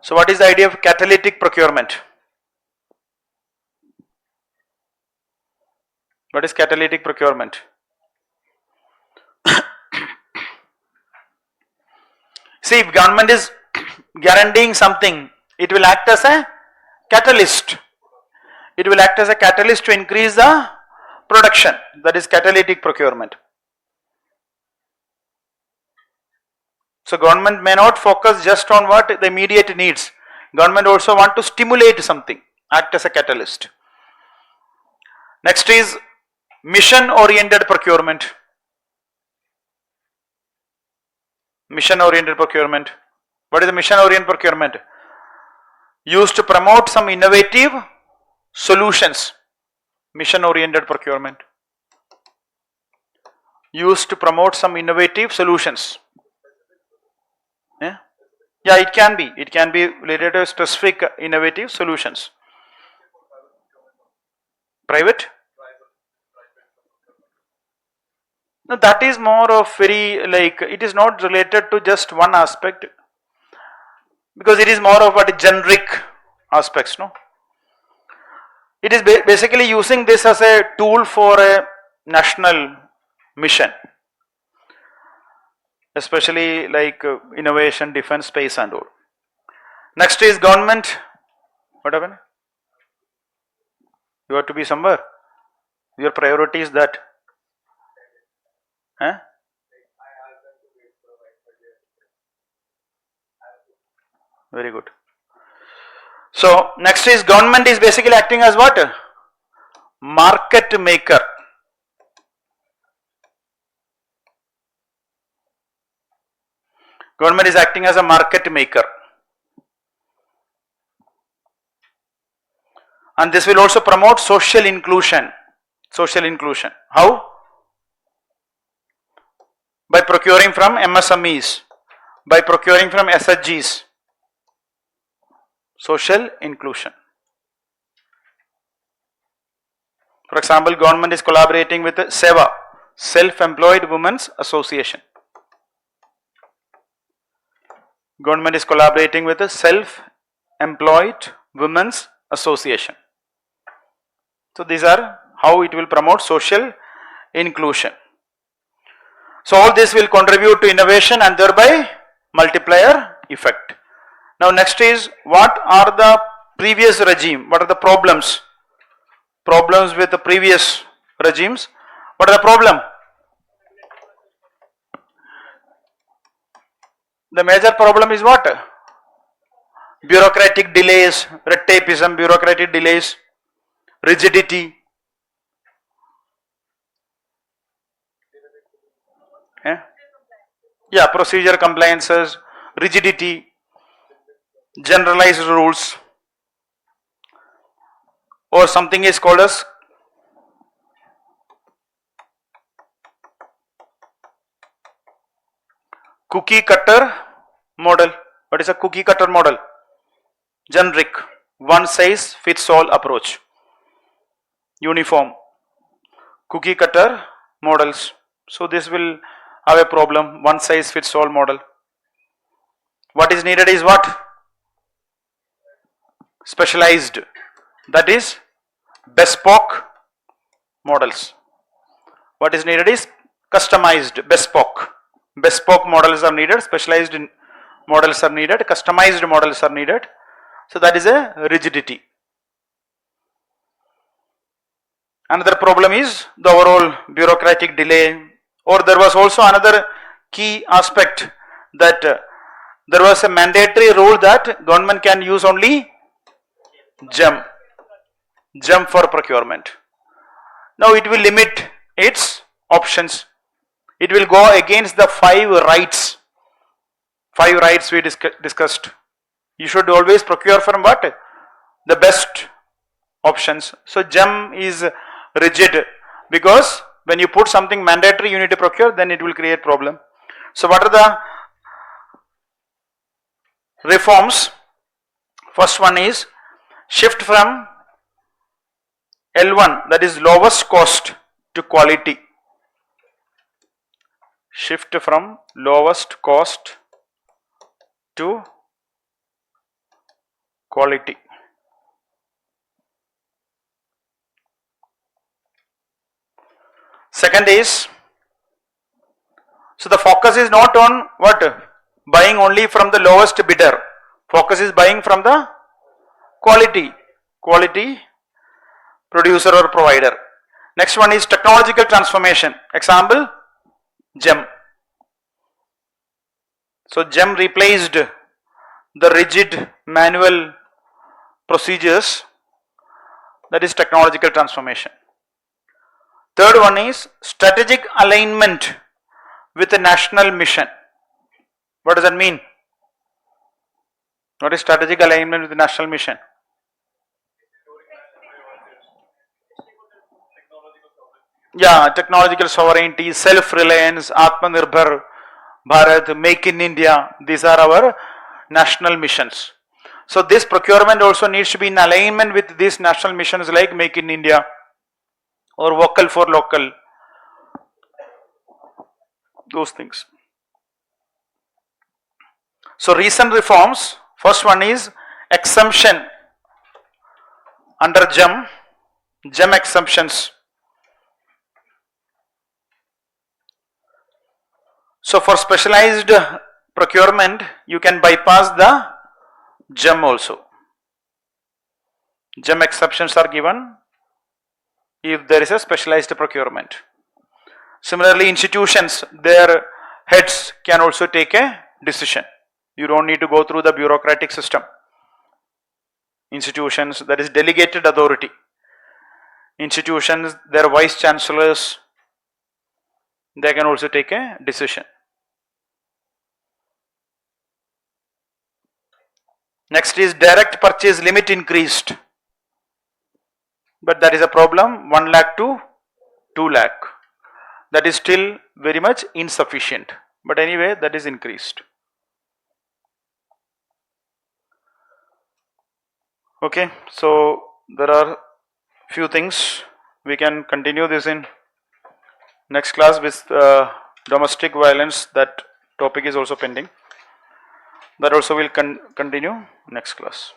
So what is the idea of catalytic procurement? What is catalytic procurement? See, if government is guaranteeing something, it will act as a catalyst. It will act as a catalyst to increase the production. That is catalytic procurement. So government may not focus just on what the immediate needs. Government also want to stimulate something, act as a catalyst. Next is mission oriented procurement. Mission oriented procurement. What is the mission oriented procurement? Used to promote some innovative solutions. Mission oriented procurement. Used to promote some innovative solutions. Yeah, it can be. It can be related to specific innovative solutions. Private? No, that is more of very like, it is not related to just one aspect because it is more of what generic aspects, no? It is basically using this as a tool for a national mission, especially like innovation, defense, space and all. Next is government. What happened? You have to be somewhere. Your priority is that. Huh? Very good. So next is government is basically acting as what? Market maker. Government is acting as a market maker. And this will also promote social inclusion. Social inclusion. How? By procuring from MSMEs, by procuring from SHGs. Social inclusion. For example, government is collaborating with SEWA, Self-Employed Women's Association. Government is collaborating with the Self-Employed Women's Association. So these are how it will promote social inclusion. So all this will contribute to innovation and thereby multiplier effect. Now next is, what are the previous regime? What are the problems? Problems with the previous regimes. What are the problem? The major problem is what? Bureaucratic delays, red tapeism, bureaucratic delays, rigidity. Yeah, procedure compliances, rigidity, generalized rules, or something is called as cookie cutter model. What is a cookie cutter model? Generic, one size fits all approach, uniform, cookie cutter models. So this will have a problem, one size fits all model. What is needed is what? Specialized, that is bespoke models. What is needed is customized, bespoke. Bespoke models are needed, specialized models are needed, customized models are needed. So that is a rigidity. Another problem is the overall bureaucratic delay, or there was also another key aspect that there was a mandatory rule that government can use only GEM for procurement. Now it will limit its options. It will go against the 5 rights. 5 rights we discussed. You should always procure from what? The best options. So GEM is rigid, because when you put something mandatory you need to procure, then it will create problem. So what are the reforms? First one is shift from L1, that is lowest cost, to quality. Shift from lowest cost to quality. Second is, so the focus is not on what? Buying only from the lowest bidder. Focus is buying from the quality producer or provider. Next one is technological transformation. Example, GEM. So GEM replaced the rigid manual procedures, that is technological transformation. Third one is strategic alignment with a national mission. What does that mean? What is strategic alignment with the national mission? Yeah, technological sovereignty, self-reliance, Atmanirbhar Bharat, Make in India, these are our national missions. So this procurement also needs to be in alignment with these national missions like Make in India or Vocal for Local, those things. So recent reforms, first one is exemption under GEM exemptions. So for specialized procurement, you can bypass the GEM also. GEM exceptions are given if there is a specialized procurement. Similarly, institutions, their heads can also take a decision. You don't need to go through the bureaucratic system. Institutions, that is delegated authority. Institutions, their vice chancellors, they can also take a decision. Next is direct purchase limit increased, but that is a problem. 1 lakh to 2 lakh, that is still very much insufficient, but anyway that is increased. Okay, so there are few things. We can continue this in next class with domestic violence. That topic is also pending. That also will continue next class.